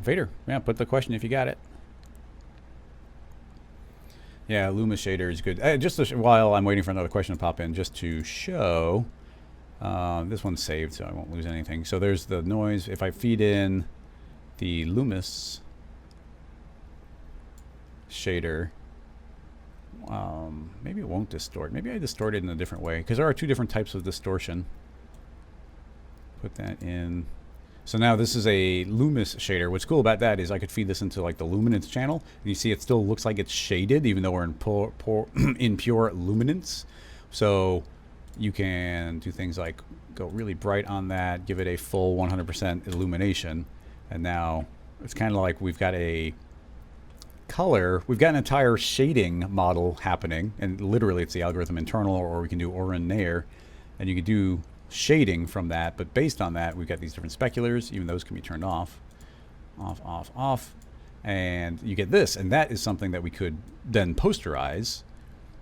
Vader, yeah, put the question if you got it. Yeah, Loomis shader is good. Just while I'm waiting for another question to pop in, just to show, this one's saved, so I won't lose anything. So there's the noise. If I feed in the Loomis shader, maybe it won't distort. Maybe I distort it in a different way, because there are 2 different types of distortion. Put that in. So now this is a Loomis shader. What's cool about that is I could feed this into like the luminance channel. And you see it still looks like it's shaded, even though we're in pure luminance. So you can do things like go really bright on that, give it a full 100% illumination. And now it's kind of like we've got a color. We've got an entire shading model happening. And literally it's the algorithm internal, or we can do Aura Nair. And you can do shading from that, but based on that, we've got these different speculars. Even those can be turned off, and you get this, and that is something that we could then posterize,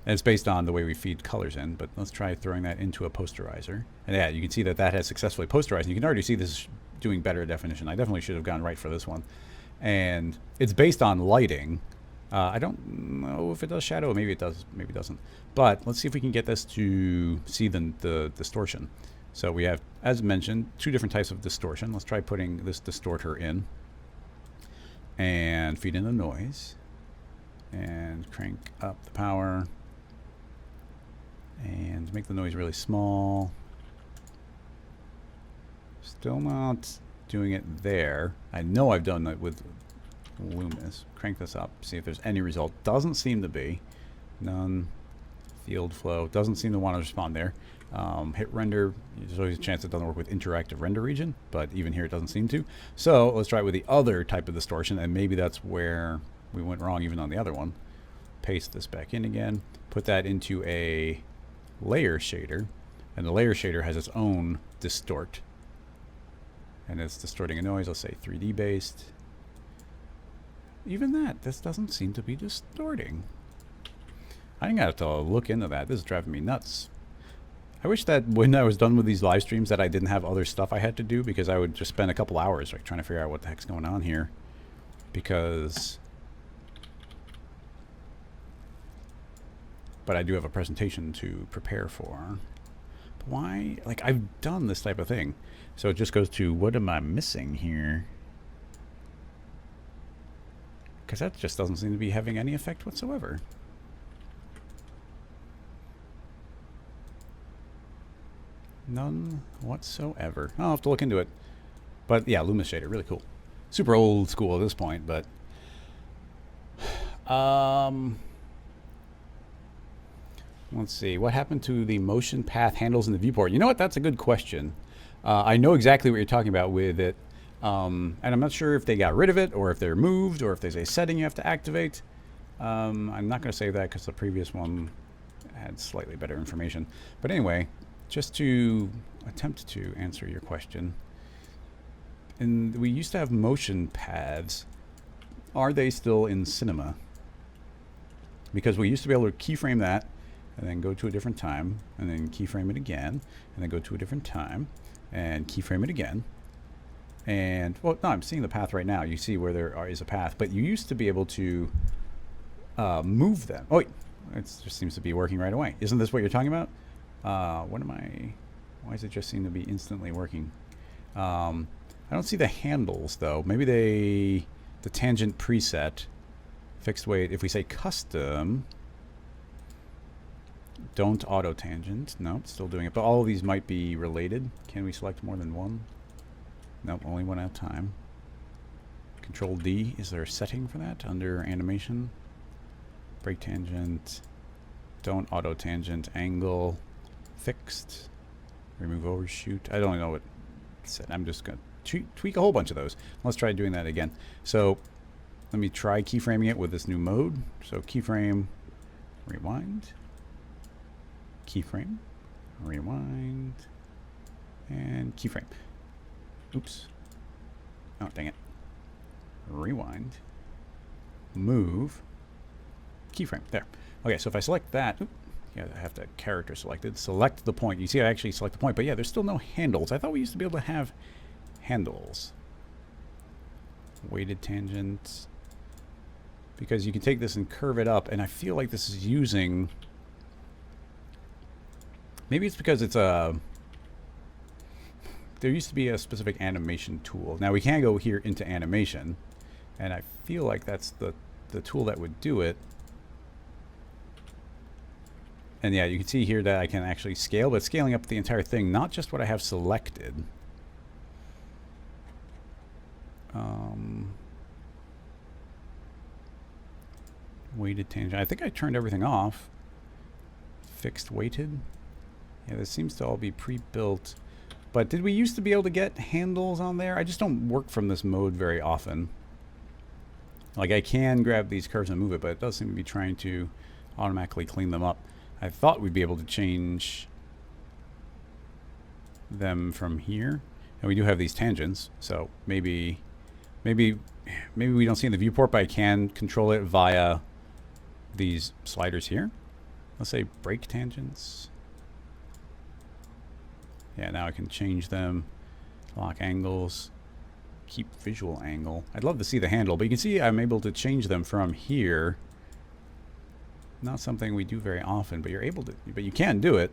and it's based on the way we feed colors in. But let's try throwing that into a posterizer, and yeah, you can see that has successfully posterized, and you can already see this is doing better definition. I definitely should have gone right for this one, and it's based on lighting. I don't know if it does shadow. Maybe it does, maybe it doesn't. But let's see if we can get this to see the distortion. So we have, as mentioned, 2 different types of distortion. Let's try putting this distorter in and feed in the noise and crank up the power and make the noise really small. Still not doing it there. I know I've done that with Loomis. Crank this up, see if there's any result. Doesn't seem to be. None. Field flow. Doesn't seem to want to respond there. Hit render. There's always a chance it doesn't work with interactive render region, but even here it doesn't seem to. So let's try it with the other type of distortion, and maybe that's where we went wrong even on the other one. Paste this back in again. Put that into a layer shader, and the layer shader has its own distort. And it's distorting a noise, let's say 3D based. Even that, this doesn't seem to be distorting. I'm gonna have to look into that. This is driving me nuts. I wish that when I was done with these live streams that I didn't have other stuff I had to do, because I would just spend a couple hours like trying to figure out what the heck's going on here. Because... But I do have a presentation to prepare for. But why? Like, I've done this type of thing. So it just goes to, what am I missing here? Because that just doesn't seem to be having any effect whatsoever. None whatsoever. I'll have to look into it. But yeah, Loomis shader, really cool. Super old school at this point, but... Let's see, what happened to the motion path handles in the viewport? You know what, that's a good question. I know exactly what you're talking about with it. And I'm not sure if they got rid of it, or if they're moved, or if there's a setting you have to activate. I'm not going to say that because the previous one had slightly better information. But anyway, just to attempt to answer your question. And we used to have motion paths. Are they still in Cinema? Because we used to be able to keyframe that, and then go to a different time, and then keyframe it again, and then go to a different time, and keyframe it again. And, well, no, I'm seeing the path right now. You see where there is a path, but you used to be able to move them. Oh, wait, it just seems to be working right away. Isn't this what you're talking about? What am I, why does it just seem to be instantly working? I don't see the handles, though. Maybe the tangent preset, fixed weight, if we say custom, don't auto tangent. Nope, still doing it. But all of these might be related. Can we select more than one? Nope, only one at a time. Control D. Is there a setting for that under animation? Break tangent. Don't auto tangent. Angle. Fixed. Remove overshoot. I don't know what it said. I'm just going to tweak a whole bunch of those. Let's try doing that again. So let me try keyframing it with this new mode. So keyframe, rewind. Keyframe, rewind, and keyframe. Oops. Oh, dang it. Rewind, move, keyframe. There. Okay, so if I select that, yeah, I have that character selected. Select the point. You see, I actually select the point, but yeah, there's still no handles. I thought we used to be able to have handles. Weighted tangent. Because you can take this and curve it up, and I feel like this is using... Maybe it's because it's a... There used to be a specific animation tool. Now we can go here into animation, and I feel like that's the tool that would do it. And yeah, you can see here that I can actually scale, but scaling up the entire thing, not just what I have selected. Weighted tangent. I think I turned everything off. Fixed weighted. Yeah, this seems to all be pre-built. But did we used to be able to get handles on there? I just don't work from this mode very often. Like, I can grab these curves and move it, but it does seem to be trying to automatically clean them up. I thought we'd be able to change them from here. And we do have these tangents, so maybe we don't see in the viewport, but I can control it via these sliders here. Let's say break tangents. Yeah, now I can change them, lock angles, keep visual angle. I'd love to see the handle, but you can see I'm able to change them from here. Not something we do very often, but you're able to, but you can do it.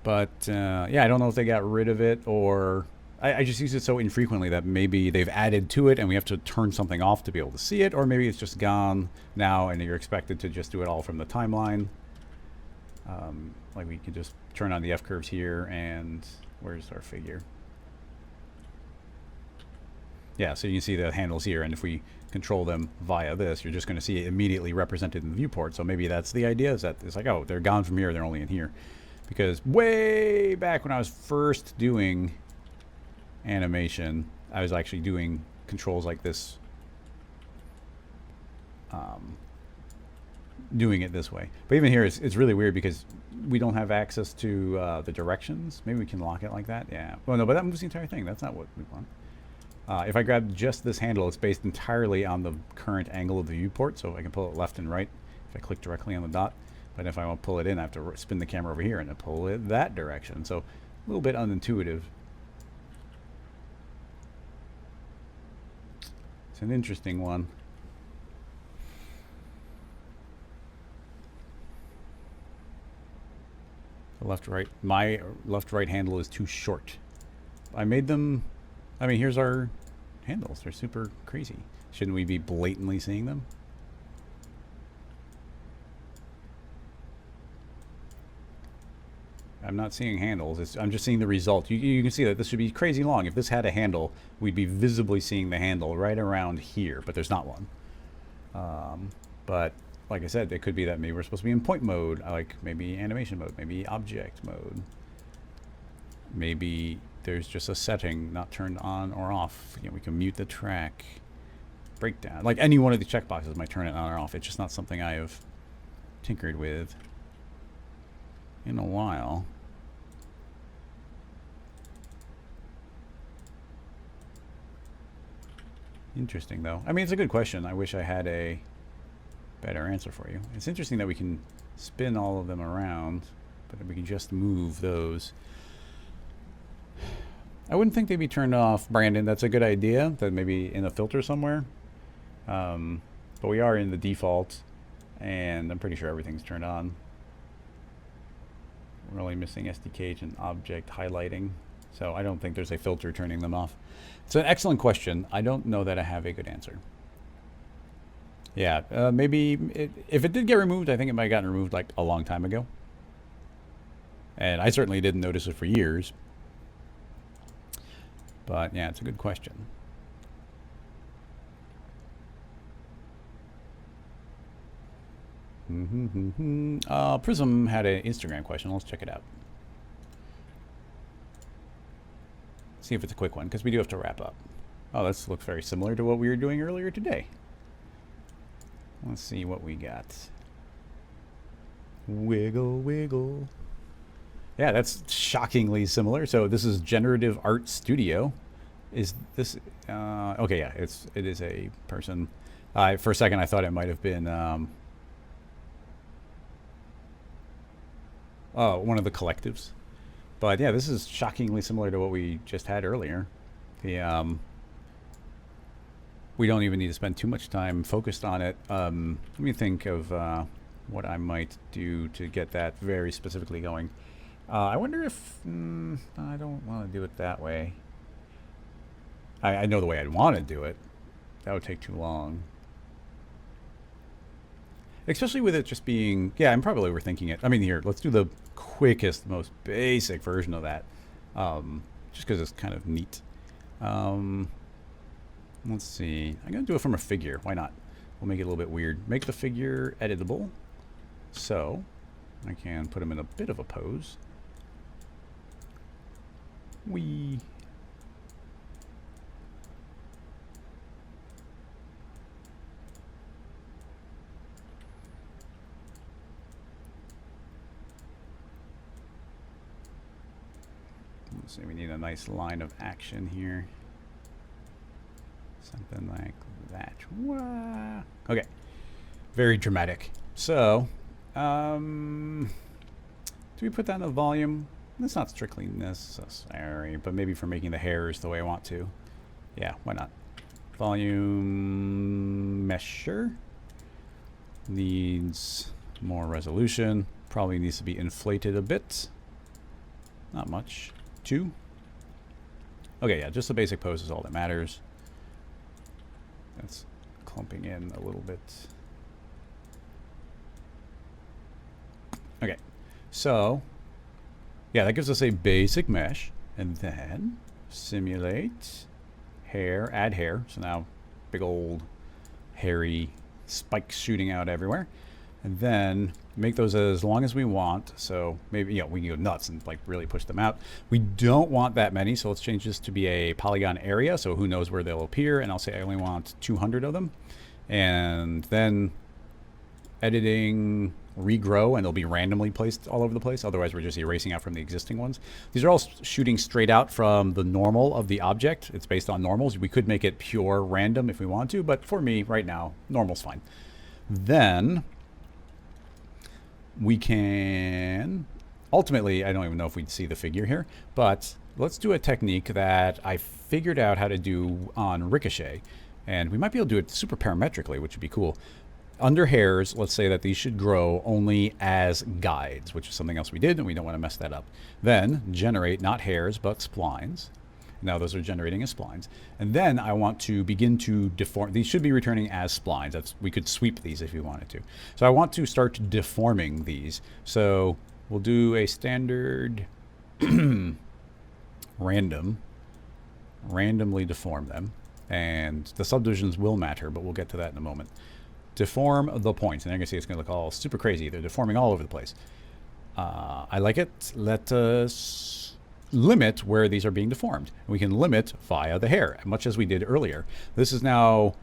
But yeah, I don't know if they got rid of it, or I just use it so infrequently that maybe they've added to it and we have to turn something off to be able to see it, or maybe it's just gone now and you're expected to just do it all from the timeline. Like we can just turn on the F curves here, and where's our figure? Yeah, so you can see the handles here, and if we control them via this, you're just going to see it immediately represented in the viewport. So maybe that's the idea, is that it's like, oh, they're gone from here, they're only in here. Because way back when I was first doing animation, I was actually doing controls like this, doing it this way. But even here, it's really weird because we don't have access to the directions. Maybe we can lock it like that. Yeah. Well, no, but that moves the entire thing. That's not what we want. If I grab just this handle, it's based entirely on the current angle of the viewport, so I can pull it left and right if I click directly on the dot. But if I want to pull it in, I have to spin the camera over here and then pull it that direction. So a little bit unintuitive. It's an interesting one. The left-right, my left-right handle is too short. I made them, I mean, here's our handles. They're super crazy. Shouldn't we be blatantly seeing them? I'm not seeing handles. I'm just seeing the result. You can see that this should be crazy long. If this had a handle, we'd be visibly seeing the handle right around here, but there's not one. But like I said, it could be that maybe we're supposed to be in point mode, like maybe animation mode, maybe object mode. Maybe there's just a setting not turned on or off. You know, we can mute the track, breakdown. Like any one of the checkboxes might turn it on or off. It's just not something I have tinkered with in a while. Interesting, though. I mean, it's a good question. I wish I had a better answer for you. It's interesting that we can spin all of them around, but we can just move those. I wouldn't think they'd be turned off, Brandon. That's a good idea. That maybe in a filter somewhere. But we are in the default, and I'm pretty sure everything's turned on. We're only missing SDK and object highlighting, so I don't think there's a filter turning them off. It's an excellent question. I don't know that I have a good answer. Yeah, maybe if it did get removed, I think it might have gotten removed like a long time ago. And I certainly didn't notice it for years. But yeah, it's a good question. Prism had an Instagram question. Let's check it out. See if it's a quick one, because we do have to wrap up. Oh, this looks very similar to what we were doing earlier today. Let's see what we got. Wiggle, wiggle. Yeah, that's shockingly similar. So this is Generative Art Studio. Is this... okay, yeah, it is a person. For a second, I thought it might have been... one of the collectives. But yeah, this is shockingly similar to what we just had earlier. The we don't even need to spend too much time focused on it. Let me think of what I might do to get that very specifically going. I wonder if I don't want to do it that way. I know the way I'd want to do it. That would take too long. Especially with it just being, yeah, I'm probably overthinking it. I mean, here, let's do the quickest, most basic version of that. Just because it's kind of neat. Let's see. I'm going to do it from a figure. Why not? We'll make it a little bit weird. Make the figure editable. So, I can put him in a bit of a pose. Whee! Let's see, we need a nice line of action here. Something like that. Wah. Okay. Very dramatic. So, do we put that in the volume? That's not strictly necessary, but maybe for making the hairs the way I want to. Yeah, why not? Volume measure. Needs more resolution. Probably needs to be inflated a bit. Not much. 2. Okay, yeah, just the basic pose is all that matters. That's clumping in a little bit. Okay, So, yeah, that gives us a basic mesh. And then simulate hair, add hair. So now big old hairy spikes shooting out everywhere. And then make those as long as we want. So maybe, you know, we can go nuts and like really push them out. We don't want that many, so let's change this to be a polygon area. So who knows where they'll appear. And I'll say I only want 200 of them. And then editing, regrow, and they'll be randomly placed all over the place. Otherwise, we're just erasing out from the existing ones. These are all shooting straight out from the normal of the object. It's based on normals. We could make it pure random if we want to, but for me right now, normal's fine. Then we can, ultimately, I don't even know if we'd see the figure here, but let's do a technique that I figured out how to do on Ricochet. And we might be able to do it super parametrically, which would be cool. Under hairs, let's say that these should grow only as guides, which is something else we did, and we don't want to mess that up. Then generate not hairs, but splines. Now those are generating as splines. And then I want to begin to deform. These should be returning as splines. We could sweep these if you wanted to. So I want to start deforming these. So we'll do a standard randomly deform them. And the subdivisions will matter, but we'll get to that in a moment. Deform the points. And you're going to see it's going to look all super crazy. They're deforming all over the place. I like it. Let us limit where these are being deformed. We can limit via the hair, much as we did earlier. This is now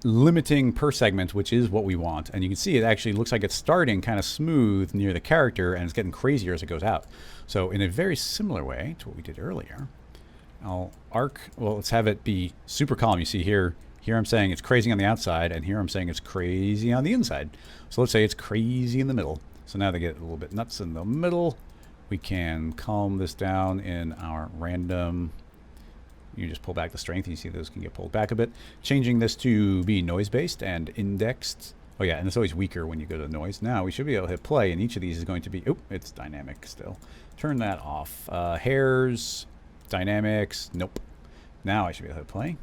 limiting per segment, which is what we want. And you can see it actually looks like it's starting kind of smooth near the character, and it's getting crazier as it goes out. So in a very similar way to what we did earlier, I'll arc, well, let's have it be super calm. You see here I'm saying it's crazy on the outside, and here I'm saying it's crazy on the inside. So let's say it's crazy in the middle. So now they get a little bit nuts in the middle. We can calm this down in our random. You just pull back the strength. You see those can get pulled back a bit. Changing this to be noise-based and indexed. Oh yeah, and it's always weaker when you go to noise. Now we should be able to hit play, and each of these is going to be, oh, it's dynamic still. Turn that off. Hairs, dynamics, nope. Now I should be able to hit play.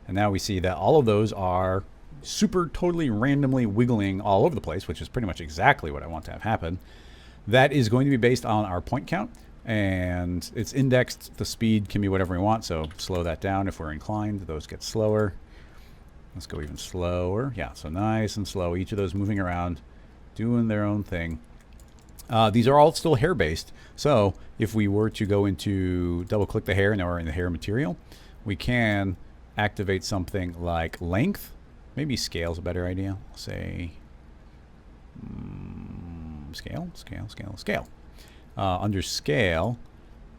And now we see that all of those are super totally randomly wiggling all over the place, which is pretty much exactly what I want to have happen. That is going to be based on our point count, and it's indexed. The speed can be whatever we want, so slow that down if we're inclined. Those get slower. Let's go even slower. Yeah, so nice and slow. Each of those moving around, doing their own thing. These are all still hair-based, so if we were to go into double-click the hair, now we're in the hair material, we can activate something like length. Maybe scale is a better idea. Say scale. Under scale,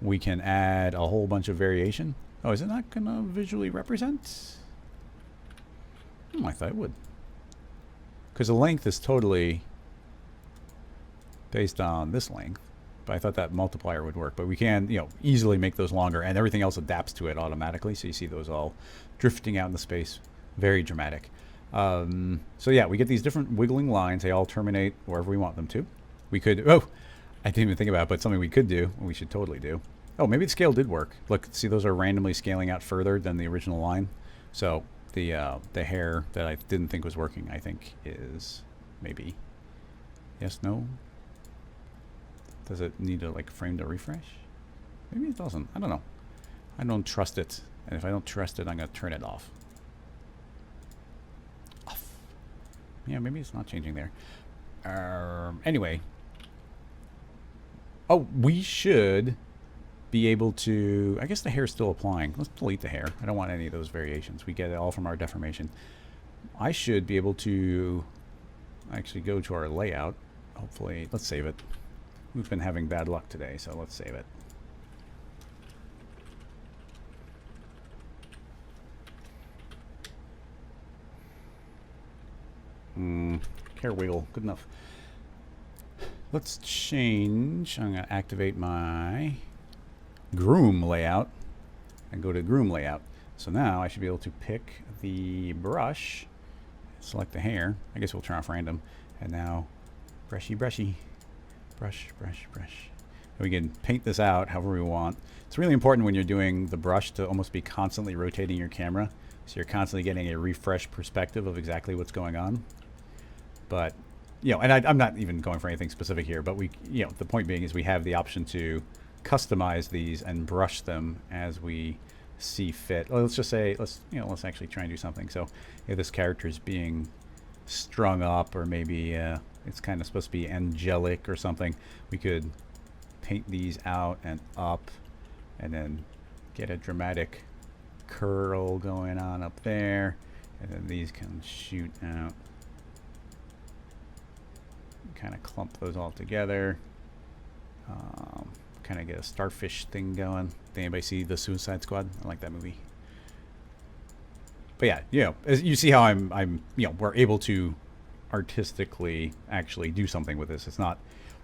we can add a whole bunch of variation. Oh, is it not going to visually represent? I thought it would. Because the length is totally based on this length. But I thought that multiplier would work. But we can, easily make those longer, and everything else adapts to it automatically. So you see those all drifting out in the space. Very dramatic. So yeah, we get these different wiggling lines. They all terminate wherever we want them to. We could, I didn't even think about it, but something we could do, we should totally do. Oh, maybe the scale did work. Look, see, those are randomly scaling out further than the original line. So the hair that I didn't think was working, I think is maybe, yes, no. Does it need to frame to refresh? Maybe it doesn't. I don't know. I don't trust it. And if I don't trust it, I'm going to turn it off. Yeah, maybe it's not changing there. Anyway. Oh, we should be able to, I guess the hair is still applying. Let's delete the hair. I don't want any of those variations. We get it all from our deformation. I should be able to actually go to our layout. Hopefully, let's save it. We've been having bad luck today, so let's save it. Hair wiggle, good enough. Let's change. I'm going to activate my groom layout and go to groom layout. So now I should be able to pick the brush, select the hair. I guess we'll turn off random. And now brushy, brushy. Brush, brush, brush. And we can paint this out however we want. It's really important when you're doing the brush to almost be constantly rotating your camera. So you're constantly getting a refresh perspective of exactly what's going on. But you know, and I'm not even going for anything specific here, but we, you know, the point being is we have the option to customize these and brush them as we see fit. Well, let's just say, let's actually try and do something. So if this character is being strung up, or maybe it's kind of supposed to be angelic or something, we could paint these out and up, and then get a dramatic curl going on up there, and then these can shoot out. Kind of clump those all together. Kind of get a starfish thing going. Did anybody see the Suicide Squad? I like that movie. But yeah, you know, as you see how I'm, you know, we're able to artistically actually do something with this. It's not,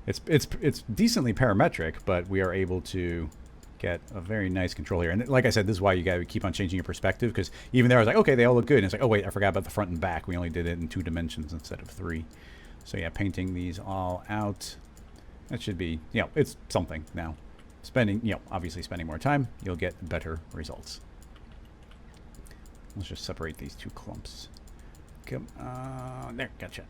it's decently parametric, but we are able to get a very nice control here. And like I said, this is why you got to keep on changing your perspective, because even there I was like, okay, they all look good. And it's like, oh wait, I forgot about the front and back. We only did it in 2 dimensions instead of 3. So yeah, painting these all out. That should be, you know, it's something now. Spending, you know, obviously spending more time, you'll get better results. Let's just separate these 2 clumps. Come on, there, gotcha.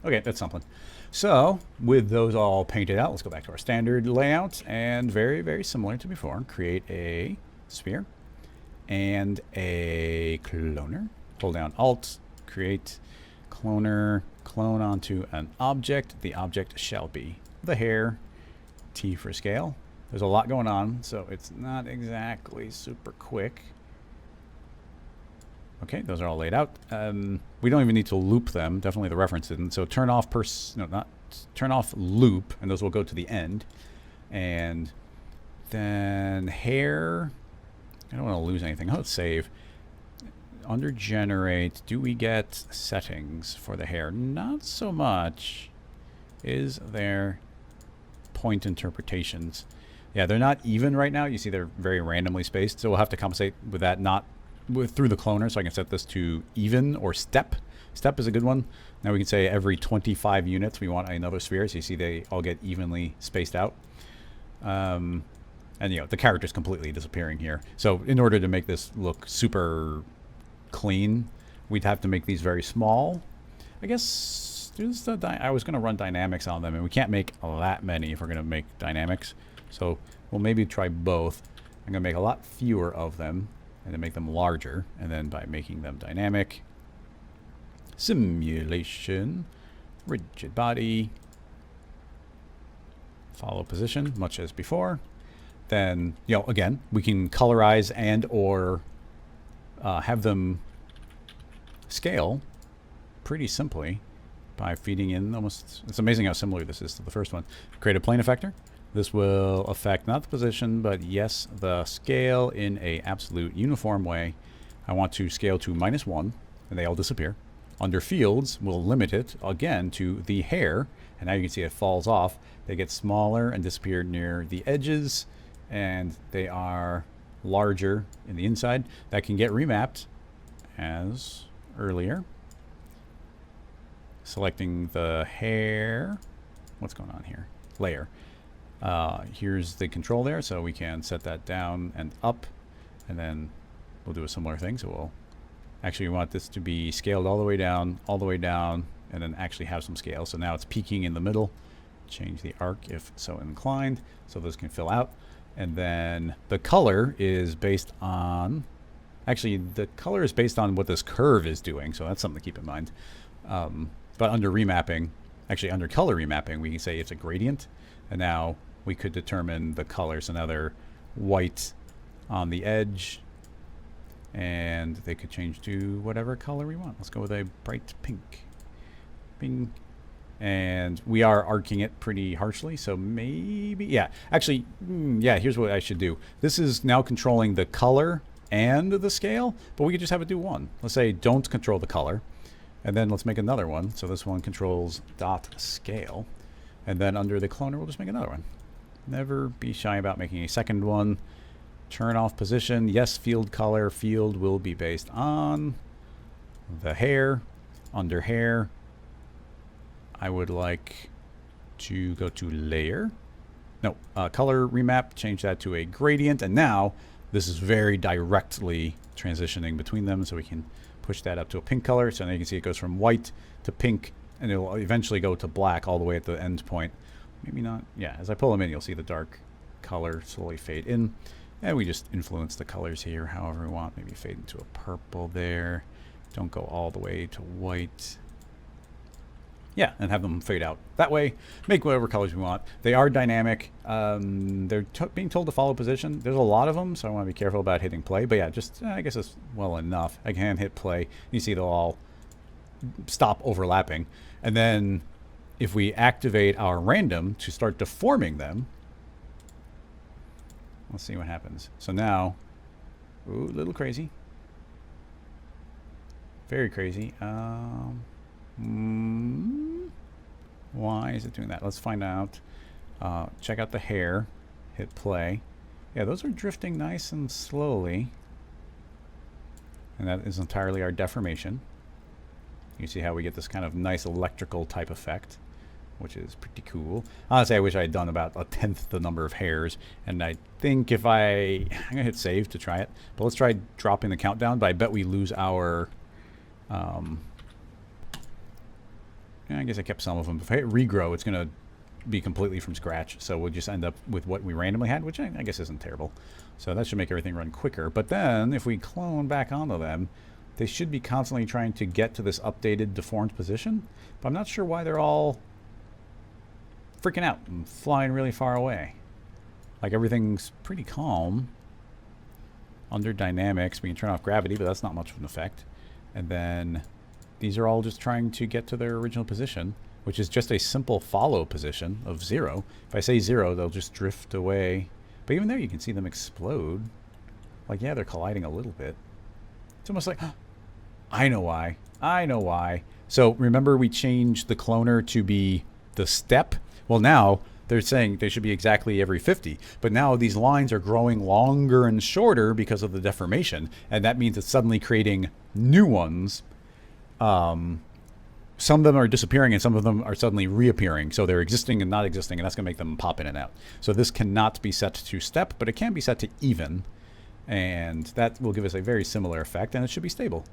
Okay, that's something. So, with those all painted out, let's go back to our standard layout, and very, very similar to before, create a sphere and a cloner. Hold down Alt, create cloner, clone onto an object. The object shall be the hair, T for scale. There's a lot going on, so it's not exactly super quick. Okay, those are all laid out. We don't even need to loop them. Definitely the reference didn't. So turn off turn off loop, and those will go to the end. And then hair. I don't want to lose anything. Let's save. Under generate, do we get settings for the hair? Not so much. Is there point interpretations? Yeah, they're not even right now. You see they're very randomly spaced, so we'll have to compensate with that, not through the cloner. So I can set this to even or step. Step is a good one. Now we can say every 25 units we want another sphere, so you see they all get evenly spaced out. And you know, the character's completely disappearing here. So in order to make this look super clean, we'd have to make these very small. I guess I was going to run dynamics on them, and we can't make that many if we're going to make dynamics. So we'll maybe try both. I'm going to make a lot fewer of them and then make them larger, and then by making them dynamic, simulation, rigid body, follow position, much as before. Then, you know, again, we can colorize and or have them scale pretty simply by feeding in almost, it's amazing how similar this is to the first one. Create a plane effector. This will affect not the position, but yes, the scale in a absolute uniform way. I want to scale to -1, and they all disappear. Under fields, we'll limit it again to the hair, and now you can see it falls off. They get smaller and disappear near the edges, and they are larger in the inside. That can get remapped as earlier. Selecting the hair. What's going on here? Layer. Here's the control there, so we can set that down and up, and then we'll do a similar thing. So we'll actually want this to be scaled all the way down, and then actually have some scale. So now it's peaking in the middle. Change the arc if so inclined, so those can fill out. And then the color is based on, actually the color is based on what this curve is doing, so that's something to keep in mind. But under remapping, actually under color remapping, we can say it's a gradient, and now we could determine the color. So now they're white on the edge, and they could change to whatever color we want. Let's go with a bright pink. Bing. And we are arcing it pretty harshly, so maybe, yeah. Actually, yeah, here's what I should do. This is now controlling the color and the scale, but we could just have it do one. Let's say don't control the color, and then let's make another one. So this one controls dot scale, and then under the cloner, we'll just make another one. Never be shy about making a second one. Turn off position. Yes, field color. Field will be based on the hair. Under hair, I would like to go to layer. No, color remap, change that to a gradient. And now this is very directly transitioning between them. So we can push that up to a pink color. So now you can see it goes from white to pink, and it will eventually go to black all the way at the end point. Maybe not. Yeah, as I pull them in, you'll see the dark color slowly fade in. And we just influence the colors here however we want. Maybe fade into a purple there. Don't go all the way to white. Yeah, and have them fade out that way. Make whatever colors we want. They are dynamic. They're being told to follow position. There's a lot of them, so I want to be careful about hitting play. But yeah, just I guess it's well enough. I can hit play. You see they'll all stop overlapping. And then if we activate our random to start deforming them, let's see what happens. So now, ooh, a little crazy. Very crazy. Why is it doing that? Let's find out. Check out the hair. Hit play. Yeah, those are drifting nice and slowly. And that is entirely our deformation. You see how we get this kind of nice electrical type effect, which is pretty cool. Honestly, I wish I had done about 1/10 the number of hairs. And I think if I'm going to hit save to try it. But let's try dropping the countdown. But I bet we lose our... I guess I kept some of them. If I hit regrow, it's going to be completely from scratch. So we'll just end up with what we randomly had, which I guess isn't terrible. So that should make everything run quicker. But then if we clone back onto them, they should be constantly trying to get to this updated deformed position. But I'm not sure why they're all freaking out and flying really far away. Like everything's pretty calm. Under dynamics, we can turn off gravity, but that's not much of an effect. And then these are all just trying to get to their original position, which is just a simple follow position of 0. If I say 0, they'll just drift away. But even there, you can see them explode. Like, yeah, they're colliding a little bit. It's almost like, I know why. I know why. So remember we changed the cloner to be the step? Well, now they're saying they should be exactly every 50. But now these lines are growing longer and shorter because of the deformation. And that means it's suddenly creating new ones. Some of them are disappearing and some of them are suddenly reappearing. So they're existing and not existing, and that's going to make them pop in and out. So this cannot be set to step, but it can be set to even. And that will give us a very similar effect, and it should be stable.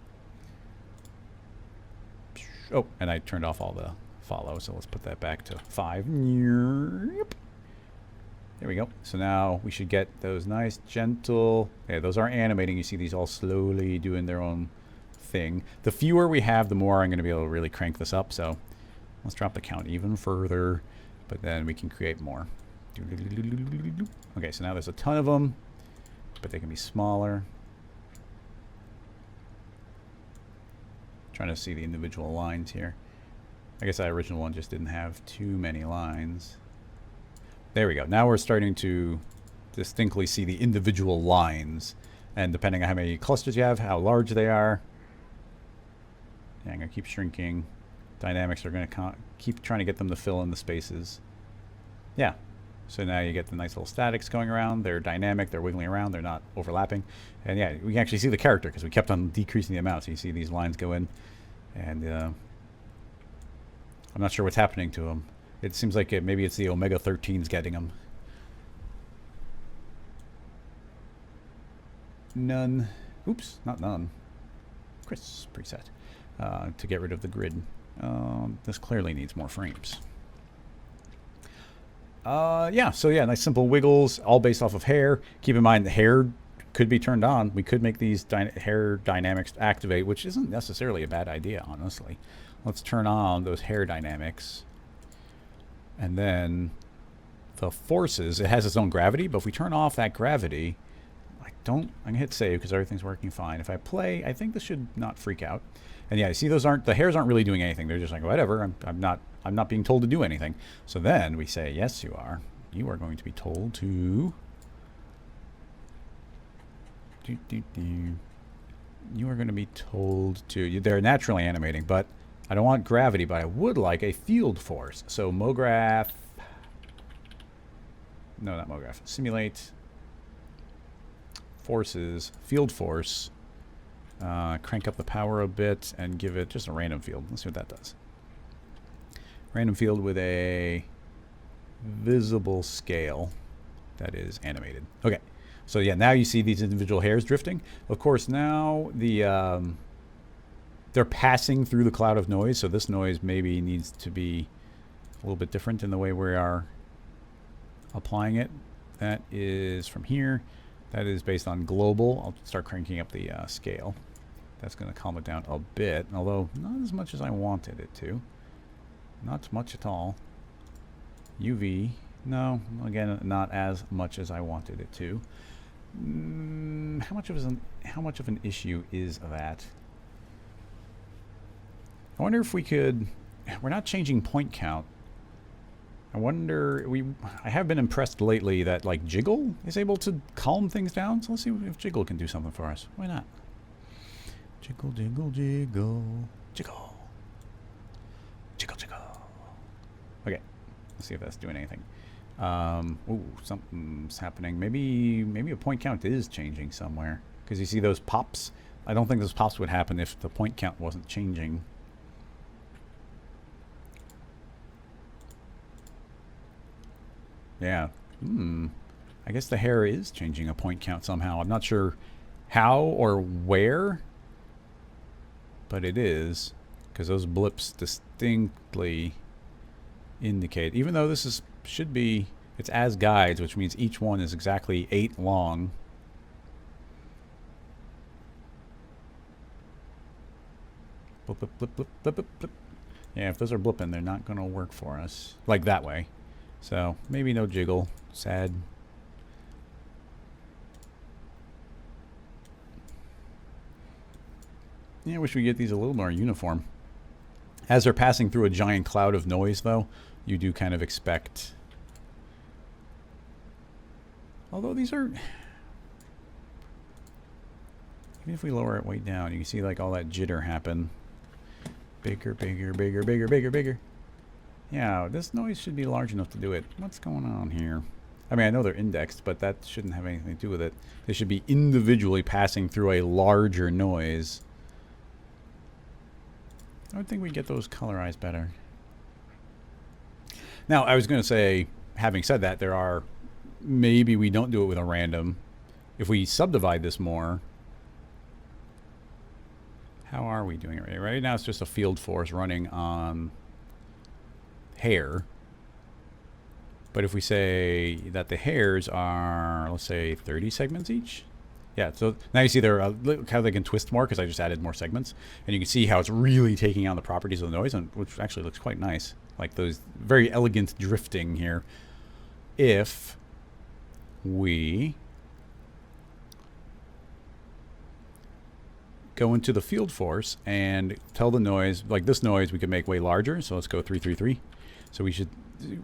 Oh, and I turned off all the follow, so let's put that back to 5. There we go. So now we should get those nice, gentle... Yeah, those are animating. You see these all slowly doing their own thing. The fewer we have, the more I'm going to be able to really crank this up. So let's drop the count even further, but then we can create more. Okay, so now there's a ton of them, but they can be smaller. Trying to see the individual lines here. I guess that original one just didn't have too many lines. There we go. Now we're starting to distinctly see the individual lines, and depending on how many clusters you have, how large they are. Yeah, I'm going to keep shrinking. Dynamics are going to keep trying to get them to fill in the spaces. Yeah. So now you get the nice little statics going around. They're dynamic. They're wiggling around. They're not overlapping. And yeah, we can actually see the character because we kept on decreasing the amount. So you see these lines go in. And I'm not sure what's happening to them. It seems like maybe it's the Omega 13s getting them. None. Oops, not none. Chris preset. To get rid of the grid. This clearly needs more frames. Yeah, so yeah, nice simple wiggles, all based off of hair. Keep in mind the hair could be turned on. We could make these hair dynamics activate, which isn't necessarily a bad idea, honestly. Let's turn on those hair dynamics. And then the forces, it has its own gravity, but if we turn off that gravity, I'm gonna hit save because everything's working fine. If I play, I think this should not freak out. And yeah, you see the hairs aren't really doing anything. They're just like, whatever, I'm not being told to do anything. So then we say, yes, you are. You are going to be told to... You are going to be told to... They're naturally animating, but I don't want gravity, but I would like a field force. So MoGraph... No, not MoGraph. Simulate forces, field force. Crank up the power a bit and give it just a random field. Let's see what that does. Random field with a visible scale that is animated. Okay, so yeah, now you see these individual hairs drifting. Of course, now the they're passing through the cloud of noise, so this noise maybe needs to be a little bit different in the way we are applying it. That is from here. That is based on global. I'll start cranking up the scale. That's going to calm it down a bit, although not as much as I wanted it to. Not much at all. UV, no, again, not as much as I wanted it to. How much of an issue is that? I wonder if we could. We're not changing point count. I wonder. I have been impressed lately that like Jiggle is able to calm things down. So let's see if Jiggle can do something for us. Why not? Jiggle, jiggle, jiggle, jiggle, jiggle, jiggle. Okay, let's see if that's doing anything. Ooh, something's happening. Maybe a point count is changing somewhere. Because you see those pops? I don't think those pops would happen if the point count wasn't changing. Yeah. I guess the hair is changing a point count somehow. I'm not sure how or where, but it is. Because those blips distinctly indicate, even though this should be, it's as guides, which means each one is exactly 8 long. Blip, blip, blip, blip, blip, blip, blip. Yeah, if those are blipping, they're not going to work for us. Like that way. So, maybe no Jiggle. Sad. Yeah, I wish we get these a little more uniform. As they're passing through a giant cloud of noise, though, you do kind of expect... Although these are... Even if we lower it way down, you can see like all that jitter happen. Bigger, bigger, bigger, bigger, bigger, bigger. Yeah, this noise should be large enough to do it. What's going on here? I mean, I know they're indexed, but that shouldn't have anything to do with it. They should be individually passing through a larger noise. I would think we'd get those colorized better. Now, I was going to say, having said that, there are... Maybe we don't do it with a random. If we subdivide this more... How are we doing it? Right now it's just a field force running on hair. But if we say that the hairs are, let's say, 30 segments each. Yeah, so now you see there, look how they can twist more because I just added more segments. And you can see how it's really taking on the properties of the noise, which actually looks quite nice. Like those very elegant drifting here. If we go into the field force and tell the noise, like this noise we could make way larger, so let's go 333. So we should,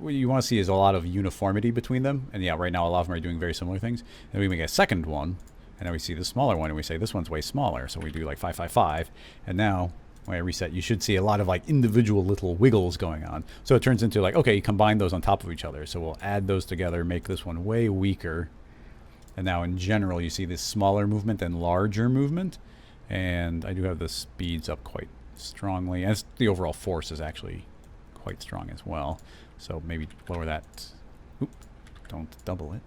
what you want to see is a lot of uniformity between them, and yeah, right now a lot of them are doing very similar things. And we make a second one, and then we see the smaller one, and we say this one's way smaller, so we do like 555, and now when I reset, you should see a lot of like individual little wiggles going on. So it turns into like, okay, you combine those on top of each other, so we'll add those together, make this one way weaker, and now in general you see this smaller movement and larger movement. And I do have the speeds up quite strongly. And the overall force is actually quite strong as well. So maybe lower that. Oop, don't double it.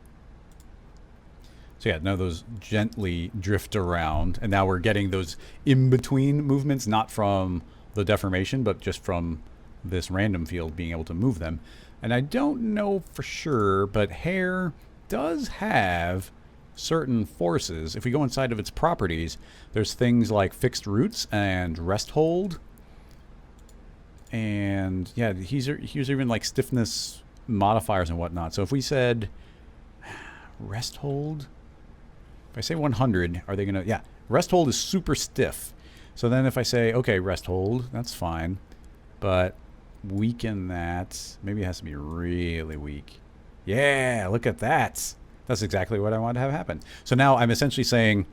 So yeah, now those gently drift around. And now we're getting those in-between movements, not from the deformation, but just from this random field being able to move them. And I don't know for sure, but hair does have certain forces. If we go inside of its properties, there's things like fixed roots and rest hold, and yeah, here's even like stiffness modifiers and whatnot. So if we said rest hold, if I say 100, are they gonna, yeah, rest hold is super stiff. So then if I say okay, rest hold, that's fine, but weaken that, maybe it has to be really weak. Yeah, look at that. That's exactly what I wanted to have happen. So now I'm essentially saying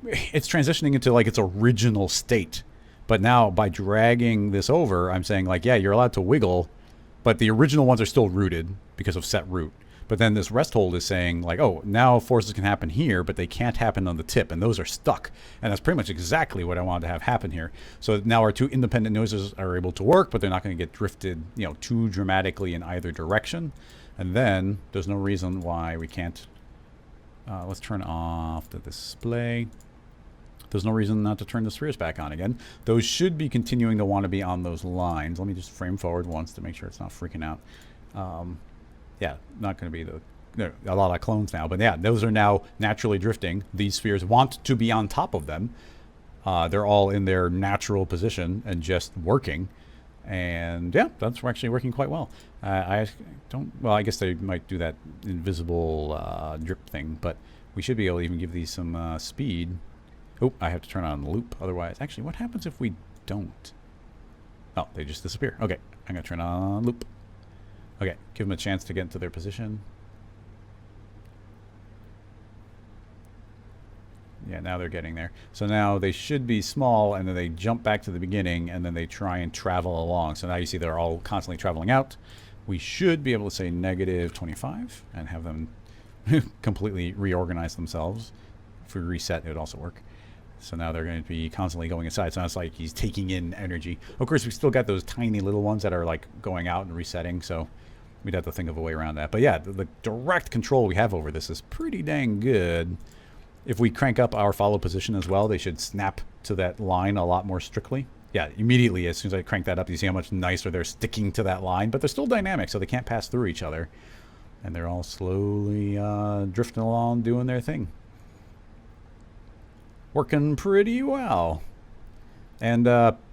it's transitioning into like its original state. But now by dragging this over, I'm saying like, yeah, you're allowed to wiggle, but the original ones are still rooted because of set root. But then this rest hold is saying like, oh, now forces can happen here, but they can't happen on the tip, and those are stuck. And that's pretty much exactly what I wanted to have happen here. So now our two independent noises are able to work, but they're not going to get drifted, you know, too dramatically in either direction. And then there's no reason why we can't. Let's turn off the display. there's no reason not to turn the spheres back on again. Those should be continuing to want to be on those lines. Let me just frame forward once to make sure it's not freaking out. Yeah, not going to be a lot of clones now, but yeah, those are now naturally drifting. These spheres want to be on top of them. They're all in their natural position and just working. And yeah, that's actually working quite well. I guess they might do that invisible drip thing, but we should be able to even give these some speed. Oh, I have to turn on the loop. Otherwise, actually, what happens if we don't? Oh, they just disappear. Okay, I'm going to turn on loop. Okay, give them a chance to get into their position. Yeah, now they're getting there. So now they should be small, and then they jump back to the beginning, and then they try and travel along. So now you see they're all constantly traveling out. We should be able to say -25 and have them completely reorganize themselves. If we reset, it would also work. So now they're going to be constantly going inside. So now it's like he's taking in energy. Of course, we still got those tiny little ones that are like going out and resetting. So we'd have to think of a way around that. But yeah, the direct control we have over this is pretty dang good. If we crank up our follow position as well, they should snap to that line a lot more strictly. Yeah, immediately as soon as I crank that up, you see how much nicer they're sticking to that line. But they're still dynamic, so they can't pass through each other. And they're all slowly drifting along, doing their thing. Working pretty well. And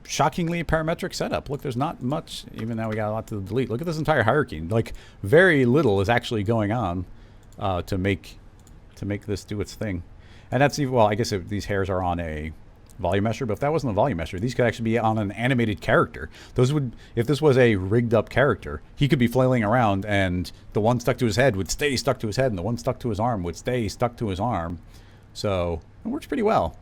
shockingly parametric setup. Look, there's not much, even now we got a lot to delete. Look at this entire hierarchy. Like, very little is actually going on to make this do its thing. And that's even, well, I guess if these hairs are on a volume measure, but if that wasn't a volume measure, these could actually be on an animated character. Those would, if this was a rigged up character, he could be flailing around and the one stuck to his head would stay stuck to his head and the one stuck to his arm would stay stuck to his arm. So it works pretty well.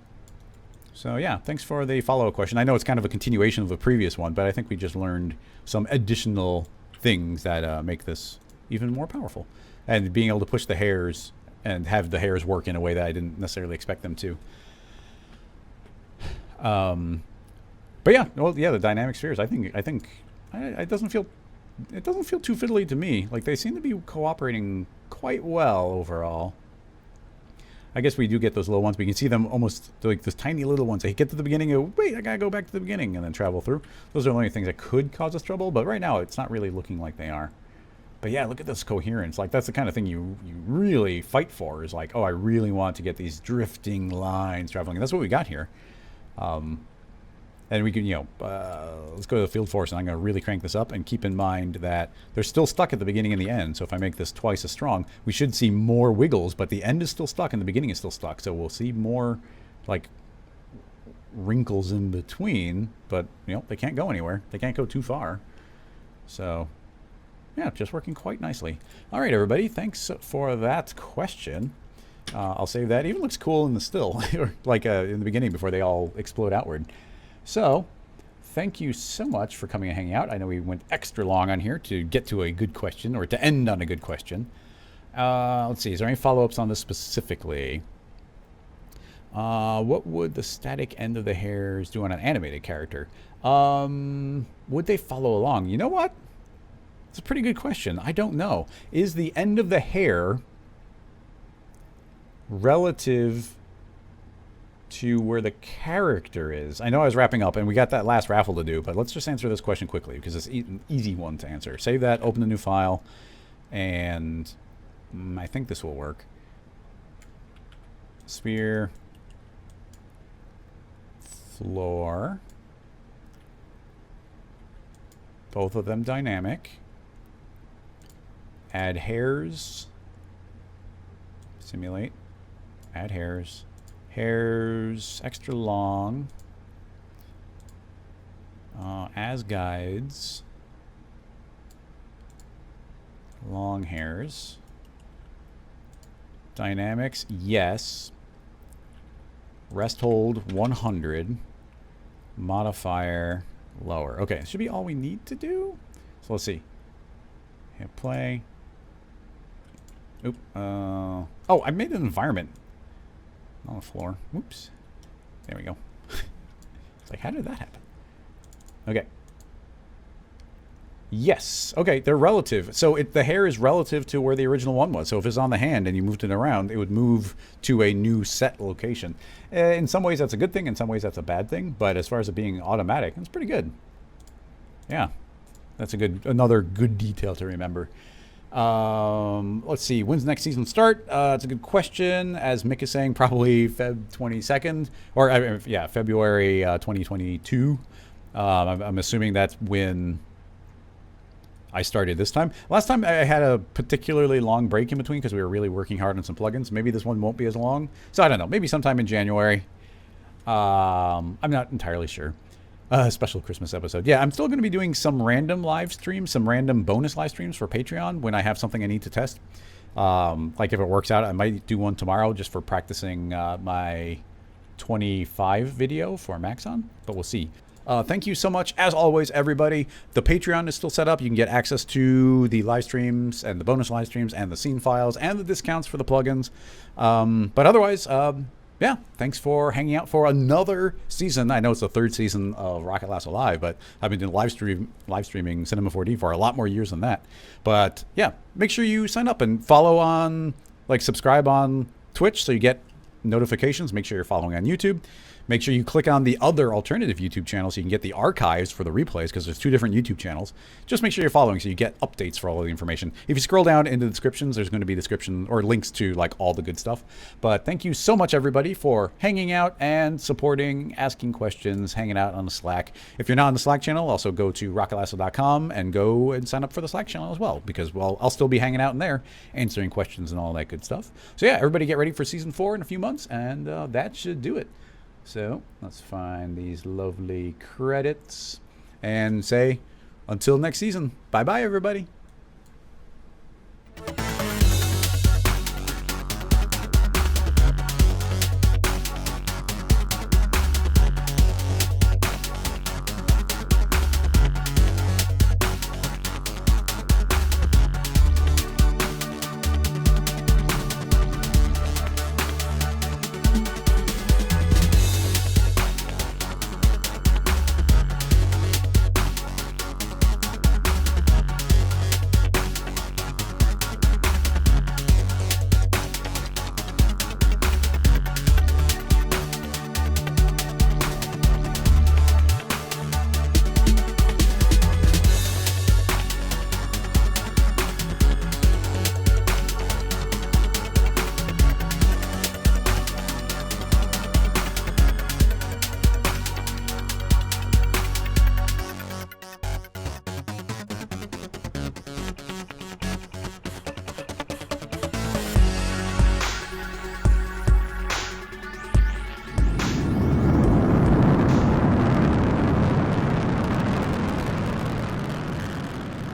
So yeah, thanks for the follow-up question. I know it's kind of a continuation of the previous one, but I think we just learned some additional things that make this even more powerful. And being able to push the hairs and have the hairs work in a way that I didn't necessarily expect them to. But yeah, well, yeah, the dynamic spheres. I think it doesn't feel too fiddly to me. Like they seem to be cooperating quite well overall. I guess we do get those little ones. We can see them almost like those tiny little ones. They get to the beginning and go, wait, I gotta go back to the beginning and then travel through. Those are the only things that could cause us trouble. But right now, it's not really looking like they are. But yeah, look at this coherence. Like that's the kind of thing you really fight for. Is like, oh, I really want to get these drifting lines traveling. And that's what we got here. And we can, let's go to the field force, and I'm going to really crank this up. And keep in mind that they're still stuck at the beginning and the end. So if I make this twice as strong, we should see more wiggles. But the end is still stuck, and the beginning is still stuck. So we'll see more like wrinkles in between. But they can't go anywhere. They can't go too far. So. Yeah, just working quite nicely. All right, everybody. Thanks for that question. I'll save that. It even looks cool in the still, like in the beginning before they all explode outward. So, thank you so much for coming and hanging out. I know we went extra long on here to get to a good question or to end on a good question. Let's see. Is there any follow-ups on this specifically? What would the static end of the hairs do on an animated character? Would they follow along? You know what? It's a pretty good question. I don't know. Is the end of the hair relative to where the character is? I know I was wrapping up and we got that last raffle to do, but let's just answer this question quickly because it's an easy one to answer. Save that, open a new file, and I think this will work. Sphere, floor, both of them dynamic. Add hairs, simulate, add hairs, hairs extra long, as guides, long hairs, dynamics, yes, rest hold 100, modifier lower. Okay, it should be all we need to do. So let's see, hit play. Oop. Oh, I made an environment on the floor. Oops. There we go. It's like, how did that happen? Okay. Yes. Okay, they're relative. So the hair is relative to where the original one was. So if it's on the hand and you moved it around, it would move to a new set location. In some ways, that's a good thing. In some ways, that's a bad thing. But as far as it being automatic, it's pretty good. Yeah, that's another good detail to remember. Let's see. When's next season start? It's a good question. As Mick is saying, probably Feb 22nd, or yeah, February 2022. I'm assuming that's when I started this time. Last time I had a particularly long break in between because we were really working hard on some plugins. Maybe this one won't be as long. So I don't know. Maybe sometime in January. I'm not entirely sure. Special Christmas episode. Yeah, I'm still going to be doing some random live streams, some random bonus live streams for Patreon when I have something I need to test. Like if it works out, I might do one tomorrow just for practicing my 25 video for Maxon, but we'll see. Thank you so much, as always, everybody. The Patreon is still set up. You can get access to the live streams and the bonus live streams and the scene files and the discounts for the plugins. But otherwise, yeah, thanks for hanging out for another season. I know it's the third season of Rocket Lasso Live, but I've been doing live streaming Cinema 4D for a lot more years than that. But yeah, make sure you sign up and follow on, subscribe on Twitch so you get notifications. Make sure you're following on YouTube. Make sure you click on the other alternative YouTube channel so you can get the archives for the replays, because there's 2 different YouTube channels. Just make sure you're following so you get updates for all of the information. If you scroll down into the descriptions, there's going to be description or links to all the good stuff. But thank you so much, everybody, for hanging out and supporting, asking questions, hanging out on the Slack. If you're not on the Slack channel, also go to rocketlasso.com and go and sign up for the Slack channel as well, because, well, I'll still be hanging out in there, answering questions and all that good stuff. So yeah, everybody get ready for season 4 in a few months, and that should do it. So let's find these lovely credits and say until next season. Bye-bye, everybody.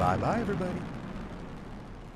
Bye-bye, everybody.